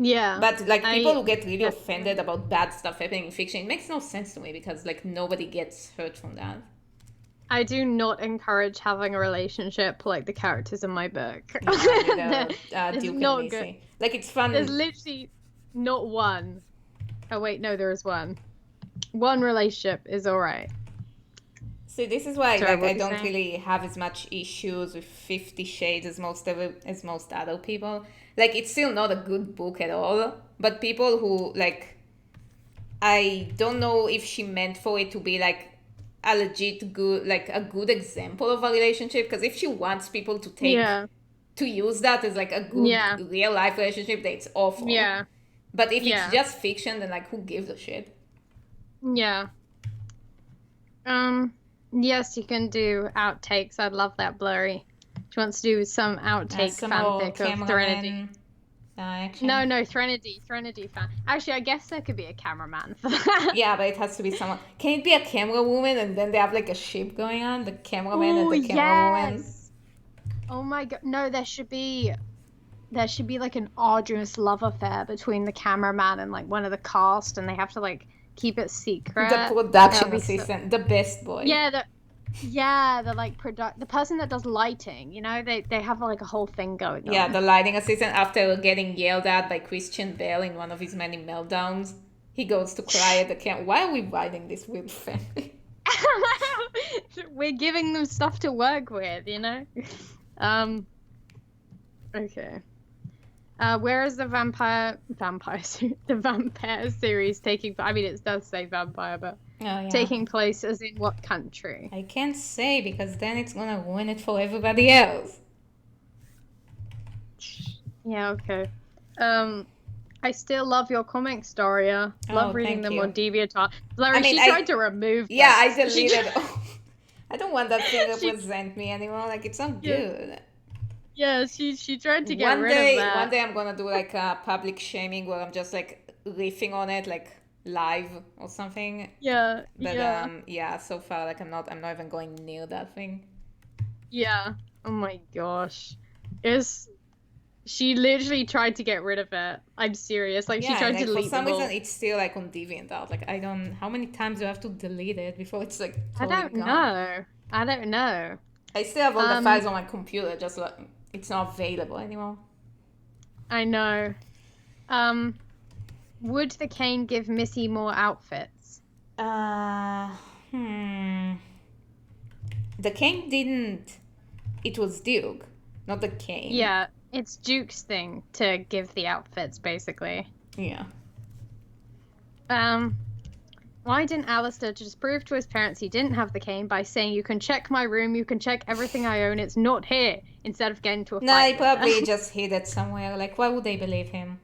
A: Yeah.
B: But like people who get really offended about bad stuff happening in fiction, it makes no sense to me because like nobody gets hurt from that.
A: I do not encourage having a relationship like the characters in my book.
B: Yeah,
A: It's
B: Duke
A: not
B: and
A: good.
B: Macy. Like it's fun.
A: There's literally not one. Oh wait, no, there is one. One relationship is all right.
B: So this is why
A: Sorry,
B: like
A: what
B: I
A: you
B: don't
A: saying?
B: really have as much issues with 50 Shades as most other people. Like it's still not a good book at all, but people who like I don't know if she meant for it to be like a legit good like a good example of a relationship because if she wants people to
A: Yeah.
B: to use that as like a
A: Yeah.
B: good real life relationship, that's awful.
A: Yeah.
B: But if it's
A: Yeah.
B: just fiction, then like who gives a shit?
A: Yeah. Yes, you can do outtakes. I'd love that, Blurry. She wants to do some outtake
B: Some more
A: fanfic of Threnody.
B: cameraman action.
A: No, Threnody fan. Actually, I guess there could be a cameraman for that.
B: Yeah, but it has to be someone. Can it be a camera woman and then they have like a ship going on? The cameraman and the camera woman?
A: Yes. Oh my god. No, there should be like an arduous love affair between the cameraman and like one of the cast, and they have to like keep it secret.
B: The production assistant, the best boy.
A: Yeah, the like the person that does lighting, they have like a whole thing going on.
B: Yeah, the lighting assistant after getting yelled at by Christian Bale in one of his many meltdowns. He goes to cry at the camera. Why are we writing this weird family?
A: We're giving them stuff to work with, Okay. Where is the vampire series taking? I mean, it does say vampire, but taking place as in what country?
B: I can't say because then it's gonna ruin it for everybody else.
A: Yeah. Okay. I still love your comics, Daria. Love
B: Oh,
A: reading
B: thank
A: them
B: you.
A: on DeviantArt.
B: I
A: Larry,
B: mean,
A: she tried to remove
B: yeah, I
A: books. She
B: deleted. I don't want that thing
A: she
B: represent me anymore. Like, it's not
A: yeah,
B: good.
A: yeah, she tried to get rid of
B: One
A: that.
B: day I'm gonna do like a public shaming where I'm just like riffing on it, like live or something.
A: Yeah,
B: But
A: yeah,
B: yeah, so far like I'm not even going near that thing.
A: yeah. Oh my gosh. It's She literally tried to get rid of it. I'm serious. Like she
B: Yeah, and
A: tried to
B: like for
A: delete
B: some
A: them
B: reason
A: all.
B: it's still like on DeviantArt. Like I don't, how many times do I have to delete it before it's like
A: I
B: totally
A: don't
B: gone?
A: know. I don't know.
B: I still have all the
A: Um,
B: files on my computer, just like it's not available anymore.
A: I know. Um, would the cane give Missy more outfits?
B: Uh, hmm. The cane didn't. It was Duke, not the cane.
A: Yeah, it's Duke's thing to give the outfits, basically.
B: Yeah.
A: Um, why didn't Alistair just prove to his parents he didn't have the cane by saying, "You can check my room, you can check everything I own, it's not here," instead of getting to a
B: No,
A: fight
B: he
A: with them?
B: probably just hid it somewhere. Like, why would they believe him?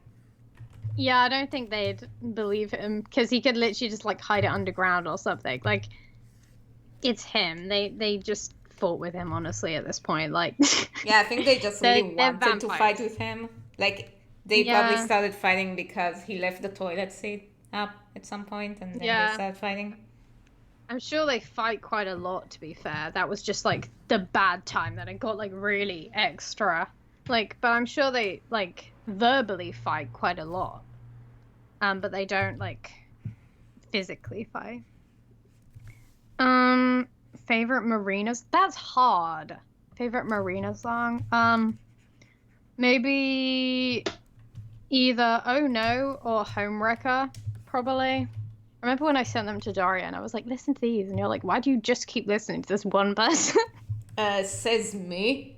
A: Yeah, I don't think they'd believe him because he could literally just like hide it underground or something. Like it's him. They just fought with him honestly at this point. Like
B: Yeah, I think they just really
A: they're
B: wanted to fight
A: vampires.
B: with him. Like, they probably
A: Yeah,
B: started fighting because he left the toilet seat up at some point, and then they
A: yeah.
B: started fighting.
A: I'm sure they fight quite a lot, to be fair. That was just like the bad time that it got like really extra. Like, but I'm sure they like verbally fight quite a lot. But they don't like physically fight. Um, favorite Marinas? That's hard. Favorite Marina song? Maybe either Oh No or Homewrecker, probably. I remember when I sent them to Daria and I was like, listen to these, and you're like, why do you just keep listening to this one person?
B: Says me.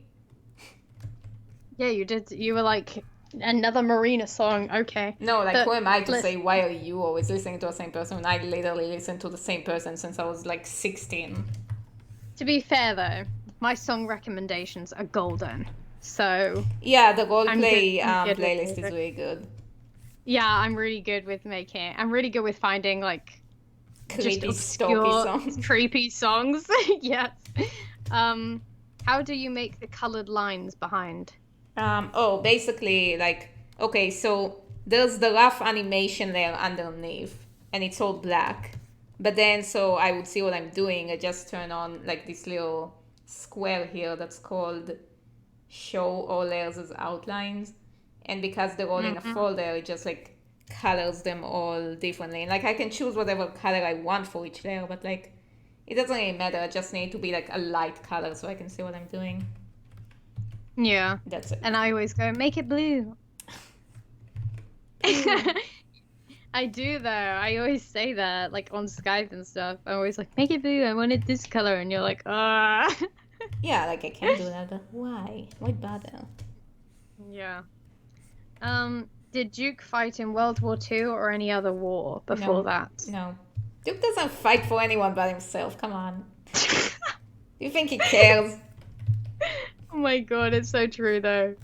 A: Yeah, you did. You were like, another Marina song, okay.
B: No, like, who
A: But
B: am I to say,
A: listen,
B: why are you always listening to the same person? I literally listen to the same person since I was like 16.
A: to be fair though, my song recommendations are golden. So
B: Yeah, the roleplay
A: I'm good with
B: playlist is
A: music.
B: really good.
A: Yeah, I'm really good with making. I'm really good with finding like just
B: Creepy, stalky
A: obscure,
B: songs.
A: creepy songs. Yes. Um, how do you make the colored lines behind?
B: Basically, like, okay, so there's the rough animation layer underneath, and it's all black. But then, so I would see what I'm doing. I just turn on like this little square here that's called show all layers as outlines. And because they're all in a
A: Hmm.
B: folder, it just like colors them all differently. And like I can choose whatever color I want for each layer, but like it doesn't really matter. I just need to be like a light color so I can see what I'm doing.
A: Yeah.
B: That's it.
A: And I always go, make it blue. I do though. I always say that, like on Skype and stuff. I'm always like, make it blue. I want it this color, and you're like, ah.
B: Yeah, like I can do that, but why? Why bother?
A: Yeah. Did Duke fight in World War II or any other war before
B: No,
A: that?
B: no. Duke doesn't fight for anyone but himself. Come on. Do you think he cares?
A: Oh my god, it's so true though.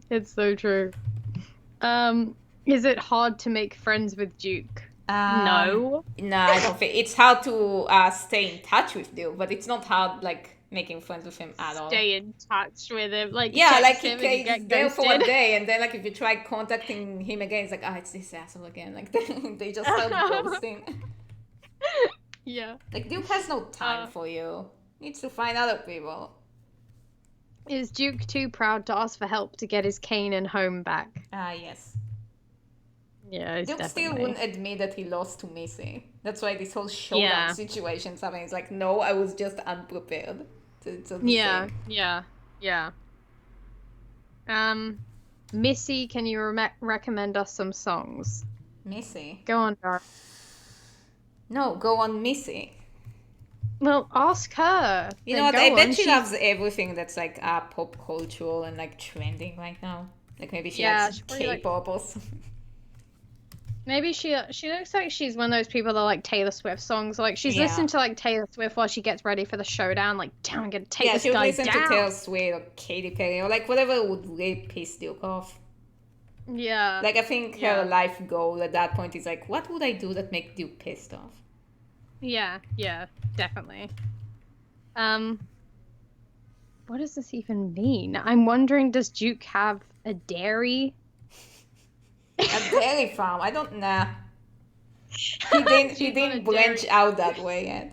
A: It's so true. Is it hard to make friends with Duke? No.
B: No, I don't think it's hard to stay in touch with Duke, but it's not hard like making friends with him at all.
A: Stay in touch with him. Like
B: Yeah, like
A: text him and you
B: he's
A: get
B: there for a
A: ghosted.
B: day, and then like if you try contacting him again, it's like, it's this asshole again. Like they just start ghosting.
A: Yeah.
B: Like Duke has no time for you. Needs to find other people.
A: Is Duke too proud to ask for help to get his cane and home back?
B: Yes.
A: Yeah, he's
B: Duke still
A: definitely.
B: wouldn't admit that he lost to Missy. That's why this whole showdown
A: Yeah.
B: situation's happening. It's like, no, I was just unprepared. To
A: Yeah,
B: say.
A: yeah. Missy, can you recommend us some songs?
B: Missy?
A: Go on, Dar.
B: No, go on Missy.
A: Well, ask her.
B: You
A: Then
B: know what?
A: go
B: I bet
A: on.
B: she loves everything that's like pop cultural and like trending right now. Like maybe she
A: Yeah,
B: likes
A: she probably like.
B: K-pop or something.
A: Maybe she looks like she's one of those people that like Taylor Swift songs. Like she's
B: Yeah.
A: listening to like Taylor Swift while she gets ready for the showdown. Like, damn, I'm gonna take
B: Yeah,
A: this
B: she would
A: guy
B: listen to
A: down.
B: Taylor Swift or Katy Perry or like whatever would really piss Duke off.
A: Yeah.
B: Like, I think
A: Yeah.
B: her life goal at that point is like, what would I do that make Duke pissed off?
A: Yeah, definitely. What does this even mean? I'm wondering, does Duke have a dairy?
B: A dairy farm. I don't know. He didn't. He
A: Duke on a
B: didn't branch
A: dairy.
B: out that way yet.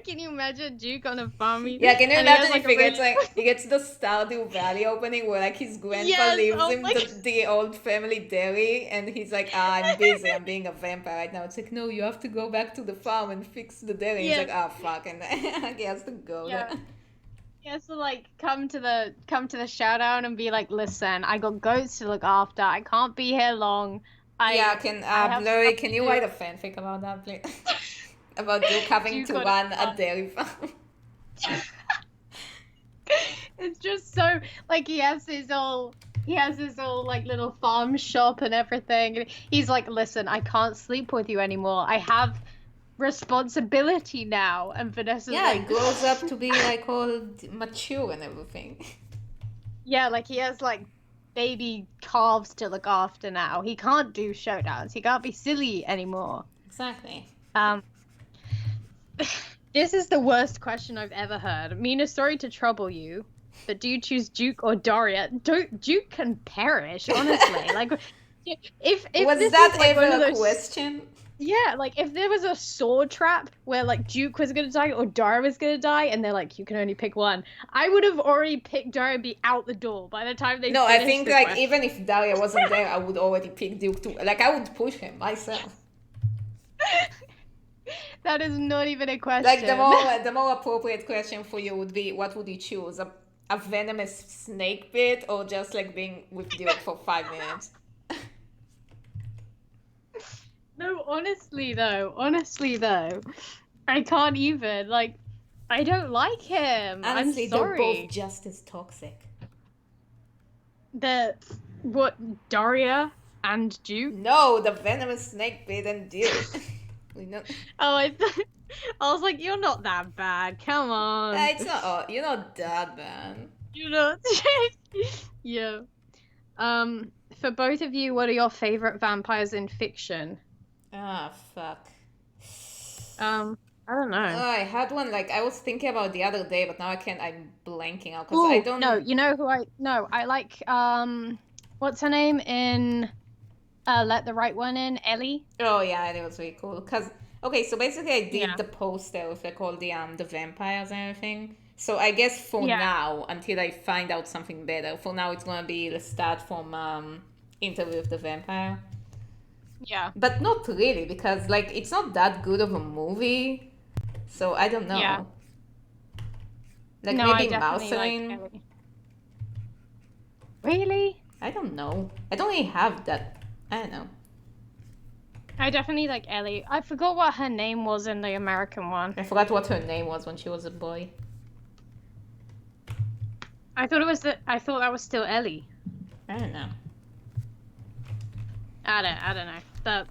A: Can you imagine Duke on a farm?
B: Yeah, can you
A: And he has
B: imagine
A: like
B: if
A: a
B: he gets
A: really
B: like he gets the Stardew Valley opening where like his grandpa
A: yes,
B: leaves
A: oh
B: him
A: my
B: the old family dairy and he's like, I'm busy, I'm being a vampire right now. It's like, no, you have to go back to the farm and fix the dairy. He's
A: yes,
B: like, oh fuck, and he has to go there.
A: yeah. He has to like come to the showdown and be like, listen, I got goats to look after. I can't be here long.
B: Yeah,
A: I have
B: Blurry,
A: stuff
B: can
A: to
B: you
A: do.
B: write a fanfic about that, please? About Duke having
A: Duke
B: to
A: on a
B: run a
A: farm.
B: dairy farm.
A: It's just so like he has his all like little farm shop and everything. And he's like, listen, I can't sleep with you anymore. I have responsibility now. And Vanessa's
B: Yeah, he
A: like,
B: grows up to be like all mature and everything.
A: yeah, like he has like baby calves to look after now. He can't do showdowns. He can't be silly anymore.
B: Exactly.
A: Um, this is the worst question I've ever heard. Mina, sorry to trouble you, but do you choose Duke or Daria? Duke can perish, honestly. Like, if
B: Was
A: this
B: that
A: is like
B: ever
A: one of
B: a
A: those,
B: question?
A: yeah, like if there was a sword trap where like Duke was gonna die or Daria was gonna die, and they're like, you can only pick one, I would have already picked Daria and be out the door by the time they
B: No, I
A: finished
B: think
A: the
B: like
A: question.
B: even if Daria wasn't there, I would already pick Duke too. Like I would push him myself.
A: That is not even a question.
B: Like the more appropriate question for you would be, what would you choose? A venomous snake bit or just like being with Duke for 5 minutes?
A: No, honestly though, I can't even. Like, I don't like him. I'm
B: Honestly, they're both
A: sorry.
B: just as toxic.
A: The what Daria and Duke?
B: No, the venomous snake bit and Duke. We know.
A: Oh, I was like, you're not that bad. Come on.
B: It's not. You're not that bad.
A: You're not. Yeah. For both of you, what are your favorite vampires in fiction?
B: Ah, fuck.
A: I don't know.
B: I had one like I was thinking about the other day, but now I can't. I'm blanking out because I
A: Oh,
B: don't.
A: no, you know who I like what's her name in Let the Right One In, Ellie?
B: Oh yeah, it was really cool. Cause okay, so basically I did
A: Yeah.
B: the poster with like all the vampires and everything. So I guess for
A: Yeah.
B: now, until I find out something better, for now it's gonna be the start from Interview with the Vampire.
A: Yeah.
B: But not really, because like it's not that good of a movie. So I don't know.
A: Yeah.
B: Like
A: No, I
B: maybe
A: definitely like
B: Marceline.
A: Ellie. Really?
B: I don't know. I don't really have that. I don't know.
A: I definitely like Ellie. I forgot what her name was in the American one.
B: I forgot what her name was when she was a boy.
A: I thought that was still Ellie.
B: I don't know.
A: I don't know. But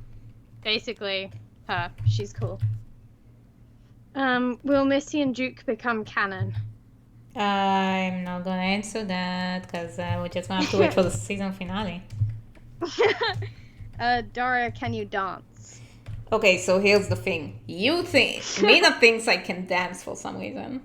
A: basically, she's cool. Will Missy and Duke become canon?
B: I'm not gonna answer that because we just gonna have to wait for the season finale.
A: Daria, can you dance?
B: Okay, so here's the thing. Mina thinks I can dance for some reason.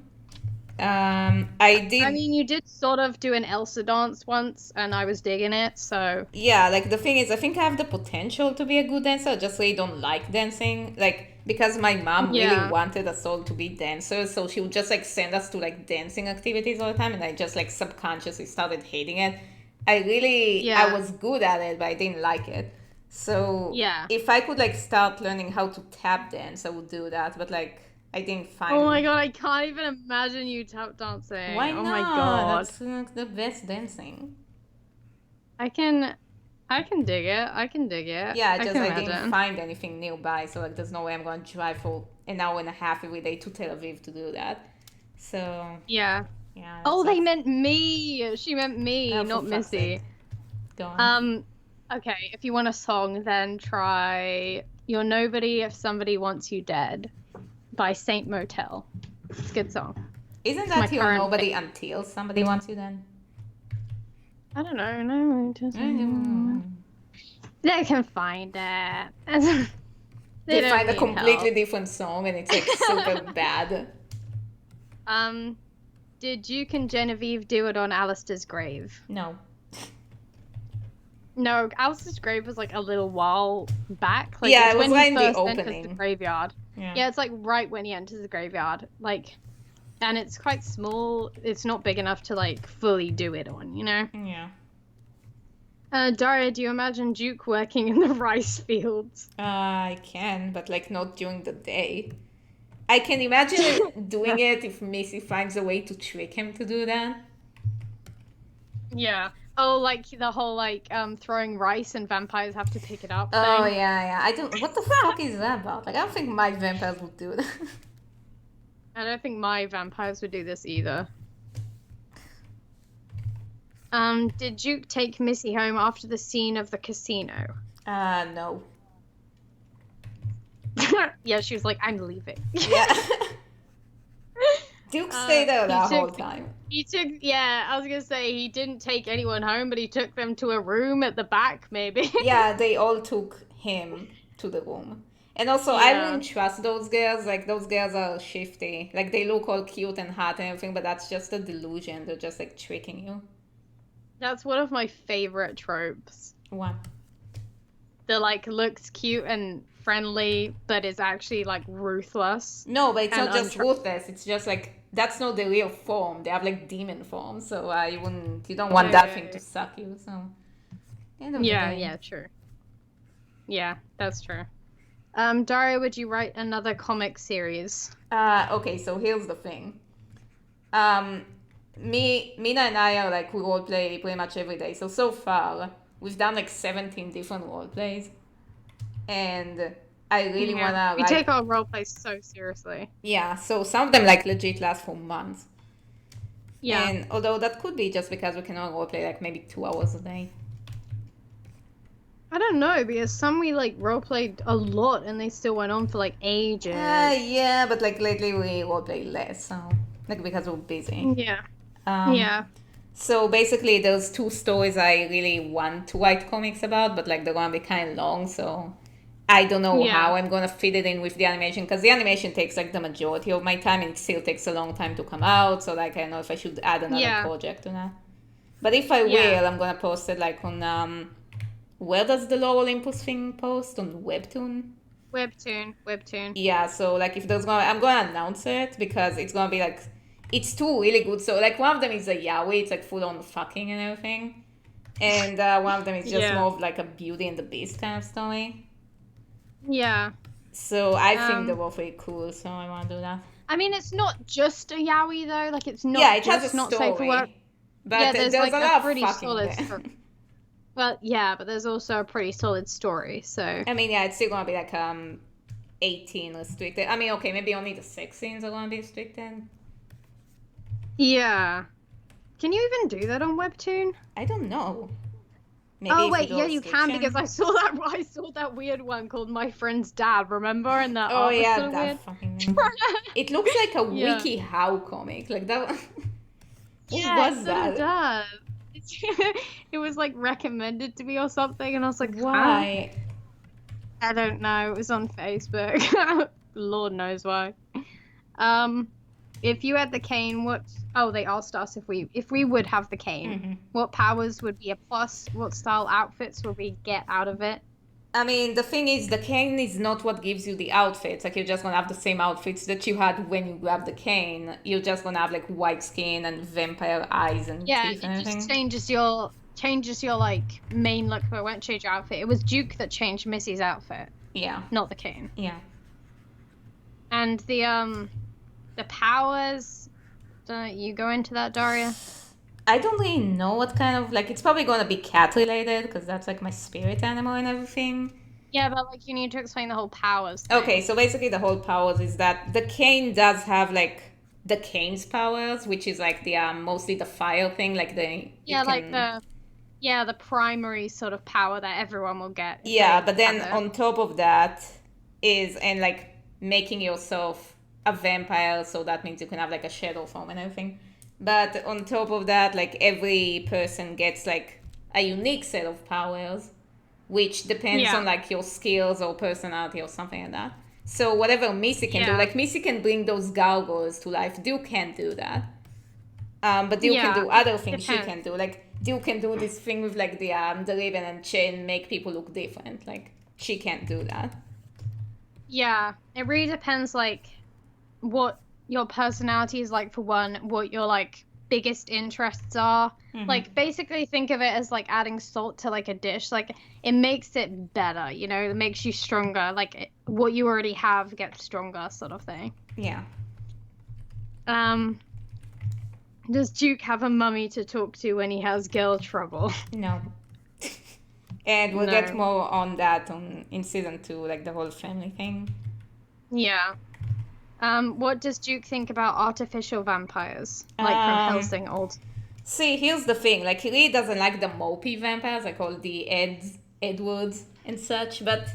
B: I did.
A: I mean, you did sort of do an Elsa dance once, and I was digging it, so.
B: Yeah, like the thing is, I think I have the potential to be a good dancer, I just really don't like dancing. Like, because my mom really wanted us all to be dancers, so she would just like send us to like dancing activities all the time, and I just like subconsciously started hating it. I was good at it, but I didn't like it. So, if I could like start learning how to tap dance, I would do that, but like, I didn't find.
A: Oh my god, I can't even imagine you tap dancing.
B: Why
A: not? Oh
B: my
A: god.
B: That's like the best dancing.
A: I can dig it. I can dig it.
B: Yeah,
A: I
B: didn't find anything nearby, so like there's no way I'm gonna drive for an hour and a half every day to Tel Aviv to do that. So
A: yeah.
B: Yeah.
A: Oh, they meant me. She meant me,
B: Oh,
A: not Missy.
B: Go on.
A: Okay, if you want a song, then try You're Nobody If Somebody Wants You Dead by Saint Motel. It's a good song.
B: Isn't that You're Nobody Until Somebody Wants You Then?
A: I don't know. No, it doesn't.
B: Mm.
A: They can find it. They
B: They
A: don't
B: find a
A: need
B: completely
A: help.
B: different song and it's like super bad.
A: Um, did Duke and Genevieve do it on Alistair's grave?
B: No.
A: No, Alistair's grave was like a little while back. Like
B: Yeah,
A: it's
B: it was
A: when he
B: right in the
A: first enters the
B: opening.
A: graveyard.
B: Yeah.
A: Yeah, it's like right when he enters the graveyard. Like, and it's quite small. It's not big enough to like fully do it on, you know?
B: Yeah.
A: Daria, do you imagine Duke working in the rice fields?
B: I can, but like not during the day. I can imagine it doing it if Missy finds a way to trick him to do that.
A: Yeah. Oh, like the whole like throwing rice and vampires have to pick it up
B: Oh
A: thing.
B: yeah, yeah. I don't. What the fuck is that about? Like, I don't think my vampires would do that.
A: I don't think my vampires would do this either. Did Duke take Missy home after the scene of the casino?
B: No.
A: Yeah, she was like, I'm leaving.
B: Yeah. Duke stayed there the whole time.
A: He took, yeah, I was gonna say he didn't take anyone home, but he took them to a room at the back, maybe.
B: Yeah, they all took him to the room. And also, I
A: Yeah,
B: wouldn't trust those girls. Like, those girls are shifty. Like, they look all cute and hot and everything, but that's just a delusion. They're just, like, tricking you.
A: that's one of my favorite tropes.
B: What?
A: That like looks cute and friendly, but is actually like ruthless
B: No, but it's
A: and
B: not just ruthless. It's just, like, that's not the real form. They have, like, demon form. So, you don't want that thing to suck you. So, end of the
A: Yeah,
B: day.
A: yeah, true. Yeah, that's true. Daria, would you write another comic series?
B: Okay, so here's the thing. Um, Mina and I are like, we role play pretty much every day. So far, we've done like 17 different role plays. And I really
A: Yeah,
B: wanna
A: we
B: write.
A: take our role plays so seriously.
B: Yeah, so some of them like legit last for months.
A: Yeah.
B: And although that could be just because we can only role play like maybe 2 hours a day.
A: I don't know, because some we like role played a lot and they still went on for like ages.
B: Yeah, but like lately we role play less, so like because we're busy.
A: Yeah.
B: Um,
A: Yeah.
B: So basically, there's 2 stories I really want to write comics about, but like they're gonna be kind of long, so I don't know
A: Yeah.
B: how I'm gonna fit it in with the animation because the animation takes like the majority of my time and it still takes a long time to come out. So like I don't know if I should add another
A: Yeah.
B: project to that. But if I
A: Yeah.
B: will, I'm gonna post it like on where does the Low Olympus thing post on Webtoon?
A: Webtoon.
B: Yeah, so like if there's gonna, I'm gonna announce it because it's gonna be like, it's 2 really good. So like one of them is a yaoi, it's like full on fucking and everything, and one of them is just
A: Yeah.
B: more of like a Beauty and the Beast kind of story.
A: Yeah.
B: So I think they're
A: Um,
B: both really cool. So I want to do that.
A: I mean, it's not just a yaoi though. Like, it's not
B: Yeah, it
A: just
B: has a
A: not safe for work.
B: story, but
A: Yeah, there's
B: there's
A: like
B: a
A: a
B: lot of
A: pretty
B: fucking
A: solid
B: there.
A: story. Well, yeah, but there's also a pretty solid story. So
B: I mean, yeah, it's still gonna be like 18 restricted. I mean, okay, maybe only the sex scenes are gonna be restricted.
A: yeah. Can you even do that on Webtoon?
B: I don't know. Maybe
A: Oh
B: if
A: wait,
B: do
A: yeah,
B: a
A: you can because
B: restriction.
A: I saw that weird one called My Friend's Dad. Remember? And that
B: Oh
A: art was
B: yeah,
A: sort of
B: that
A: weird.
B: fucking. It looks like a
A: Yeah.
B: Wiki How comic. Like that. What
A: Yeah,
B: was
A: it sort of
B: that?
A: does. It was like recommended to me or something, and I was like, huh?
B: Why?
A: I don't know. It was on Facebook. Lord knows why. If you had the cane, what? Oh, they asked us if we would have the cane.
B: Mhm.
A: What powers would be a plus? What style outfits would we get out of it?
B: I mean, the thing is, the cane is not what gives you the outfits. Like, you're just gonna have the same outfits that you had when you grabbed the cane. You're just gonna have like white skin and vampire eyes and
A: Yeah,
B: teeth and
A: it just
B: everything.
A: changes your like main look, but it won't change your outfit. It was Duke that changed Missy's outfit,
B: Yeah,
A: not the cane.
B: yeah.
A: And the powers. Don't you go into that, Daria?
B: I don't really know what kind of like. It's probably gonna be cat related because that's like my spirit animal and everything.
A: Yeah, but like you need to explain the whole powers thing.
B: Okay, so basically the whole powers is that the cane does have like the cane's powers, which is like the mostly the fire thing, like
A: Yeah, like the primary sort of power that everyone will get. If
B: yeah,
A: they
B: but then
A: have it.
B: on top of that is and like making yourself a vampire, so that means you can have like a shadow form and everything. But on top of that, like every person gets like a unique set of powers, which depends
A: Yeah.
B: on like your skills or personality or something like that. So whatever Missy can do,
A: Yeah.
B: like Missy can bring those gargoyles to life. Duke can't do that. But Duke can
A: Yeah.
B: do other things she
A: Depends.
B: can do. Like Duke can do this thing with like the ribbon and chain, make people look different. Like she can't do that.
A: Yeah. It really depends, like, what your personality is like for one, what your like biggest interests are. Like basically think of it as like adding salt to like a dish. Like it makes it better, you know, it makes you stronger. Like what you already have gets stronger, sort of thing.
B: Yeah.
A: Um, does Duke have a mummy to talk to when he has girl trouble?
B: No. And we'll get
A: No.
B: more on that in season 2, like the whole family thing.
A: Yeah. What does Duke think about artificial vampires? Like from Helsing Old.
B: See, here's the thing. Like, he really doesn't like the mopey vampires, like all the Edwards and such. But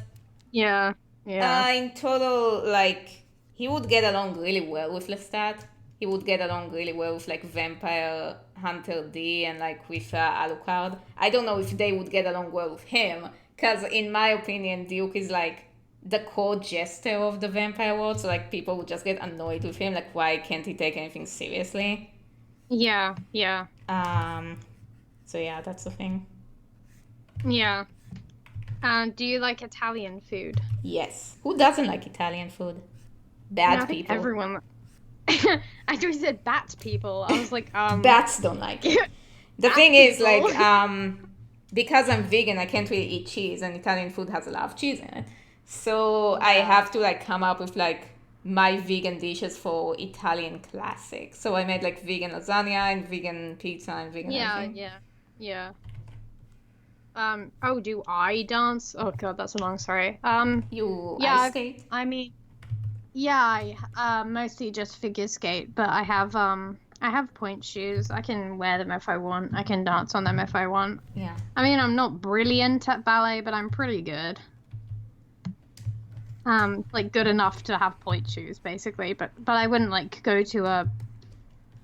A: Yeah. Yeah.
B: in total, like, he would get along really well with Lestat. He would get along really well with, like, Vampire Hunter D and, like, with Alucard. I don't know if they would get along well with him. Because, in my opinion, Duke is, like, the core jester of the vampire world. So, like, people would just get annoyed with him. Like, why can't he take anything seriously?
A: Yeah. Yeah.
B: So yeah, that's the thing.
A: Yeah. Do you like Italian food?
B: Yes. Who doesn't like Italian food? Bad
A: I think
B: people.
A: everyone. I thought you said bat people. I was like,
B: Bats don't like it. The
A: Bat
B: thing is,
A: people.
B: like, because I'm vegan, I can't really eat cheese, and Italian food has a lot of cheese in it. So I
A: Yeah.
B: have to like come up with like my vegan dishes for Italian classics. So I made like vegan lasagna and vegan pizza and vegan
A: Yeah,
B: everything.
A: yeah. Oh, do I dance? Oh God, that's a long story.
B: You
A: Yeah,
B: ice skate?
A: I mean, yeah, I mostly just figure skate, but I have point shoes. I can wear them if I want. I can dance on them if I want.
B: Yeah.
A: I mean, I'm not brilliant at ballet, but I'm pretty good. Like good enough to have point shoes, basically. But I wouldn't like go to a.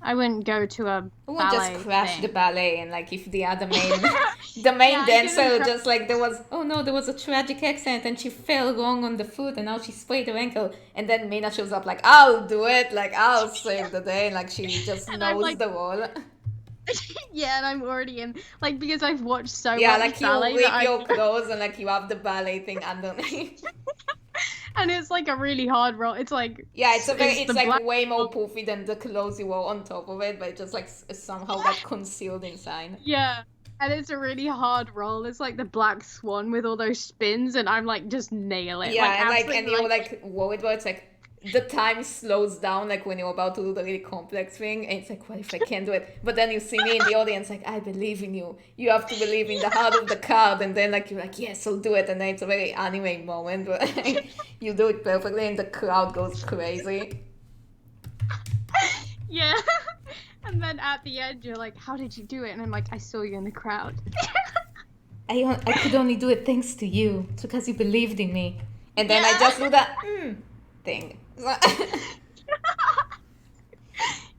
A: I wouldn't go to a
B: Who would
A: ballet
B: just crash
A: thing.
B: the ballet and like if the other main the main
A: Yeah, I
B: dancer
A: couldn't
B: just like there was a tragic accident and she fell wrong on the foot and now she sprained her ankle and then Mina shows up like I'll do it, like I'll save the day, and like she just
A: And I'm
B: knows
A: like,
B: the role.
A: yeah, and I'm already in, like, because I've watched so
B: Yeah,
A: much
B: like you
A: ballet
B: rip
A: that
B: your clothes and like you have the ballet thing underneath.
A: and it's like a really hard role. It's like,
B: Yeah, it's
A: the
B: like
A: black
B: way more poofy than the clothes you wore on top of it, but it just like somehow got concealed inside.
A: yeah, and it's a really hard role. It's like the black swan with all those spins, and I'm like just nail it.
B: Yeah,
A: Like
B: and like
A: absolutely,
B: and you're like worried about it's like the time slows down like when you're about to do the really complex thing and it's like what if I can't do it? But then you see me in the audience like I believe in you. You have to believe in the heart of the card, and then like you're like yes I'll do it, and then it's a very anime moment but you do it perfectly and the crowd goes crazy.
A: yeah. And then at the end, you're like, how did you do it? And I'm like, I saw you in the crowd.
B: I could only do it thanks to you. It's because you believed in me. And then I just do that thing.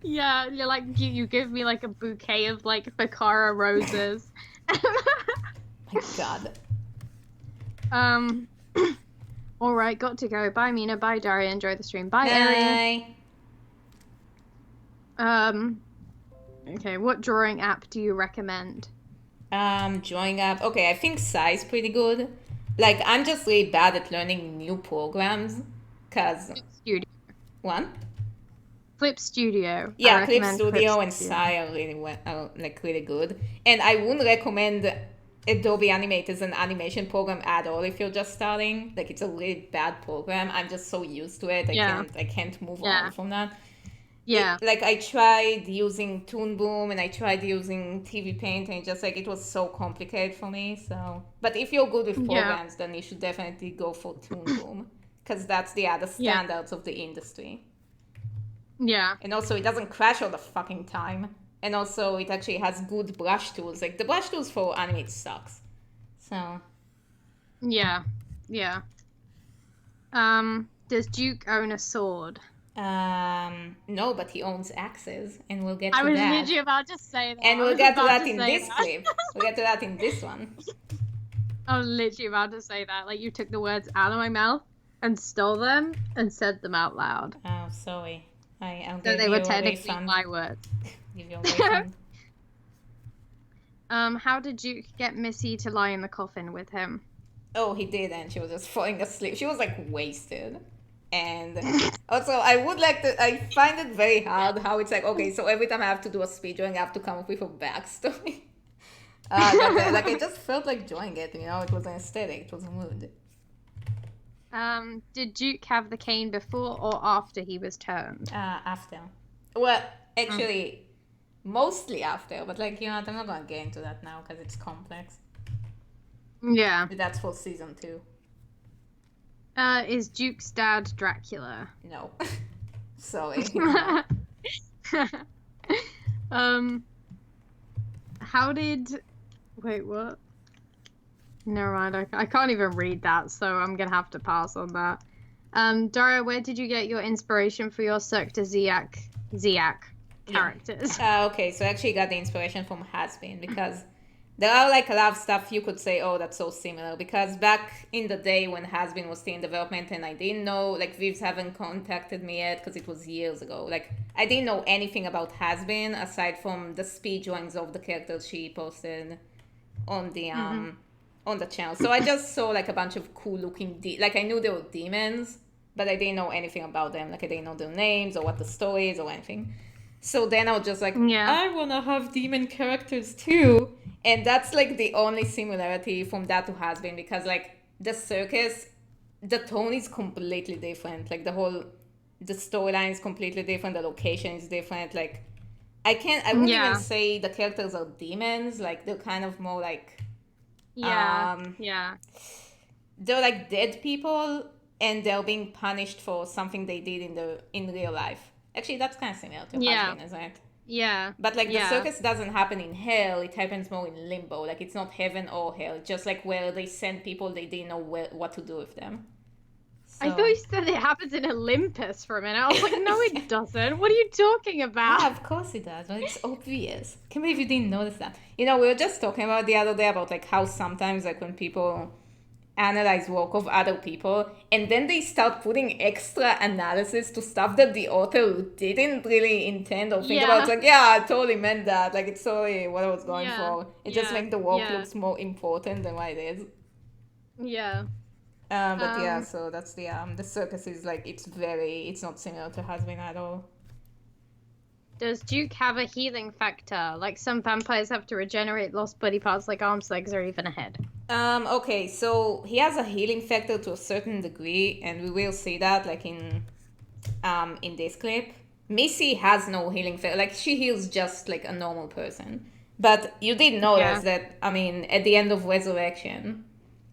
A: Yeah, you're like, you give me like a bouquet of like Baccara roses.
B: My God.
A: All right, got to go. Bye, Mina. Bye, Daria. Enjoy the stream. Bye, Arian.
B: Bye.
A: Okay, what drawing app do you recommend?
B: Drawing app. Okay, I think Sai's pretty good. Like, I'm just really bad at learning new programs. Cause
A: Studio.
B: one?
A: Clip Studio.
B: Yeah,
A: I
B: Clip
A: recommend
B: Studio and
A: Studio.
B: Sai are like really good. And I wouldn't recommend Adobe Animate as an animation program at all if you're just starting. Like, it's a really bad program. I'm just so used to it. I can't move on from that.
A: Yeah.
B: Like I tried using Toon Boom and I tried using TV Paint and it was so complicated for me. So, but if you're good with programs, then you should definitely go for Toon Boom because that's the other standards of the industry.
A: Yeah.
B: And also, it doesn't crash all the fucking time. And also, it actually has good brush tools. Like the brush tools for anime sucks. So.
A: Yeah. Yeah. Does Duke own a sword?
B: No, but he owns axes, and we'll get
A: I
B: to
A: was
B: that.
A: literally about to say that.
B: And
A: I
B: we'll
A: was
B: get to
A: about
B: that
A: to
B: in
A: say
B: this
A: that.
B: clip. We'll get to that in this one.
A: I was literally about to say that. Like, you took the words out of my mouth and stole them and said them out loud.
B: Oh, sorry. I'll
A: So
B: give
A: they
B: you
A: were
B: a
A: technically
B: refund.
A: my words.
B: Give you a refund.
A: How did Duke get Missy to lie in the coffin with him?
B: Oh, he didn't. She was just falling asleep. She was like wasted. And also, I find it very hard how it's like, okay, so every time I have to do a speed drawing, I have to come up with a backstory. Like, I just felt like drawing it, it was an aesthetic, it was a mood.
A: Did Duke have the cane before or after he was turned?
B: After. Well, actually, mostly after, but like, I'm not gonna get into that now because it's complex.
A: Yeah.
B: That's for season 2.
A: Is Duke's dad Dracula?
B: No. Sorry. No.
A: How did... Wait, what? Never mind, I can't even read that, so I'm gonna have to pass on that. Dara, where did you get your inspiration for your Cirque du Ziac characters?
B: Okay, so I actually got the inspiration from Hasbin because there are like a lot of stuff you could say, oh, that's so similar. Because back in the day when Hasbin was still in development and I didn't know, like Vivs haven't contacted me yet because it was years ago. Like I didn't know anything about Hasbin aside from the speed drawings of the characters she posted on the on the channel. So I just saw like a bunch of cool looking like I knew they were demons, but I didn't know anything about them. Like I didn't know their names or what the story is or anything. So then I was just like,
A: Yeah.
B: I wanna have demon characters too. And that's like the only similarity from that to Hasbin because like the circus, the tone is completely different. Like the storyline is completely different. The location is different. Like I wouldn't even say the characters are demons. Like they're kind of more like
A: yeah.
B: They're like dead people and they're being punished for something they did in real life. Actually, that's kind of similar to Husband, isn't it?
A: Yeah.
B: But like the circus doesn't happen in hell, it happens more in limbo. Like it's not heaven or hell, it's just like where they send people they didn't know what to do with them.
A: So... I thought you said it happens in Olympus for a minute. I was like, no, it doesn't. What are you talking about?
B: Yeah, of course it does, but it's obvious. Can't believe you didn't notice that. We were just talking about the other day about like how sometimes like when people analyze work of other people and then they start putting extra analysis to stuff that the author didn't really intend or think about. It's like, yeah, I totally meant that. Like it's totally what I was going for. It just makes the work looks more important than what it is.
A: Yeah.
B: But yeah, so that's the circus is like it's not similar to Hasbin at all.
A: Does Duke have a healing factor? Like some vampires have to regenerate lost body parts like arms, legs, or even a head.
B: Okay, so he has a healing factor to a certain degree, and we will see that like in this clip. Missy has no healing factor. Like she heals just like a normal person. But you did notice that, I mean, at the end of Resurrection,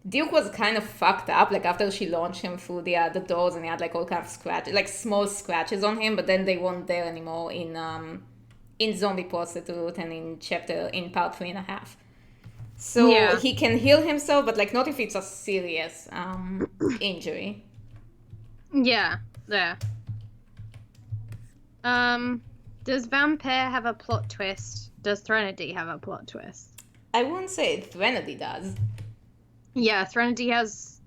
B: Duke was kind of fucked up, like after she launched him through the doors and he had like all kind of scratches, like small scratches on him, but then they weren't there anymore in Zombie Prostitute and in part 3.5. So he can heal himself, but like not if it's a serious injury.
A: Yeah, there. Does Vampire have a plot twist? Does Threnody have a plot twist?
B: I wouldn't say Threnody does.
A: Yeah, Threnody has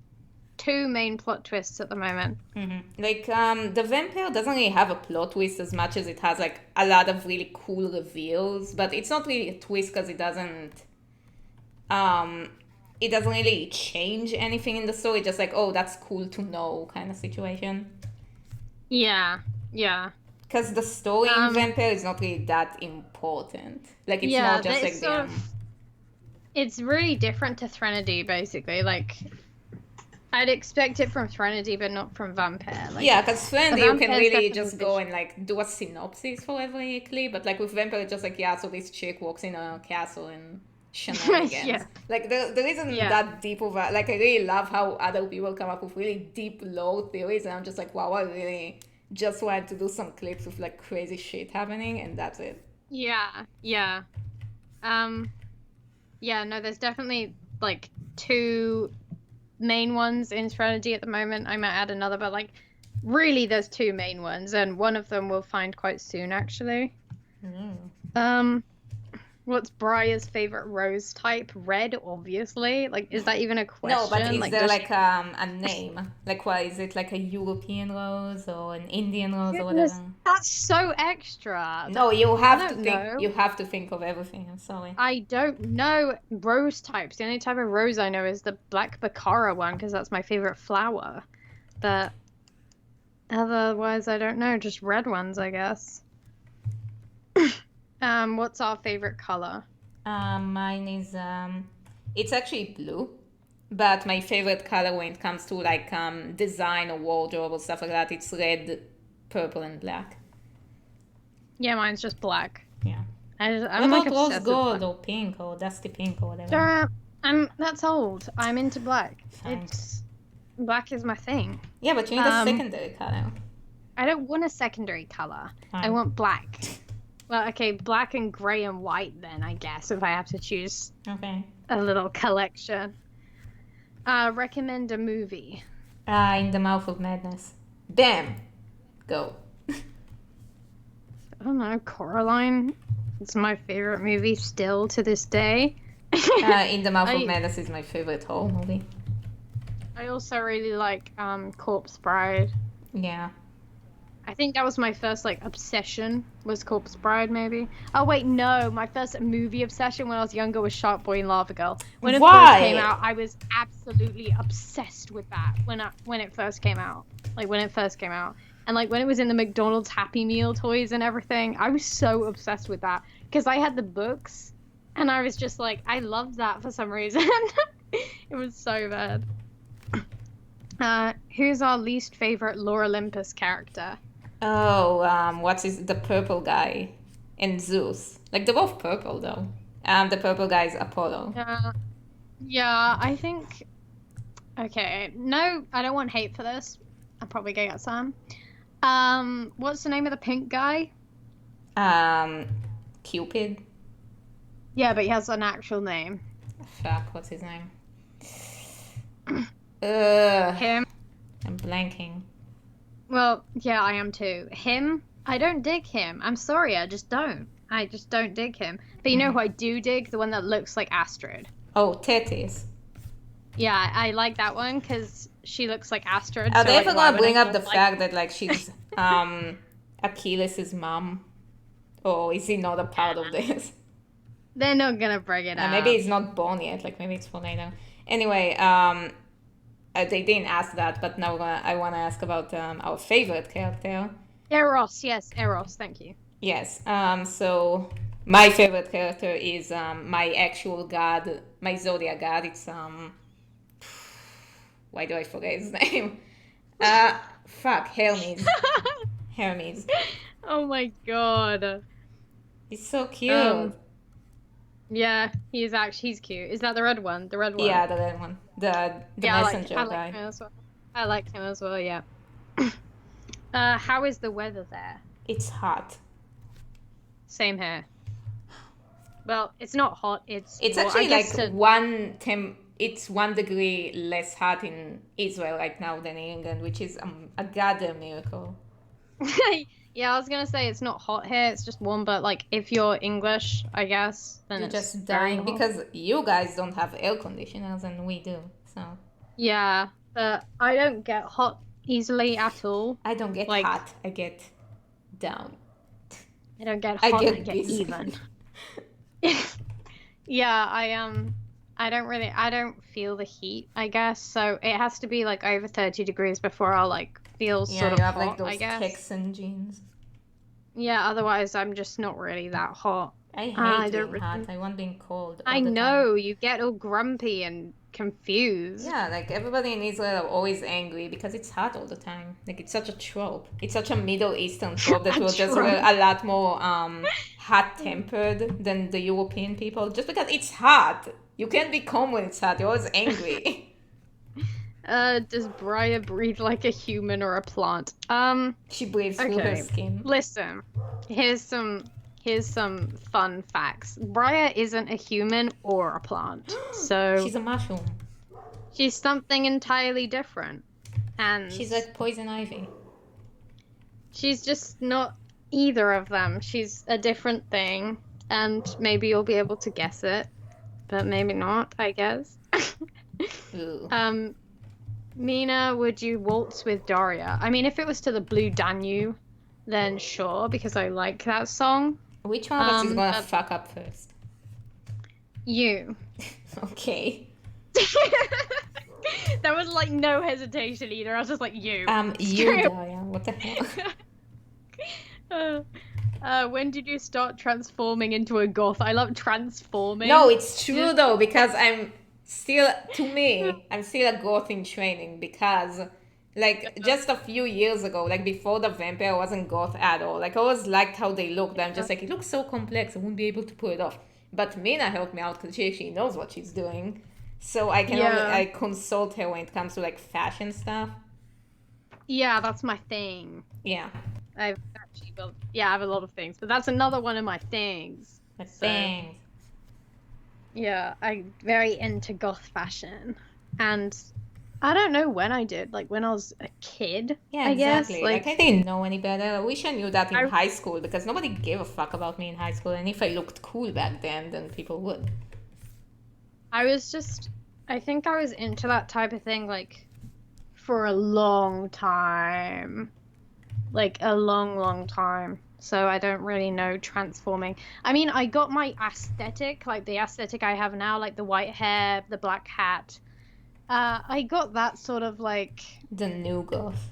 A: 2 main plot twists at the moment.
B: Mm-hmm. Like, the Vampire doesn't really have a plot twist as much as it has, like, a lot of really cool reveals, but it's not really a twist because it doesn't really change anything in the story, just like, oh, that's cool to know kind of situation.
A: Yeah.
B: Because the story in Vampire is not really that important. Like, it's more just like the...
A: It's really different to Threnody, basically. Like, I'd expect it from Threnody, but not from Vampire. Like,
B: yeah, because Threnody you can really just go and like do a synopsis for every clip, but like with Vampire, it's just like, yeah, so this chick walks in a castle and shenanigans. Like there isn't that deep of a, like I really love how other people come up with really deep lore theories, and I'm just like, wow, I really just wanted to do some clips with like crazy shit happening, and that's it.
A: Yeah. No, there's definitely like 2 main ones in Threnody at the moment. I might add another, but like Really, there's two main ones, and one of them we'll find quite soon, actually.
B: Mm.
A: What's Briar's favorite rose type? Red, obviously. Like, is that even a
B: No, but
A: question?
B: is
A: Like,
B: there
A: does
B: like a name? Like, what is it? Like a European rose or an Indian rose or
A: Goodness,
B: whatever?
A: that's so extra.
B: No, you
A: I
B: have to
A: don't
B: think.
A: know.
B: You have to think of everything. I'm sorry.
A: I don't know rose types. The only type of rose I know is the black baccara one because that's my favorite flower. But otherwise, I don't know. Just red ones, I guess. What's our favorite color?
B: Mine is it's actually blue, but my favorite color when it comes to like design or wardrobe or stuff like that, it's red, purple, and black.
A: Yeah, mine's just black.
B: Yeah. What
A: I'm like
B: about rose
A: obsessed with
B: gold
A: black.
B: or pink or dusty pink or whatever?
A: That's old. I'm into black.
B: Fine.
A: Black is my thing.
B: Yeah, but you need a secondary color.
A: I don't want a secondary color. I
B: Fine.
A: want black. Well, okay, black and gray and white then, I guess, if I have to choose
B: Okay.
A: a little collection. Recommend a movie.
B: In the Mouth of Madness. Bam! Go.
A: I don't know, Coraline. It's my favorite movie still to this day.
B: In the Mouth of Madness is my favorite horror movie.
A: I also really like Corpse Bride.
B: Yeah.
A: I think that was my first like obsession was Corpse Bride maybe. Oh wait, no, my first movie obsession when I was younger was Shark Boy and Lava Girl. When it
B: Why?
A: first came out, I was absolutely obsessed with that when it first came out. Like when it first came out. And like when it was in the McDonald's Happy Meal toys and everything, I was so obsessed with that because I had the books and I was just like I loved that for some reason. It was so bad. Who's our least favorite Lore Olympus character?
B: Oh, the purple guy and Zeus? Like they're both purple though. The purple guy is Apollo.
A: Yeah, I think. Okay, no, I don't want hate for this. I'm probably gonna get some. What's the name of the pink guy?
B: Cupid.
A: Yeah, but he has an actual name.
B: Fuck, what's his name?
A: Him.
B: I'm blanking.
A: Well, yeah, I am too. Him. I don't dig him. I'm sorry, I just don't. I just don't dig him. But you know who I do dig? The one that looks like Astrid.
B: Oh, Tethys.
A: Yeah, I like that one because she looks like Astrid.
B: Are
A: so,
B: they
A: like,
B: ever
A: why
B: gonna
A: would
B: bring
A: I
B: up the
A: not
B: fact that like she's Achilles' mom? Or is he not a part of this?
A: They're not gonna bring it up.
B: Maybe it's not born yet, like maybe it's for later. Anyway, they didn't ask that, but now I want to ask about our favorite character.
A: Eros, yes, Eros, thank you.
B: Yes, so my favorite character is my actual god, my zodiac god. It's why do I forget his name? Hermes. Hermes.
A: Oh my god.
B: He's so cute.
A: Yeah, he's cute. Is that the red one? The red one?
B: Yeah, the red one. The messenger
A: I
B: guy.
A: like him as well. I like him as well, yeah. How is the weather there?
B: It's hot.
A: Same here. Well, it's not hot, it's
B: actually it's 1 degree less hot in Israel right now than in England, which is a goddamn miracle.
A: Yeah, I was gonna say it's not hot here, it's just warm, but like if you're English, I guess, then
B: you're
A: it's
B: just dying
A: hot.
B: because you guys don't have air conditioners and we do, so.
A: Yeah, but I don't get hot easily at all.
B: I don't get hot, I get down.
A: I don't get hot, I get even. Yeah, I don't feel the heat, I guess, so it has to be like over 30 degrees before I'll like feel sort of
B: you have
A: hot,
B: like those
A: I guess.
B: Texan jeans.
A: Yeah, otherwise I'm just not really that hot.
B: I hate being hot. I want being cold.
A: I know, you get all grumpy and confused.
B: Yeah, like everybody in Israel are always angry because it's hot all the time. Like it's such a trope. It's such a Middle Eastern trope that we're just a lot more hot-tempered than the European people. Just because it's hot. You can't be calm when it's hot. You're always angry.
A: Does Briar breathe like a human or a plant?
B: She breathes through her skin.
A: Listen, here's some fun facts. Briar isn't a human or a plant. So
B: she's a mushroom.
A: She's something entirely different. And
B: she's like poison ivy.
A: She's just not either of them. She's a different thing, and maybe you'll be able to guess it, but maybe not, I guess.
B: Ooh.
A: Um, Mina, would you waltz with Daria? I mean, if it was to the Blue Danube, then sure, because I like that song.
B: Which one of us is gonna
A: But
B: fuck up first?
A: you.
B: Okay.
A: There was like no hesitation either. I was just like, you.
B: You,
A: Straight up.
B: Daya. What the hell?
A: When did you start transforming into a goth? I love transforming.
B: No, it's true though, because I'm still a goth in training because like just a few years ago, like before the vampire, I wasn't goth at all. Like I always liked how they looked. I'm just like, it looks so complex, I wouldn't be able to pull it off. But Mina helped me out because she actually knows what she's doing. So I can only I consult her when it comes to like fashion stuff.
A: Yeah, that's my thing.
B: Yeah.
A: I've actually built, I have a lot of things, but that's another one of my things.
B: Thanks.
A: Yeah, I'm very into goth fashion, and I don't know when I did, like when I was a kid.
B: Yeah,
A: I
B: exactly.
A: guess,
B: Like I didn't know any better. I wish I knew that in
A: I
B: high school because nobody gave a fuck about me in high school. And if I looked cool back then people would.
A: I was just, I think I was into that type of thing like for a long time, like a long, long time. So I don't really know transforming. I mean, I got my aesthetic, like the aesthetic I have now, like the white hair, the black hat. I got that sort of like
B: The new goth.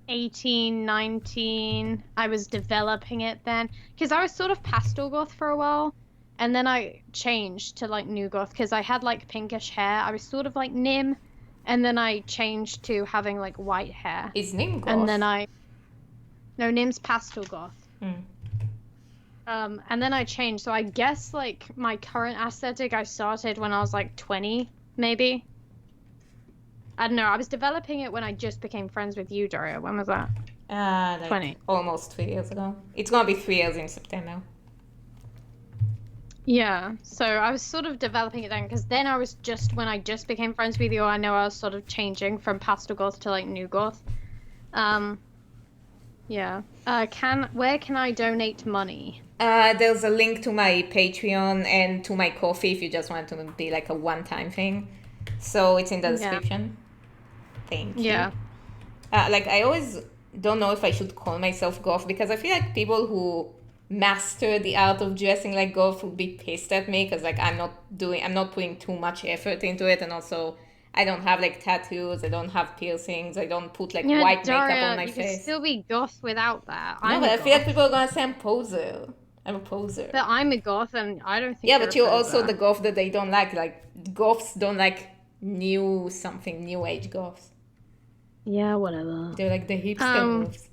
A: 18, 19. I was developing it then because I was sort of pastel goth for a while, and then I changed to like new goth because I had like pinkish hair. I was sort of like Nim, and then I changed to having like white hair.
B: Is Nim goth?
A: And then no, Nim's pastel goth.
B: Mm.
A: And then I changed. So I guess like my current aesthetic I started when I was like 20, maybe. I don't know. I was developing it when I just became friends with you, Daria. When was that?
B: Like
A: 20.
B: Almost 3 years ago. It's gonna be 3 years in September.
A: Yeah. So I was sort of developing it then, because then I was just, when I just became friends with you, I know I was sort of changing from pastel goth to like new goth. Yeah. Where can I donate money?
B: There's a link to my Patreon and to my coffee if you just want to be like a one-time thing. So it's in the description. Thank you.
A: Yeah.
B: Like I always don't know if I should call myself goth because I feel like people who master the art of dressing like goth would be pissed at me because like I'm not putting too much effort into it, and also I don't have like tattoos, I don't have piercings, I don't put like white
A: Daria,
B: makeup on my
A: you
B: face.
A: can still be goth without that.
B: No, but I feel like people are gonna say I'm poser. I'm a poser.
A: But I'm a goth, and I don't think.
B: Yeah, but you're also the goth that they don't like. Like goths don't like new age goths.
A: Yeah, whatever.
B: They're like the hipster goths.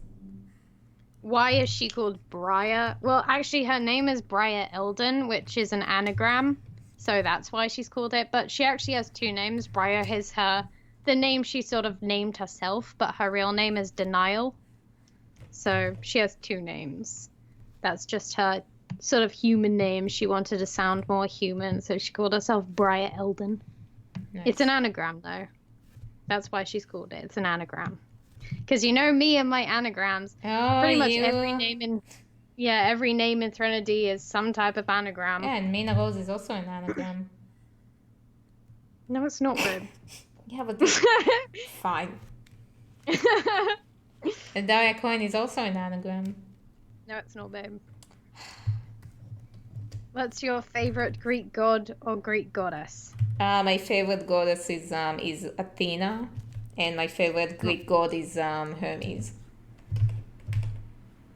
A: Why is she called Briar? Well, actually, her name is Briar Eldon, which is an anagram, so that's why she's called it. But she actually has two names. Briar is the name she sort of named herself, but her real name is Denial. So she has two names. That's just her sort of human name. She wanted to sound more human, so she called herself Briar Eldon. Nice. It's an anagram, though. That's why she's called it. It's an anagram. Because you know me and my anagrams. Pretty much every name in Threnody is some type of anagram.
B: Yeah, and Mina Rose is also an anagram.
A: No, it's not, babe.
B: Yeah, but fine. And Daria Cohen is also an anagram.
A: No, it's not, babe. What's your favorite Greek god or Greek goddess?
B: My favorite goddess is Athena, and my favorite Greek god is Hermes.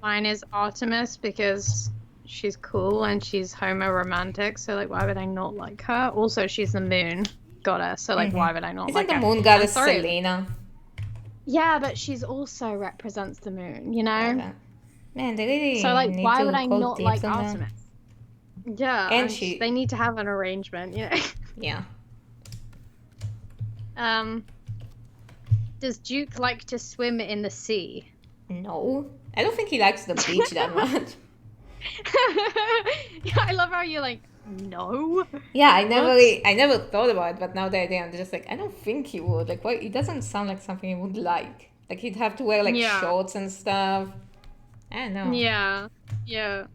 A: Mine is Artemis because she's cool and she's homo-romantic, so like why would I not like her? Also, she's the moon goddess, so like why would I not like her?
B: Isn't the moon goddess Selena?
A: Yeah, but she's also represents the moon, you know?
B: Yeah. Man, they really
A: so like
B: need
A: why
B: to
A: would I
B: go
A: not
B: deep
A: like
B: on
A: Artemis?
B: That.
A: Yeah,
B: and
A: they need to have an arrangement, you know?
B: Yeah.
A: Does Duke like to swim in the sea?
B: No. I don't think he likes the beach that much.
A: Yeah, I love how you're like, no.
B: Yeah, I never thought about it, but now that I'm just like, I don't think he would. Like, why? It doesn't sound like something he would like. Like he'd have to wear like
A: Yeah.
B: shorts and stuff. I don't know.
A: Yeah. Yeah.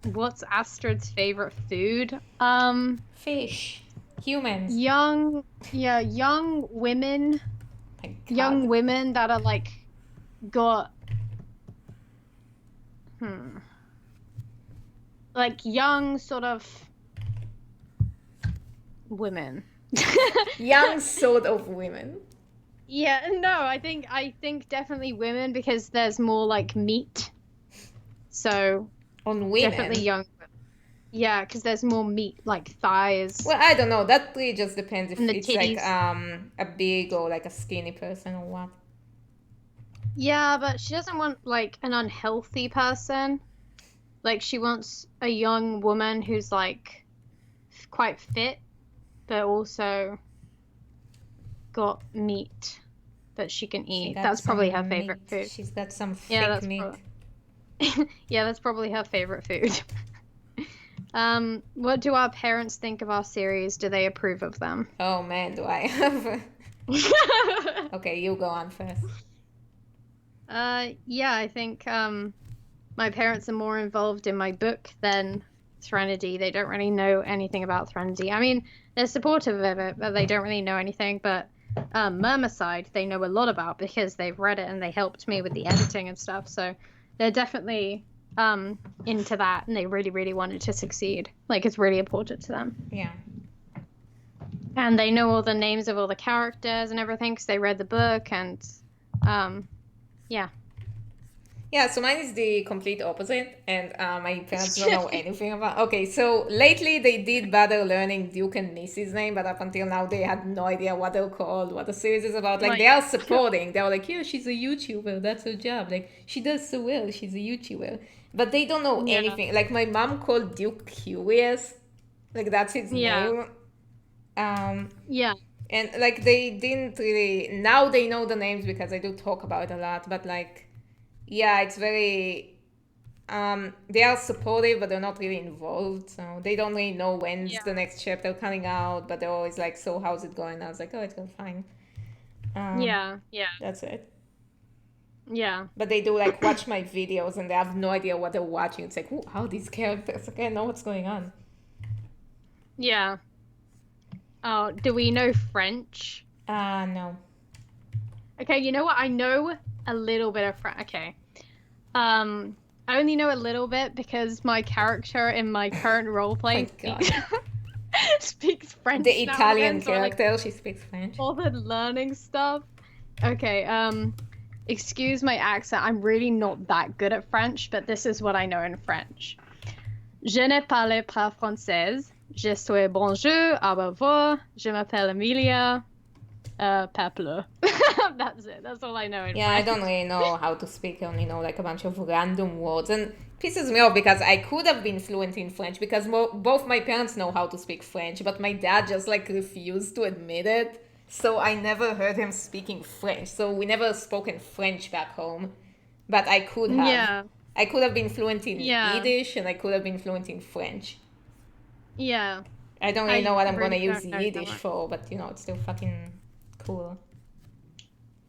A: What's Astrid's favorite food?
B: Fish. Humans.
A: Young
B: My
A: young
B: God.
A: women that are like got like young sort of women.
B: Young sort of women.
A: Yeah, no, I think definitely women because there's more like meat. So
B: On women.
A: definitely young. Yeah, because there's more meat, like thighs
B: Well, I don't know. That really just depends if
A: and the
B: it's like
A: titties.
B: a big or like a skinny person or what.
A: Yeah, but she doesn't want like an unhealthy person. Like she wants a young woman who's like quite fit, but also got meat that she can
B: She
A: eat.
B: got
A: That's probably her
B: some
A: favorite
B: meat.
A: food.
B: She's got some
A: Yeah,
B: thick
A: that's
B: meat.
A: yeah, that's probably her favorite food. What do our parents think of our series? Do they approve of them?
B: Oh man, do I have. Okay, you go on first.
A: Yeah, I think my parents are more involved in my book than Threnody. They don't really know anything about Threnody. I mean, they're supportive of it, but they don't really know anything. But Murmicide, they know a lot about because they've read it and they helped me with the editing and stuff. So they're definitely into that, and they really, really want it to succeed. Like it's really important to them.
B: Yeah.
A: And they know all the names of all the characters and everything because they read the book and yeah.
B: Yeah, so mine is the complete opposite, and my parents don't know anything about. Okay, so lately they did bother learning Duke and Missy's name, but up until now they had no idea what they're called, what the series is about. Like they are supporting. They were like, yeah, she's a YouTuber. That's her job. Like she does so well. She's a YouTuber, but they don't know
A: Yeah.
B: anything. Like my mom called Duke Curious, like that's his
A: Yeah.
B: name.
A: Yeah.
B: And like they didn't really. Now they know the names because I do talk about it a lot, but like. Yeah, it's very they are supportive but they're not really involved, so they don't really know when's
A: Yeah.
B: the next chapter coming out, but they're always like, so how's it going? I was like, oh, it's going fine.
A: Yeah. Yeah.
B: That's it.
A: Yeah.
B: But they do like watch my videos and they have no idea what they're watching. It's like, how are these characters? Like, I know what's going on.
A: Yeah. Oh, do we know French?
B: No.
A: Okay, you know what? I know a little bit of French. Okay. I only know a little bit because my character in my current roleplay speaks French.
B: The
A: now
B: Italian
A: and then, so I,
B: character, she speaks French.
A: bothered learning stuff. Okay, excuse my accent. I'm really not that good at French, but this is what I know in French. Je ne parle pas française. Je suis bonjour, au revoir. Je m'appelle Emilia. Peuple. That's it. That's all I know in
B: Yeah, I
A: French.
B: don't really know how to speak. I only know like a bunch of random words, and pisses me off because I could have been fluent in French because both my parents know how to speak French, but my dad just like refused to admit it. So I never heard him speaking French. So we never spoken French back home, but I could have.
A: Yeah.
B: I could have been fluent in
A: Yeah.
B: Yiddish, and I could have been fluent in French.
A: Yeah.
B: I don't really know what I'm
A: really
B: gonna use
A: don't know
B: Yiddish
A: that.
B: for, but you know, it's still fucking cool.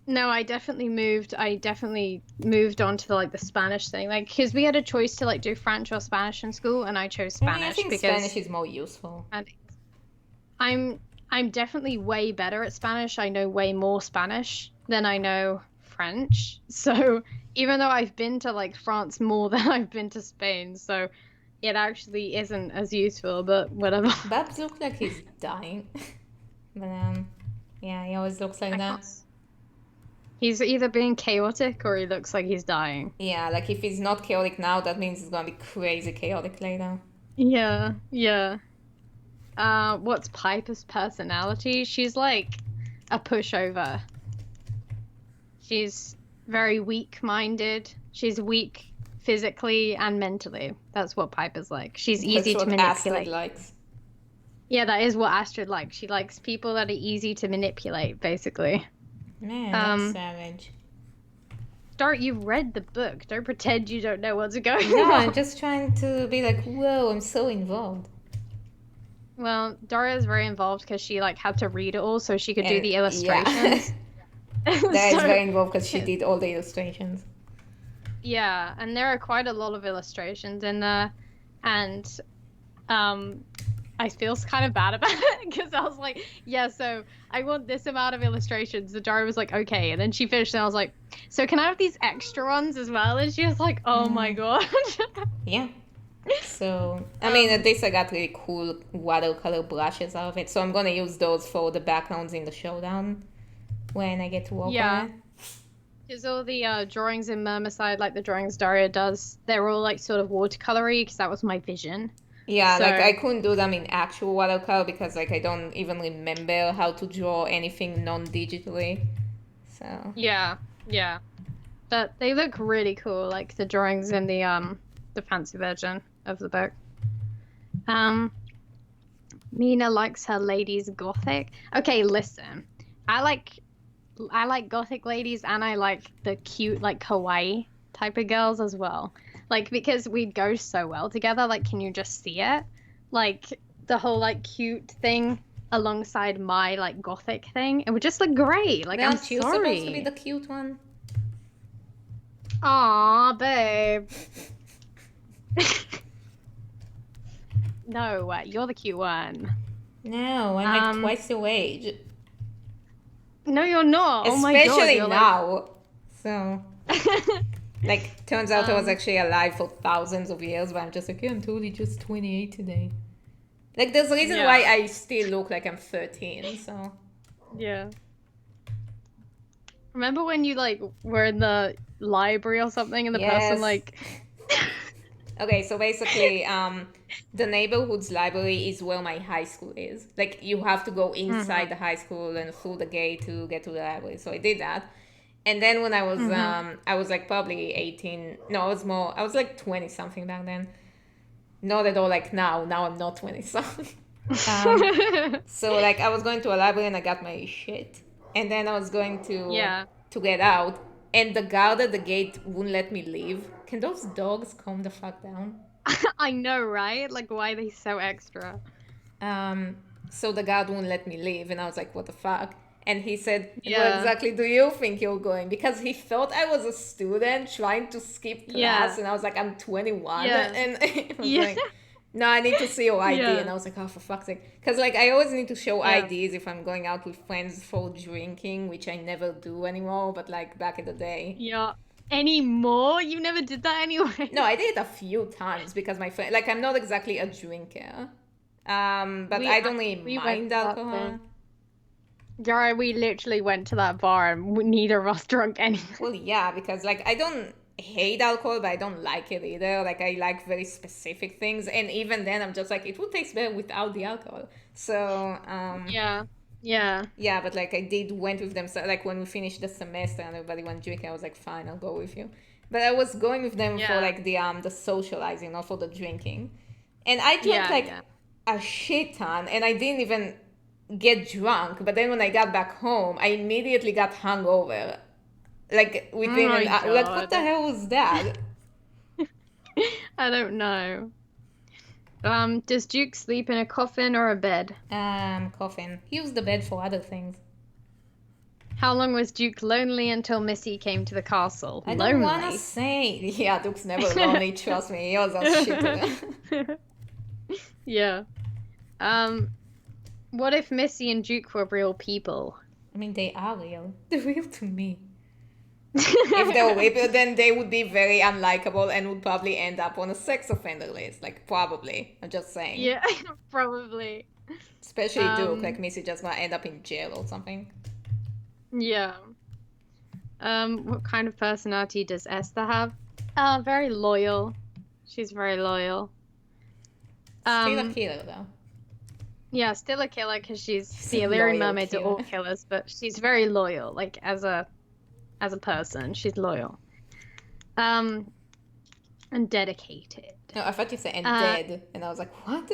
A: No, I definitely moved on to the Spanish thing. Like, because we had a choice to like do French or Spanish in school, and I chose Spanish
B: I think
A: because
B: Spanish is more useful.
A: and I'm definitely way better at Spanish. I know way more Spanish than I know French. So even though I've been to like France more than I've been to Spain, so it actually isn't as useful, but whatever.
B: Babs looks like he's dying. But yeah, he always looks like that.
A: He's either being chaotic or he looks like he's dying.
B: Yeah, like if he's not chaotic now, that means he's gonna be crazy chaotic later.
A: Yeah, yeah. What's Piper's personality? She's like a pushover. She's very weak-minded. She's weak physically and mentally. That's what Piper's like. She's easy to manipulate.
B: Astrid likes.
A: Yeah, that is what Astrid likes. She likes people that are easy to manipulate, basically.
B: Man, that's savage.
A: Dart, you've read the book. Don't pretend you don't know what's going on.
B: No, I'm just trying to be like, whoa, I'm so involved.
A: Well, Dara is very involved because she like had to read it all so she could do the illustrations.
B: That is
A: So
B: very involved because she did all the illustrations.
A: yeah, and there are quite a lot of illustrations in there, and um, I feel kind of bad about it because I was like, yeah, so I want this amount of illustrations. The Daria was like, okay, and then she finished, and I was like, so can I have these extra ones as well? And she was like, oh my god.
B: Yeah. So, I mean, at
A: Um,
B: least I got really cool watercolor brushes out of it. So I'm gonna use those for the backgrounds in the Showdown when I get to work on
A: yeah,
B: it.
A: because all the drawings in Mermicide, like the drawings Daria does, they're all like sort of watercolory because that was my vision.
B: Yeah, like I
A: So
B: couldn't do them in actual watercolor because like I don't even remember how to draw anything non-digitally. So,
A: yeah, yeah. But they look really cool, like the drawings in the fancy version of the book. Um, Mina likes her ladies gothic. Okay, listen. I like I like gothic ladies and I like the cute like kawaii type of girls as well. Like because we'd go so well together, like can you just see it? Like the whole like cute thing alongside my like gothic thing. It would just look great. Like I'm
B: aren't you supposed to be the
A: sorry.
B: cute one?
A: Aw, babe. No, you're the cute one.
B: No, I'm like
A: Um,
B: twice your age.
A: no, you're not. Oh my God,
B: Especially
A: you're like.
B: now. So, like, turns out I was
A: Um,
B: actually alive for thousands of years, but I'm just like, yeah, I'm totally just 28 today. Like, there's a reason why
A: yeah,
B: I still look like I'm 13, so.
A: yeah. Remember when you like were in the library or something and the person
B: Yes.
A: like.
B: Okay, so basically, the neighborhood's library is where my high school is. Like, you have to go inside
A: Mhm,
B: the high school and through the gate to get to the library. So I did that. And then when
A: mhm.
B: I was like probably 18. No, I was like 20 something back then. Not at all like now. Now I'm not 20 something. Um, so like I was going to a library and I got my shit. And then I was going
A: Yeah,
B: to get out and the guard at the gate wouldn't let me leave. Can those dogs calm the fuck down?
A: I know, right? Like, why are they so extra?
B: Um, so the guard wouldn't let me leave, and I was like, "What the fuck?" And he said, "And where
A: Yeah,
B: exactly do you think you're going?" Because he thought I was a student trying to skip class,
A: yeah,
B: and I was like, "I'm 21,"
A: yeah,
B: and he was
A: yeah,
B: like, "No, I need to see your ID," and
A: yeah,
B: I was like, "Oh, for fuck's sake!" Because like I always need to show
A: yeah,
B: IDs if I'm going out with friends for drinking, which I never do anymore. But like back in the day,
A: yeah. Anymore? You never did that anyway.
B: no, I did it a few times because my friend, like, I'm not exactly a drinker. But
A: We
B: I
A: uh,
B: don't really
A: we went
B: mind
A: to that
B: alcohol.
A: thing. Gary, we literally went to that bar and neither of us drunk anything.
B: Well, yeah, because like I don't hate alcohol, but I don't like it either. Like I like very specific things, and even then, I'm just like it would taste better without the alcohol. So,
A: Yeah, yeah,
B: yeah, but like I did went with them. So like when we finished the semester and everybody went drinking, I was like, fine, I'll go with you. But I was going with them for
A: yeah,
B: like the socializing, not for the drinking. And I drank
A: yeah,
B: like
A: yeah.
B: a shit ton, and I didn't even get drunk. But then when I got back home, I immediately got hungover. Like
A: Oh
B: within
A: my
B: an hour, like what the
A: God.
B: hell was that?
A: I don't know. Does Duke sleep in a coffin or a bed?
B: Coffin. He used the bed for other things.
A: How long was Duke lonely until Missy came to the castle?
B: I don't wanna
A: Lonely.
B: say. Yeah, Duke's never lonely. Trust me, he was a shitter.
A: Yeah. Um, what if Missy and Duke were real people?
B: I mean, they are real. They're real to me. If they were real, then they would be very unlikable and would probably end up on a sex offender list. Like probably. I'm just saying.
A: Yeah, probably.
B: Especially Duke. Like
A: Um,
B: Missy just gonna end up in jail or something.
A: yeah. What kind of personality does Esther have? Very loyal. She's very loyal.
B: Still a
A: Um,
B: killer though.
A: yeah, still a killer because
B: She's
A: the
B: a
A: Illyrian
B: loyal
A: mermaids are
B: killer.
A: all killers, but she's very loyal. Like as a person, she's loyal. Um, and dedicated.
B: No, I thought you said and
A: Uh,
B: dead, and I was like, what?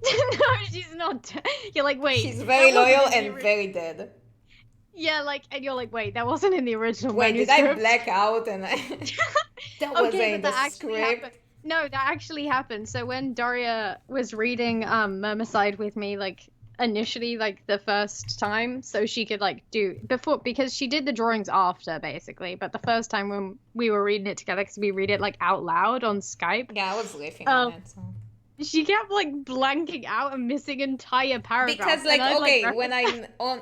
A: no, she's not. You're like, wait,
B: She's
A: that
B: very
A: wasn't
B: loyal
A: in the
B: and
A: original.
B: very dead.
A: Yeah, like, and you're like, wait, that wasn't in the original
B: Wait, did I
A: manuscript.
B: black out and I... that wasn't
A: Okay,
B: in
A: but
B: the
A: that actually happened.
B: script?
A: No, that actually happened. So when Daria was reading Mermicide with me, like initially, like the first time, so she could like do before, because she did the drawings after basically, but the first time when we were reading it together, because we read it like out loud on Skype,
B: Yeah, I was riffing on
A: um,
B: it. So.
A: she kept like blanking out and missing entire paragraphs,
B: Because like,
A: and I'd like
B: okay,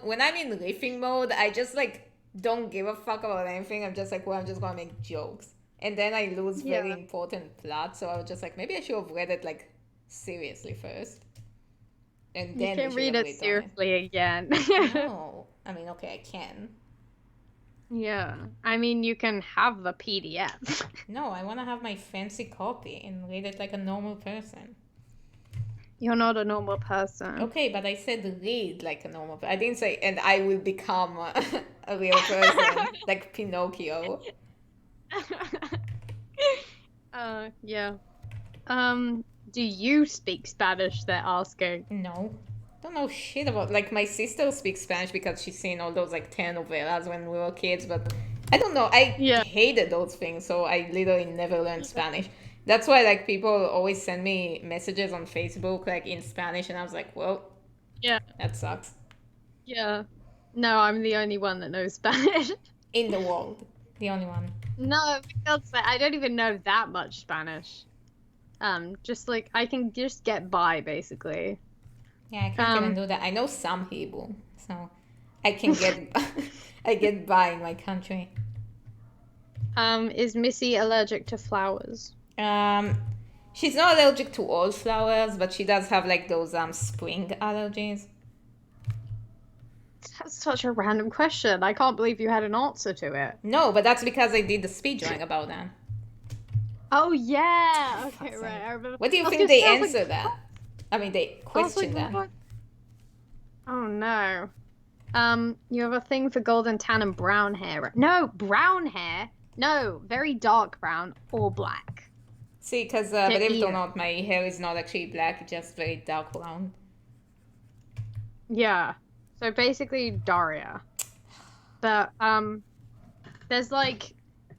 B: when I'm in riffing mode, I just like don't give a fuck about anything. I'm just like, well, I'm just gonna make jokes, and then I lose very
A: yeah,
B: important plot. So I was just like, maybe I should have read it like seriously first, and
A: you
B: then we
A: can
B: should
A: read
B: have
A: it
B: read on it.
A: seriously again.
B: No, I mean, okay, I can.
A: Yeah, I mean you can have the PDF.
B: No, I want to have my fancy copy and read it like a normal person.
A: You're not a normal person.
B: Okay, but I said read like a normal person. I didn't say, and I will become a real person, like Pinocchio.
A: Yeah. Do you speak Spanish? They're asking.
B: No. Don't know shit about, like, my sister speaks Spanish because she's seen all those like telenovelas when we were kids, but I don't know. I
A: Yeah.
B: hated those things, so I literally never learned Spanish. That's why like people always send me messages on Facebook like in Spanish, and I was like, well,
A: Yeah.
B: that sucks.
A: Yeah. No, I'm the only one that knows Spanish.
B: In the world, the only one.
A: No, because I don't even know that much Spanish. Just like I can just get by basically.
B: Yeah, I can't even do that. I know some Hebrew, so I can get I get by in my country.
A: Is Missy allergic to flowers?
B: She's not allergic to all flowers, but she does have like those spring allergies.
A: That's such a random question. I can't believe you had an answer to it.
B: No, but that's because I did the speed drawing about that.
A: Oh yeah. Okay,
B: Fuck's
A: right.
B: sake.
A: I remember.
B: What do you
A: I was
B: think
A: gonna
B: they
A: say, I was like,
B: answer that? I mean, they
A: I was
B: question
A: like,
B: that.
A: what? Oh no. You have a thing for golden tan and brown hair. No, brown hair. No, very dark brown or black.
B: See, because
A: They're
B: believe it or
A: either.
B: not, my hair is not actually black, just very dark brown.
A: Yeah. So basically Daria. But there's like,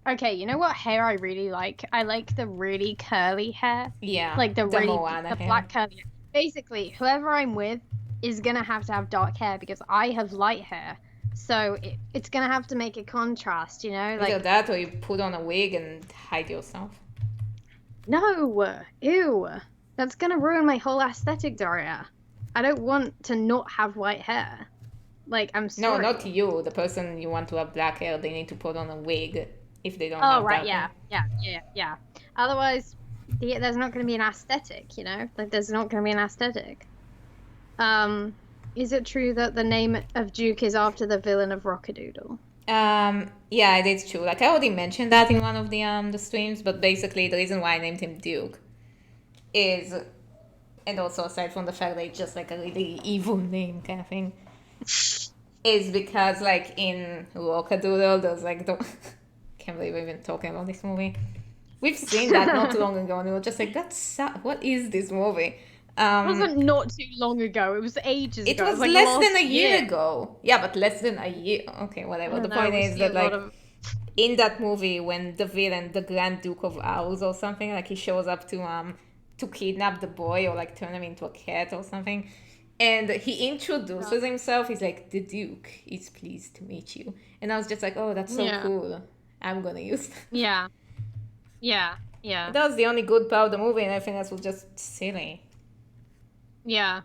A: okay, you know what hair I really like? I like the really curly hair.
B: Yeah,
A: Like the really
B: Moana
A: the
B: hair.
A: black curly hair. Basically, whoever I'm with is gonna have to have dark hair because I have light hair. So it's gonna have to make a contrast, you know?
B: Either
A: Like,
B: that or you put on a wig and hide yourself.
A: no, ew. That's gonna ruin my whole aesthetic, Daria. I don't want to not have white hair. Like, I'm
B: No,
A: sorry.
B: not you. The person you want to have black hair, they need to put on a wig if they don't
A: Oh,
B: have
A: right,
B: dark
A: yeah,
B: hair.
A: yeah. Otherwise, there's not going to be an aesthetic, you know? Like, there's not going to be an aesthetic. Is it true that the name of Duke is after the villain of Rockadoodle?
B: Yeah, it is true. Like I already mentioned that in one of the streams, but basically the reason why I named him Duke is, and also aside from the fact that it's just like a really evil name kind of thing, is because like in Rockadoodle there's like the can't believe we're even talking about this movie. We've seen that not too long ago, and we were just like, what is this movie?
A: It wasn't not too long ago. It was ages
B: It
A: ago.
B: was
A: Like
B: less than
A: last
B: a year ago. Yeah, but less than a year. Okay,
A: I
B: whatever.
A: don't
B: The
A: know,
B: point
A: we
B: is
A: see
B: that
A: a lot
B: like
A: of...
B: in that movie, when the villain, the Grand Duke of Owls or something, like he shows up to kidnap the boy or like turn him into a cat or something, and he introduces himself. He's like, the Duke is pleased to meet you, and I was just like, oh, that's so
A: Yeah.
B: cool. I'm gonna use that.
A: Yeah.
B: That was the only good part of the movie, and everything else was just silly.
A: Yeah.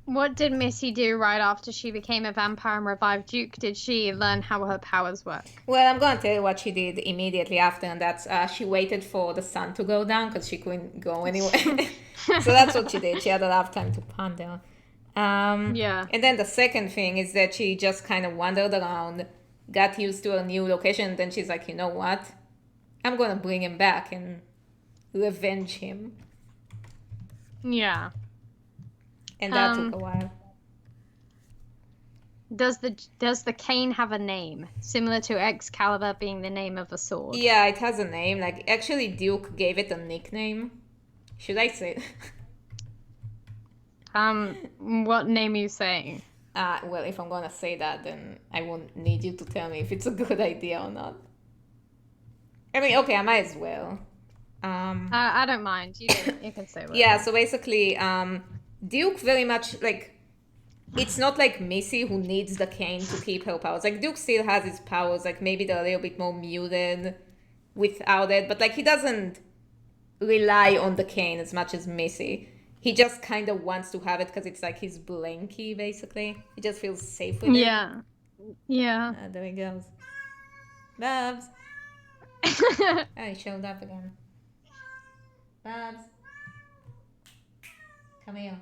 A: What did Missy do right after she became a vampire and revived Duke? Did she learn how her powers work?
B: Well, I'm gonna tell you what she did immediately after, and that's she waited for the sun to go down because she couldn't go anywhere. So that's what she did. She had a lot of time to ponder.
A: Yeah.
B: And then the second thing is that she just kind of wandered around, got used to a new location, and then she's like, you know what? I'm gonna bring him back and revenge him.
A: Yeah.
B: And that took a while.
A: Does the cane have a name similar to Excalibur being the name of a sword?
B: Yeah, it has a name. Like actually, Duke gave it a nickname. Should I say?
A: What name are you saying?
B: Well, if I'm gonna say that, then I won't need you to tell me if it's a good idea or not. I mean, okay, I might as well.
A: I don't mind. You can say what.
B: Yeah, so basically, Duke very much like, it's not like Missy who needs the cane to keep her powers. Like Duke still has his powers, like maybe they're a little bit more muted without it, but like he doesn't rely on the cane as much as Missy. He just kind of wants to have it because it's like his blankie, basically. He just feels safe with it.
A: Yeah. Yeah.
B: There he goes. Babs. Oh, he showed up again. Babs. Come here.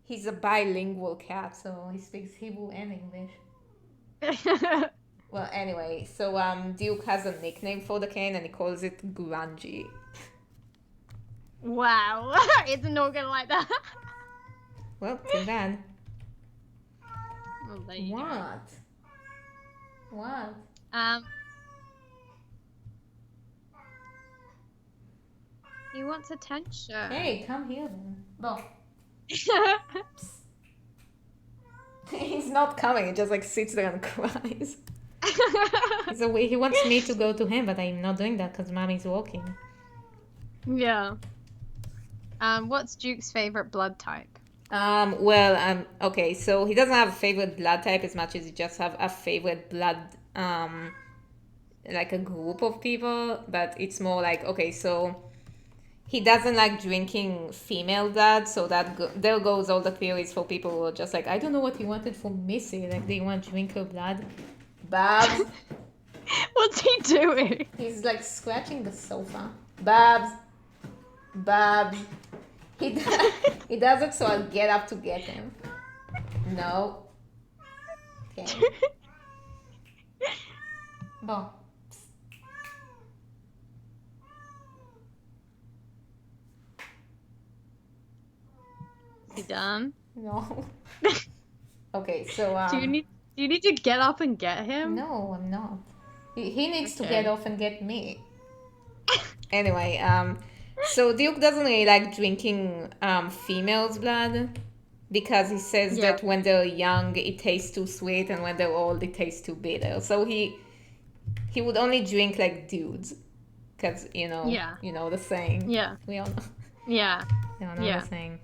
B: He's a bilingual cat, so he speaks Hebrew and English. Well, anyway, so Duke has a nickname for the cane and he calls it Grungy.
A: Wow. It's not gonna like that.
B: Well, too bad.
A: Well, there you go.
B: What?
A: He wants attention.
B: Hey, come here then. Bo. He's not coming, he just like sits there and cries. He wants me to go to him, but I'm not doing that because mommy's walking.
A: Yeah. What's Duke's favorite blood type?
B: Okay, so he doesn't have a favorite blood type as much as he just have a favorite blood, like a group of people, but it's more like, okay, so he doesn't like drinking female blood, so there goes all the theories for people who are just like, I don't know what he wanted from Missy, like they want to drink her blood. Babs.
A: What's he doing?
B: He's like scratching the sofa. Babs. He does it so I'll get up to get him. No. Okay. Bon.
A: Is he done?
B: No. Okay, so
A: Do you need to get up and get him?
B: No, I'm not. He needs to
A: Okay.
B: get off and get me. Anyway, so Duke doesn't really like drinking females' blood because he says that when they're young it tastes too sweet and when they're old it tastes too bitter. So he would only drink like dudes, because you know the saying.
A: Yeah.
B: We all know.
A: Yeah.
B: We all know the saying.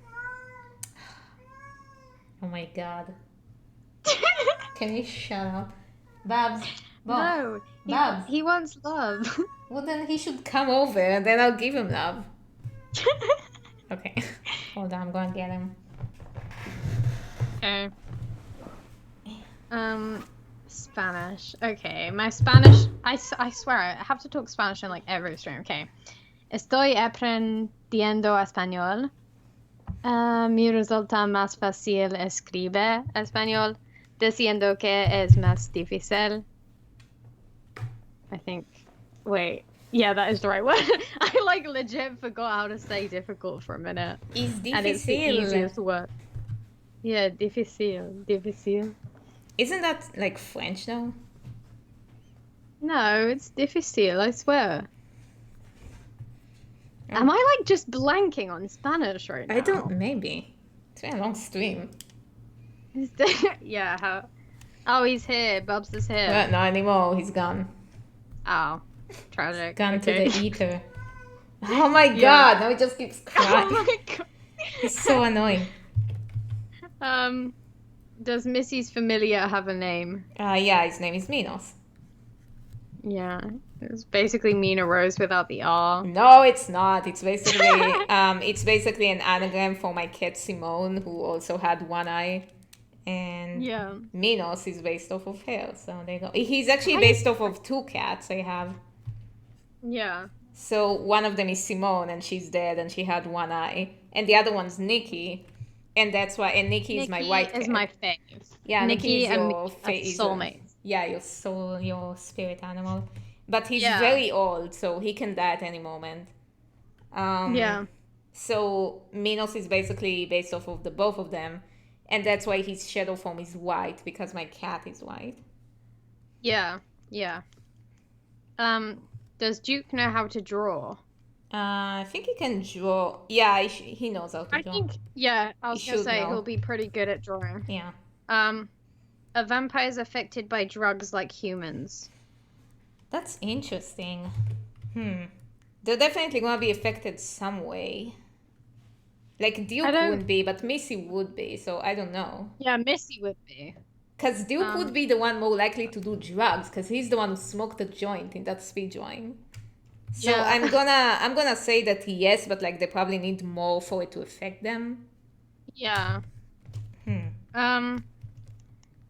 B: Oh my god. Can you shut up? Babs.
A: No.
B: Babs.
A: He wants love.
B: Well, then he should come over and then I'll give him love. Okay. Hold on, I'm going to get him.
A: Okay. Spanish. Okay, my Spanish... I swear, I have to talk Spanish in like every stream. Okay. Estoy aprendiendo español. Mi resulta más fácil escribir español, diciendo que es más difícil. I think. Wait. Yeah, that is the right word. I like legit forgot how to say difficult for a minute.
B: It's difícil.
A: And it's the easiest word. Yeah, difícil.
B: Isn't that like French though?
A: No, it's difícil, I swear. Am I like just blanking on Spanish right now?
B: I don't. Maybe. It's been a long stream.
A: Yeah. How? Oh, he's here. Bubs is here.
B: But not anymore. He's gone.
A: Oh, tragic.
B: Gone
A: Okay.
B: to the ether. Oh my god! Now he just keeps crying.
A: Oh my god.
B: He's so annoying.
A: Does Missy's familiar have a name?
B: Yeah, his name is Minos.
A: Yeah, it's basically Mina Rose without the R.
B: No, it's not. It's basically an anagram for my cat Simone, who also had one eye. And
A: Yeah.
B: Minos is based off of her, so there you go. He's actually based off of two cats I have.
A: Yeah.
B: So one of them is Simone, and she's dead, and she had one eye. And the other one's Nikki, and that's why. And Nikki is my white cat.
A: is my fave.
B: Yeah,
A: Nikki
B: is
A: and
B: your
A: me are soulmates.
B: Yeah, your soul, your spirit animal. But he's
A: Yeah.
B: very old, so he can die at any moment.
A: Yeah.
B: So Minos is basically based off of the both of them, and that's why his shadow form is white, because my cat is white.
A: Yeah. Yeah. Does Duke know how to draw?
B: I think he can draw. Yeah, he knows how to
A: I
B: draw.
A: think, yeah, I was
B: He
A: gonna
B: should
A: say
B: know.
A: he'll be pretty good at drawing.
B: Yeah.
A: Are vampires affected by drugs like humans?
B: That's interesting. They're definitely gonna be affected some way. Like
A: I
B: Duke
A: don't.
B: wouldn't be, but Missy would be. So I don't know.
A: Yeah, Missy would be.
B: Because Duke would
A: Um.
B: be the one more likely to do drugs, because he's the one who smoked the joint in that speed drawing. So
A: Yeah.
B: I'm gonna say that yes, but like they probably need more for it to affect them.
A: Yeah.
B: Hmm.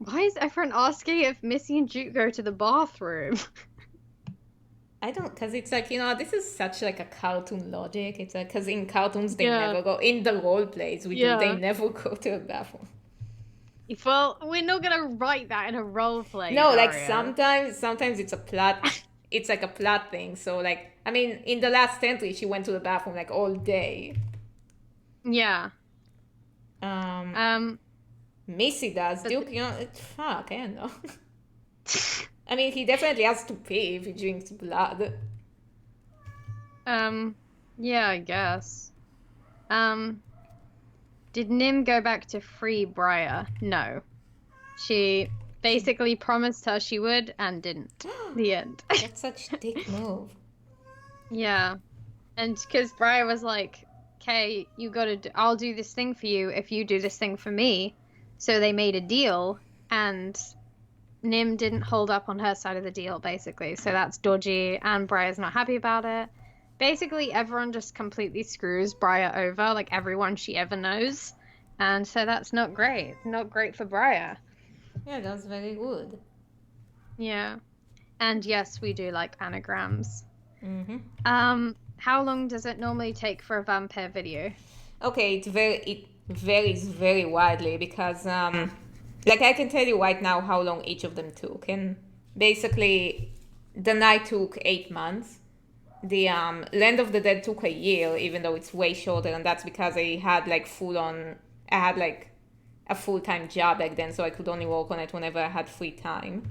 A: Why is everyone asking if Missy and Duke go to the bathroom?
B: I don't, because it's like, this is such like a cartoon logic. It's like, because in cartoons they
A: Yeah.
B: never go, in the role plays we do, they
A: Yeah.
B: never go to a bathroom.
A: Well, we're not gonna write that in a role play,
B: No, like
A: Daria.
B: sometimes it's a plot, it's like a plot thing. So like, I mean, in the last entry, she went to the bathroom like all day.
A: Yeah.
B: Um,
A: Um.
B: Missy does.
A: But
B: Duke, fuck, I don't know. I mean, he definitely has to pee if he drinks blood.
A: Yeah, I guess. Did Nim go back to free Briar? No. She basically promised her she would and didn't. The end.
B: That's such a dick move.
A: Yeah. And because Briar was like, okay, you gotta I'll do this thing for you if you do this thing for me. So they made a deal, and Nim didn't hold up on her side of the deal, basically. So that's dodgy, and Briar's not happy about it. Basically, everyone just completely screws Briar over, like everyone she ever knows. And so that's not great. Not great for Briar.
B: Yeah, that's very good.
A: Yeah. And yes, we do like anagrams.
B: Mm-hmm.
A: How long does it normally take for a vampire video?
B: Okay, it varies very widely because like I can tell you right now how long each of them took. And basically the night took 8 months. The Land of the Dead took a year, even though it's way shorter, and that's because I had like I had like a full-time job back then, so I could only work on it whenever I had free time.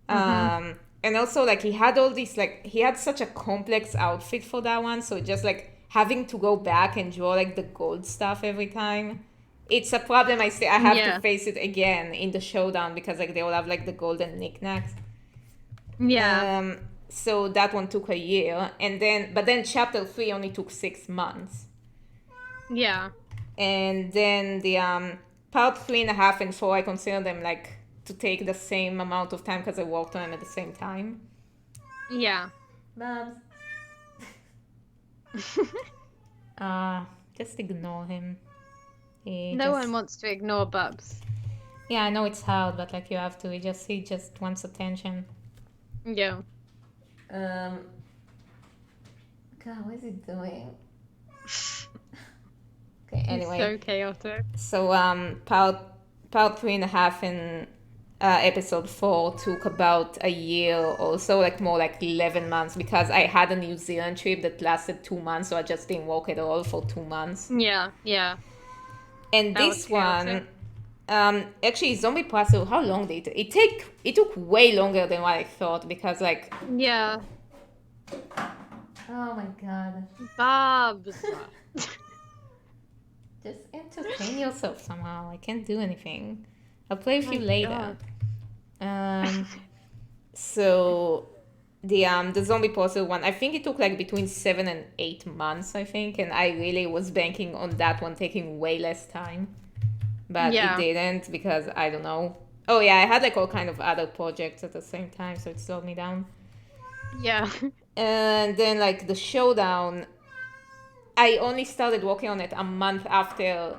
B: And also like he had all these, like he had such a complex outfit for that one, so just like having to go back and draw like the gold stuff every time, it's a problem. I have
A: Yeah.
B: to face it again in the Showdown because like they all have like the golden knickknacks.
A: Yeah.
B: So that one took a year, and then chapter 3 only took 6 months.
A: Yeah.
B: And then the part 3.5 and 4, I consider them like to take the same amount of time because I worked on them at the same time.
A: Yeah.
B: Babs. Just ignore him.
A: No one wants to ignore Bubs.
B: Yeah, I know it's hard, but like you have to. He just wants attention.
A: Yeah.
B: God, what is he doing? Okay, anyway.
A: So chaotic.
B: So part 3.5 and episode 4 took about a year or so, like more like 11 months, because I had a New Zealand trip that lasted 2 months, so I just didn't work at all for 2 months.
A: Yeah, yeah.
B: And this one, actually, Zombie Puzzle, how long did it took way longer than what I thought, because like...
A: Yeah.
B: Oh my god.
A: Bubs.
B: Just entertain yourself somehow. I can't do anything. I'll play with you later. So the zombie puzzle one, I think it took like between 7 and 8 months, I think, and I really was banking on that one taking way less time. But it didn't, because I don't know. Oh yeah, I had like all kind of other projects at the same time, so it slowed me down.
A: Yeah.
B: And then like the Showdown, I only started working on it a month after.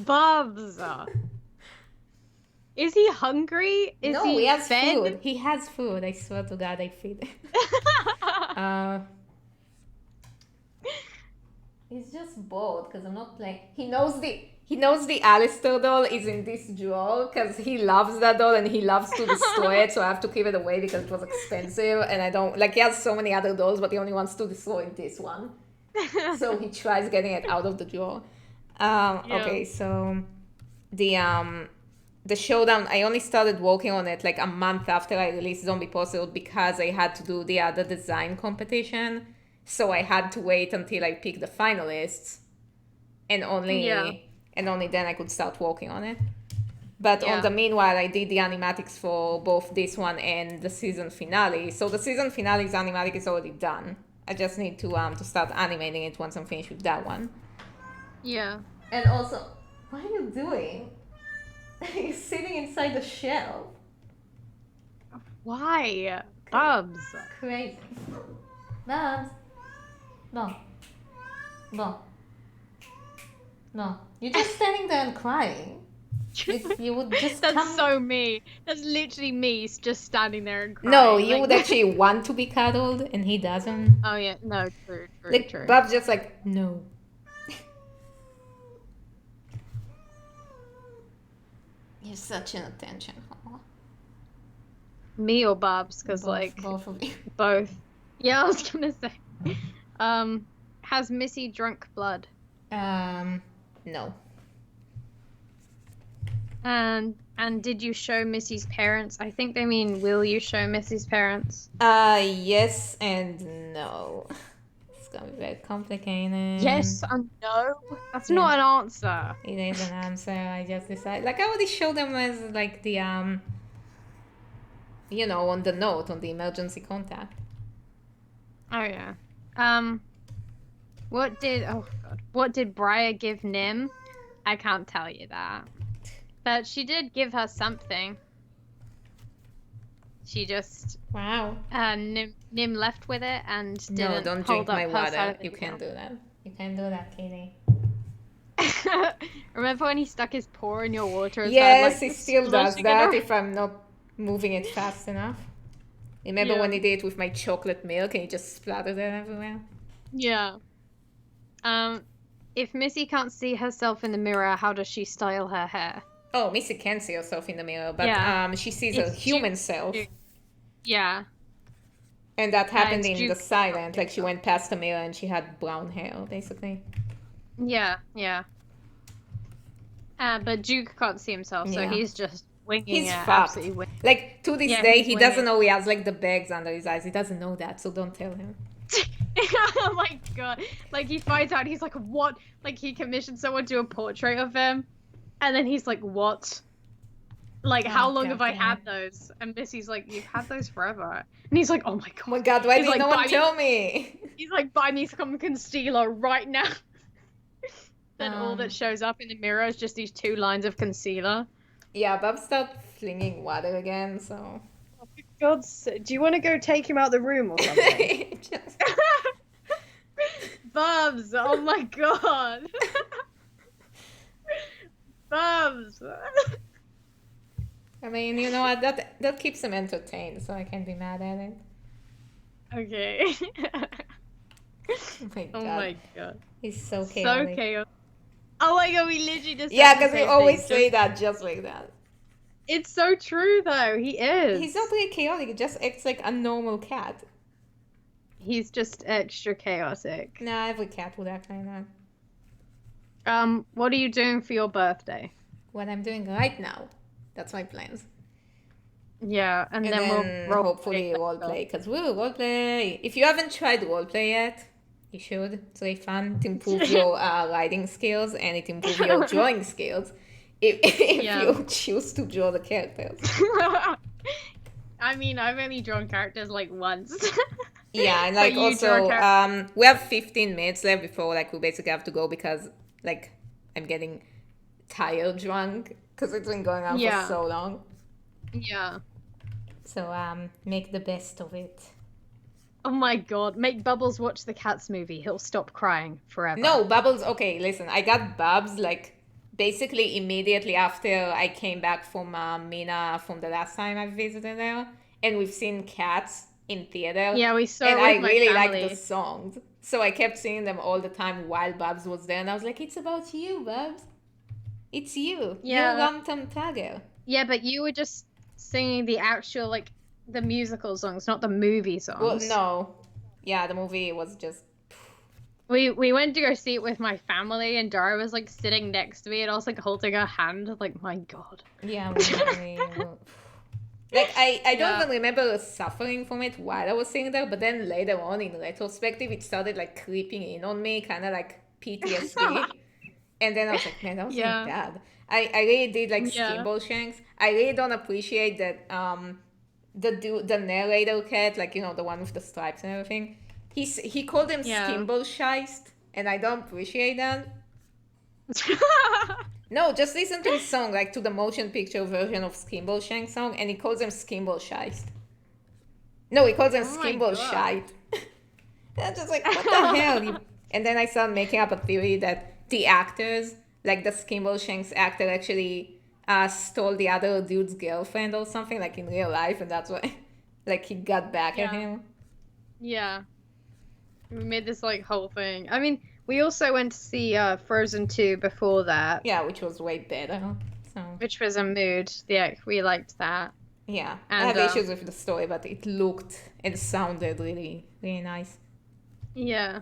A: Bubs. Is he hungry?
B: No, he has food. He has food. I swear to God, I feed him. He's just bored because I'm not playing. He knows the Alistair doll is in this drawer because he loves that doll and he loves to destroy it. So I have to keep it away because it was expensive, and I don't like. He has so many other dolls, but he only wants to destroy this one. So he tries getting it out of the drawer. Okay, so the Showdown, I only started working on it like a month after I released Zombie Puzzle because I had to do the other design competition. So I had to wait until I picked the finalists, and only then I could start working on it. But on the meanwhile, I did the animatics for both this one and the season finale. So the season finale's animatic is already done. I just need to start animating it once I'm finished with that one.
A: Yeah.
B: And also, what are you doing? You're sitting inside the shell.
A: Why? Bubs.
B: Crazy. Bubs. No. No. No. You're just standing there and crying. You would just
A: That's
B: come...
A: so me. That's literally me just standing there and crying.
B: No, you
A: like...
B: would actually want to be cuddled, and he doesn't.
A: Oh yeah, no, true,
B: Like,
A: true.
B: Bob's just like, no. You're such an attention whore.
A: Me or Bubs? Because like
B: both of you.
A: both. Yeah, I was gonna say. Has Missy drunk blood?
B: No.
A: And did you show Missy's parents? I think they mean, will you show Missy's parents?
B: Yes and no. It's gonna be very complicated.
A: Yes and no. That's not an answer.
B: It is an answer. I just decided. Like, I already showed them as like the you know, on the note, on the emergency contact.
A: Oh yeah. What did Briar give Nim? I can't tell you that. But she did give her something. She just Nim left with it and didn't.
B: No, don't
A: hold
B: drink
A: up
B: my
A: her
B: water.
A: side of the
B: You can't do that. You can't do that, Katie.
A: Remember when he stuck his paw in your water?
B: Yes, he still does
A: splashing it
B: that
A: around?
B: if I'm not moving it fast enough. Remember when he did it with my chocolate milk and he just splattered it everywhere?
A: Yeah. If Missy can't see herself in the mirror, how does she style her hair?
B: Oh, Missy can see herself in the mirror, but she sees her human self.
A: Yeah.
B: And that happened in
A: Duke.
B: the silent. Like, she went past the mirror and she had brown hair, basically.
A: Yeah. But Duke can't see himself, so he's just winging
B: He's
A: it.
B: fucked.
A: Absolutely winging.
B: Like, to this day, he
A: he's
B: doesn't
A: winging.
B: know he has, like, the bags under his eyes. He doesn't know that, so don't tell him.
A: Oh my god. Like, he finds out, he's like, what? Like, he commissioned someone to do a portrait of him, and then he's like, what? Like, how long have I had those? And Missy's like, you've had those forever. And he's like, oh my god.
B: Oh my god, why did
A: like,
B: no one tell me?
A: He's like, buy me some concealer right now. Then all that shows up in the mirror is just these 2 lines of concealer.
B: Yeah, Bob stopped flinging water again, so...
A: Oh my god, do you want to go take him out of the room or something? Bubs, oh my god. Bubs.
B: I mean, you know what, that keeps him entertained, so I can't be mad at it.
A: Okay.
B: Oh my god. He's so chaotic.
A: So chaotic. Oh my god, we literally just
B: Yeah, because we always say that just like that.
A: It's so true though, he is.
B: He's not really chaotic, he just acts like a normal cat.
A: He's just extra chaotic.
B: Nah, every cat would act like that.
A: What are you doing for your birthday?
B: What I'm doing right now. That's my plans.
A: Yeah, and then we'll
B: hopefully roleplay, because we'll roleplay. If you haven't tried roleplay yet, you should. It's very fun to improve your writing skills, and it improves your drawing skills if you choose to draw the characters.
A: I mean, I've only drawn characters like once.
B: Yeah, and like also, we have 15 minutes left before like we basically have to go because like I'm getting tired drunk because it's been going on for so long.
A: Yeah.
B: So make the best of it.
A: Oh my god, make Bubbles watch the Cats movie. He'll stop crying forever.
B: No, Bubbles, okay, listen, I got Bubs like basically immediately after I came back from Mina from the last time I visited her, and we've seen Cats in theater.
A: Yeah, we saw
B: and
A: it with
B: I
A: my
B: really
A: family.
B: liked the songs. So I kept singing them all the time while Bubs was there, and I was like, it's about you, Bubs. It's you.
A: Yeah.
B: You're Long-Term Tagger.
A: Yeah, but you were just singing the actual, like, the musical songs, not the movie songs.
B: Well, no. Yeah, the movie was just...
A: We went to go see it with my family, and Dara was, like, sitting next to me, and I was, like, holding her hand. Like, my god.
B: Yeah, like, I don't even remember suffering from it while I was sitting there, but then later on, in retrospective, it started, like, creeping in on me, kind of like PTSD. And then I was like, man, that was really bad. I really did like Skimble Shanks. I really don't appreciate that the narrator cat, like, you know, the one with the stripes and everything, he called him
A: Yeah.
B: Skimble Scheist, and I don't appreciate that. No, just listen to his song, like to the motion picture version of Skimble Shank song, and he calls him Skimble Scheist. No, he calls him
A: Oh my
B: Skimble
A: God.
B: Shite. I'm just like, what the hell? And then I started making up a theory that the actors, like the Skimble Shanks actor, actually stole the other dude's girlfriend or something, like in real life, and that's why, like, he got back at
A: Yeah.
B: him.
A: Yeah. We made this like whole thing. I mean, we also went to see Frozen 2 before that,
B: Yeah, which was way better. So
A: which was a mood. Yeah, we liked that.
B: yeah, I
A: And
B: have issues with the story, but it looked and sounded really, really nice.
A: yeah.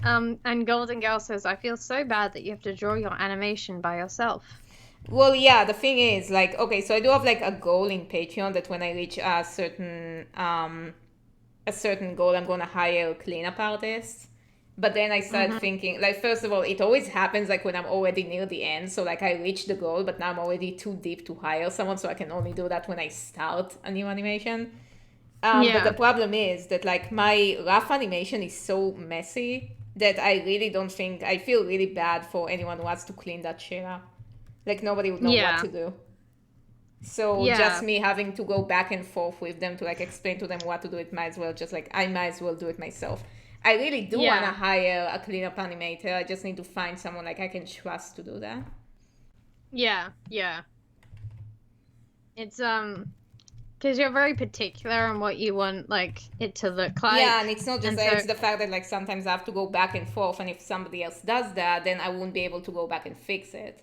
A: And Golden Girl says, I feel so bad that you have to draw your animation by yourself.
B: Well, yeah, the thing is, like, okay, so I do have like a goal in Patreon that when I reach a certain goal, I'm gonna hire a cleanup artist. But then I started thinking, like, first of all, it always happens like when I'm already near the end. So like I reached the goal, but now I'm already too deep to hire someone, so I can only do that when I start a new animation. But the problem is that like my rough animation is so messy that I really don't think I feel really bad for anyone who wants to clean that shit up. Like nobody would know what to do. So just me having to go back and forth with them to like explain to them what to do, it might as well just like I might as well do it myself. I really do want to hire a cleanup animator. I just need to find someone like I can trust to do that.
A: Yeah. It's because you're very particular on what you want like it to look like.
B: Yeah, and it's not just
A: And
B: that,
A: so-
B: it's the fact that like sometimes I have to go back and forth, and if somebody else does that, then I won't be able to go back and fix it.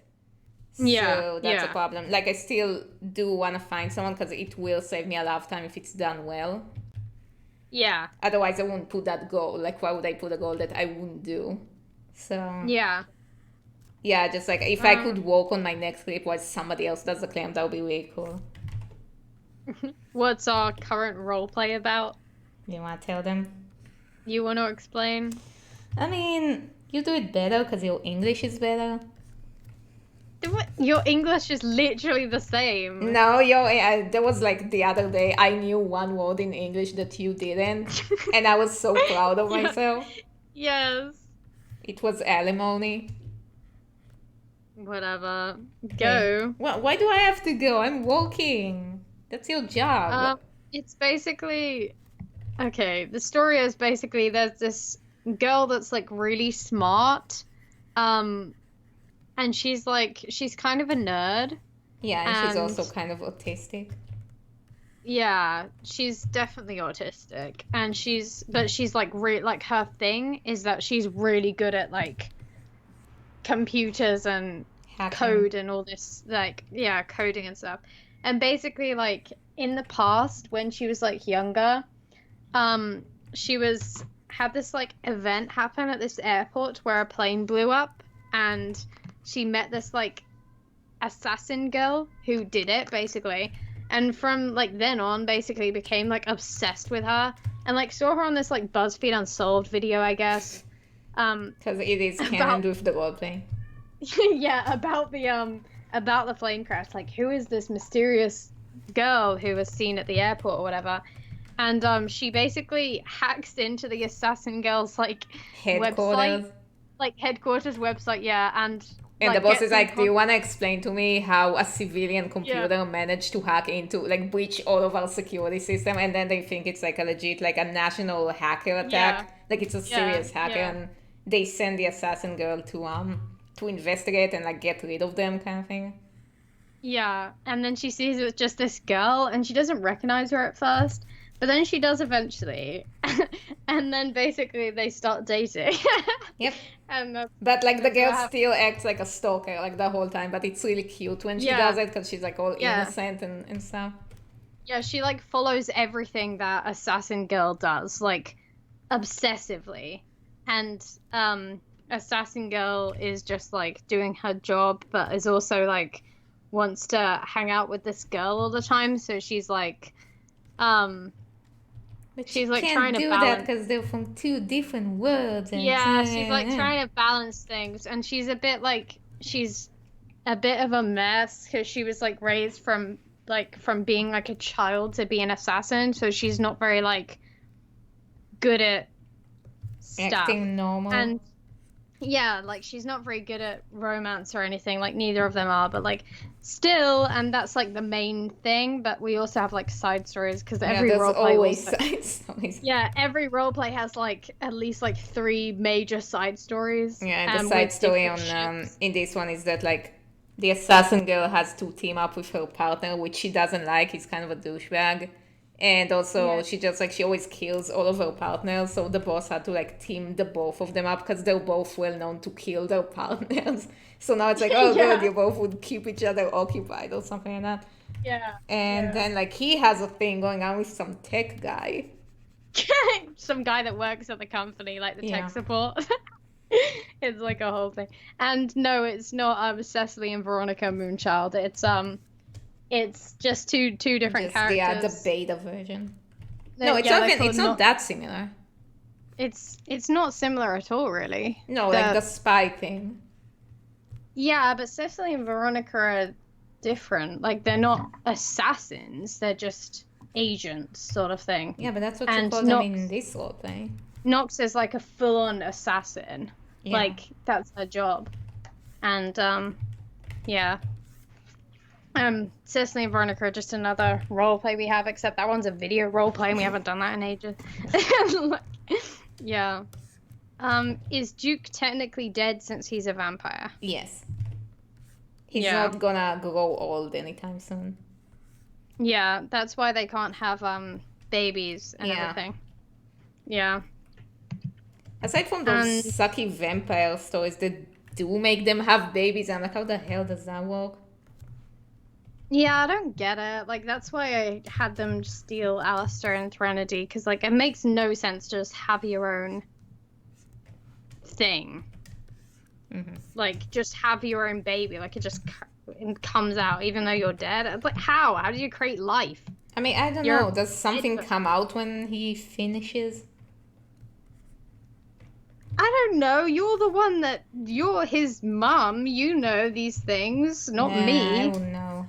B: So that's a problem. Like I still do want to find someone because it will save me a lot of time if it's done well.
A: Yeah.
B: Otherwise, I wouldn't put that goal. Like, why would I put a goal that I wouldn't do? So
A: Yeah.
B: yeah, just like if I could work on my next clip while somebody else does the claim, that would be really cool.
A: What's our current roleplay about?
B: You want to tell them?
A: You want to explain?
B: I mean, you do it better because your English is better.
A: Your English is literally the same.
B: No, there was like the other day, I knew one word in English that you didn't, and I was so proud of myself.
A: Yes.
B: It was alimony.
A: Whatever. Go.
B: Well, why do I have to go? I'm working. That's your job.
A: It's basically okay. The story is basically there's this girl that's like really smart, and she's kind of a nerd.
B: Yeah, and she's also kind of autistic.
A: Yeah, she's definitely autistic, and she's like like her thing is that she's really good at like computers and
B: Hacking.
A: code and all this like coding and stuff. And basically like in the past when she was like younger, she had this like event happen at this airport where a plane blew up, and she met this like assassin girl who did it basically, and from like then on basically became like obsessed with her, and like saw her on this like BuzzFeed Unsolved video, I guess,
B: because it is canon with the roleplay.
A: yeah, about the plane crash, like who is this mysterious girl who was seen at the airport or whatever. And she basically hacks into the assassin girl's like
B: Headquarters.
A: Headquarters website, and
B: the boss is like, do you want to explain to me how a civilian computer
A: Yeah.
B: managed to hack into, like, breach all of our security system? And then they think it's like a legit, like a national hacker attack.
A: Yeah.
B: Like it's a serious hacker.
A: Yeah.
B: And they send the assassin girl to investigate and like get rid of them kind of thing.
A: Yeah, and then she sees it's just this girl, and she doesn't recognize her at first, but then she does eventually, and then basically they start dating.
B: Yep.
A: And
B: but like the
A: that's what
B: girl
A: happened.
B: still acts like a stalker like the whole time, but it's really cute when she does it because she's like all innocent and stuff.
A: Yeah, she like follows everything that assassin girl does, like obsessively, and assassin girl is just like doing her job, but is also like wants to hang out with this girl all the time, so she's like
B: But
A: she's like
B: can't
A: trying to
B: do
A: balance
B: that because they're from two different worlds. And
A: she's like trying to balance things, and she's a bit of a mess because she was like raised from being like a child to be an assassin, so she's not very like good at stuff.
B: Acting normal.
A: And yeah, like she's not very good at romance or anything, like neither of them are, but like still, and that's like the main thing, but we also have like side stories because every
B: there's
A: roleplay
B: always
A: also,
B: side stories.
A: yeah, every roleplay has like at least like 3 major side stories.
B: Yeah, and the side
A: with
B: story
A: different
B: on
A: ships.
B: in this one is that like the assassin girl has to team up with her partner, which she doesn't like. He's kind of a douchebag. And also,
A: Yeah.
B: she just like she always kills all of her partners. So the boss had to like team the both of them up because they're both well known to kill their partners. So now it's like, oh,
A: Yeah.
B: good, you both would keep each other occupied or something like that.
A: Yeah.
B: And then like he has a thing going on with some tech guy.
A: Some guy that works at the company, like the
B: Yeah.
A: tech support. It's like a whole thing. And no, it's not Cecily and Veronica Moonchild. It's just two different
B: Just
A: characters.
B: the beta version.
A: They-
B: No, it's
A: yeah,
B: not
A: they
B: even,
A: call
B: it's
A: them
B: not that similar.
A: It's not similar at all, really.
B: No, like the spy thing.
A: Yeah, but Cecily and Veronica are different. Like they're not assassins, they're just agents sort of thing.
B: Yeah, but that's what you
A: And
B: call them in this role play.
A: Nox is like a full-on assassin.
B: Yeah.
A: Like that's her job. And yeah. Cecily and Veronica are just another role play we have, except that one's a video role play and we haven't done that in ages. Like, yeah. Is Duke technically dead since he's a vampire?
B: Yes. He's
A: Yeah.
B: not gonna grow old anytime soon.
A: Yeah, that's why they can't have babies and
B: Yeah.
A: everything. Yeah.
B: Aside from those
A: And-
B: sucky vampire stories that do make them have babies, I'm like, how the hell does that work?
A: Yeah, I don't get it. Like, that's why I had them steal Alistair and Threnody, because, like, it makes no sense to just have your own thing.
B: Mm-hmm.
A: Like, just have your own baby. Like, it just comes out even though you're dead. It's like, how? How do you create life?
B: I mean, I don't know. Does something come out when he finishes?
A: I don't know. You're his mum. You know these things, not me.
B: I don't know.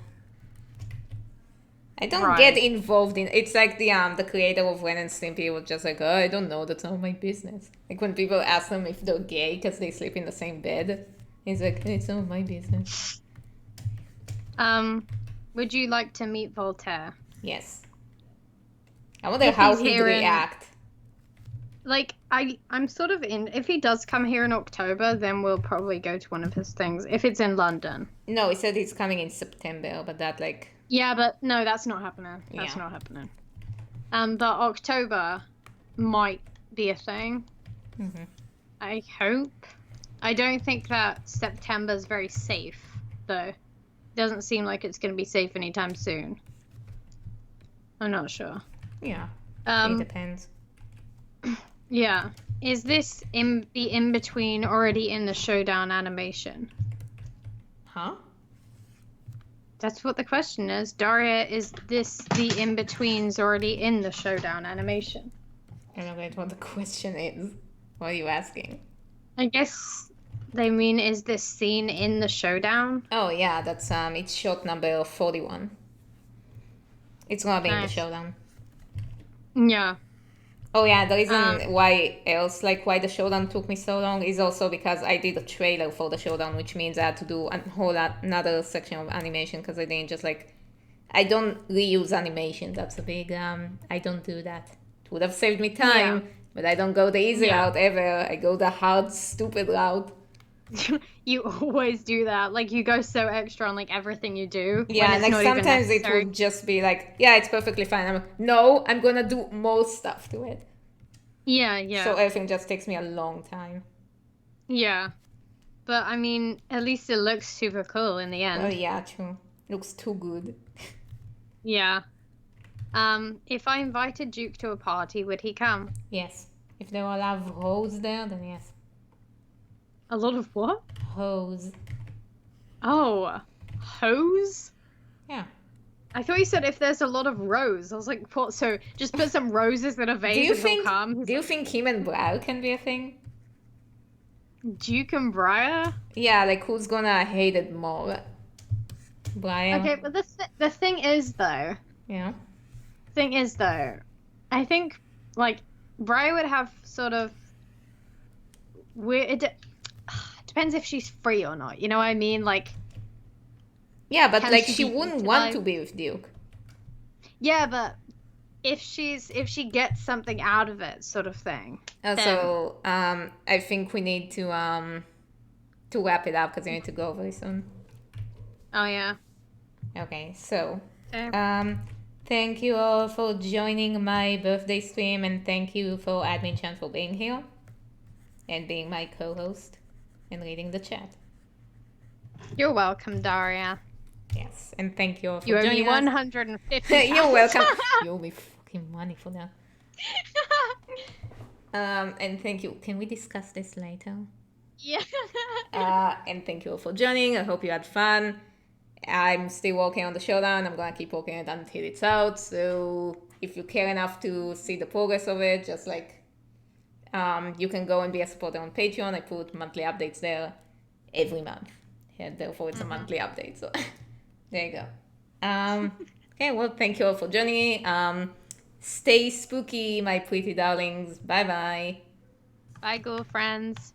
B: I don't
A: Right.
B: get involved in. It's like the creator of Ren and Stimpy was just like, oh, I don't know. That's not my business. Like when people ask them if they're gay because they sleep in the same bed, he's like, it's not my business.
A: Would you like to meet Voltaire?
B: Yes. I wonder
A: If
B: how
A: he's
B: he'd
A: here in-
B: react.
A: Like, I'm sort of in. If he does come here in October, then we'll probably go to one of his things. If it's in London.
B: No, he said he's coming in September, but that like.
A: Yeah, but no, that's not happening. That's
B: Yeah.
A: not happening. But October might be a thing.
B: Mm-hmm.
A: I hope. I don't think that September's very safe, though. Doesn't seem like it's going to be safe anytime soon. I'm not sure.
B: Yeah. It
A: Um,
B: depends.
A: yeah. Is this the in-between already in the Showdown animation?
B: Huh?
A: That's what the question is. Daria, is this the in-betweens already in the Showdown animation?
B: I don't get what the question is. What are you asking?
A: I guess they mean, is this scene in the Showdown?
B: Oh yeah, that's it's shot number 41. It's gonna be in the
A: Nice.
B: showdown.
A: Yeah.
B: Oh yeah, the reason why the showdown took me so long is also because I did a trailer for the showdown, which means I had to do a whole another section of animation because I didn't just like, I don't reuse animation. That's a big I don't do that. It would have saved me time,
A: Yeah.
B: but I don't go the easy
A: Yeah.
B: route ever. I go the hard, stupid route.
A: You always do that. Like, you go so extra on, like, everything you do. when
B: Yeah,
A: it's
B: like
A: not even
B: sometimes it
A: necessary.
B: would just be like, yeah, it's perfectly fine. I'm like, no, I'm gonna do more stuff to it.
A: Yeah, yeah.
B: So everything just takes me a long time.
A: Yeah. But, I mean, at least it looks super cool in the end.
B: Oh yeah, true. Looks too good.
A: Yeah. If I invited Duke to a party, would he come?
B: Yes. If there were a lot of hoes there, then yes.
A: A lot of what?
B: Hoes.
A: Oh, hose?
B: Yeah.
A: I thought you said if there's a lot of rose. I was like, what? So just put some roses in a vase and he'll come?
B: Do you think him and Briar can be a thing?
A: Duke and Briar?
B: Yeah, like who's gonna hate it more? Briar?
A: Okay, but the thing is, though,
B: Yeah.
A: I think, like, Briar would have sort of depends if she's free or not. You know what I mean? Like,
B: Yeah, but
A: can
B: like
A: she
B: she
A: be
B: wouldn't want
A: utilized?
B: to be with Duke.
A: Yeah, but if she gets something out of it, sort of thing, then
B: So I think we need to wrap it up because I need to go very soon.
A: oh yeah.
B: Okay, so
A: Okay.
B: thank you all for joining my birthday stream, and thank you for Admin Chan for being here and being my co-host and reading the chat.
A: You're welcome, Daria.
B: Yes, and thank you all for
A: You owe me
B: joining us.
A: 150
B: You're
A: pounds.
B: welcome. You owe me fucking money for that. And thank you. Can we discuss this later?
A: Yeah.
B: And thank you all for joining. I hope you had fun. I'm still working on the showdown. I'm gonna keep working it until it's out. So if you care enough to see the progress of it, just like you can go and be a supporter on Patreon. I put monthly updates there every month, and therefore it's a monthly update. So there you go. Okay, well, thank you all for joining me. Stay spooky, my pretty darlings. Bye bye.
A: Bye, girlfriends.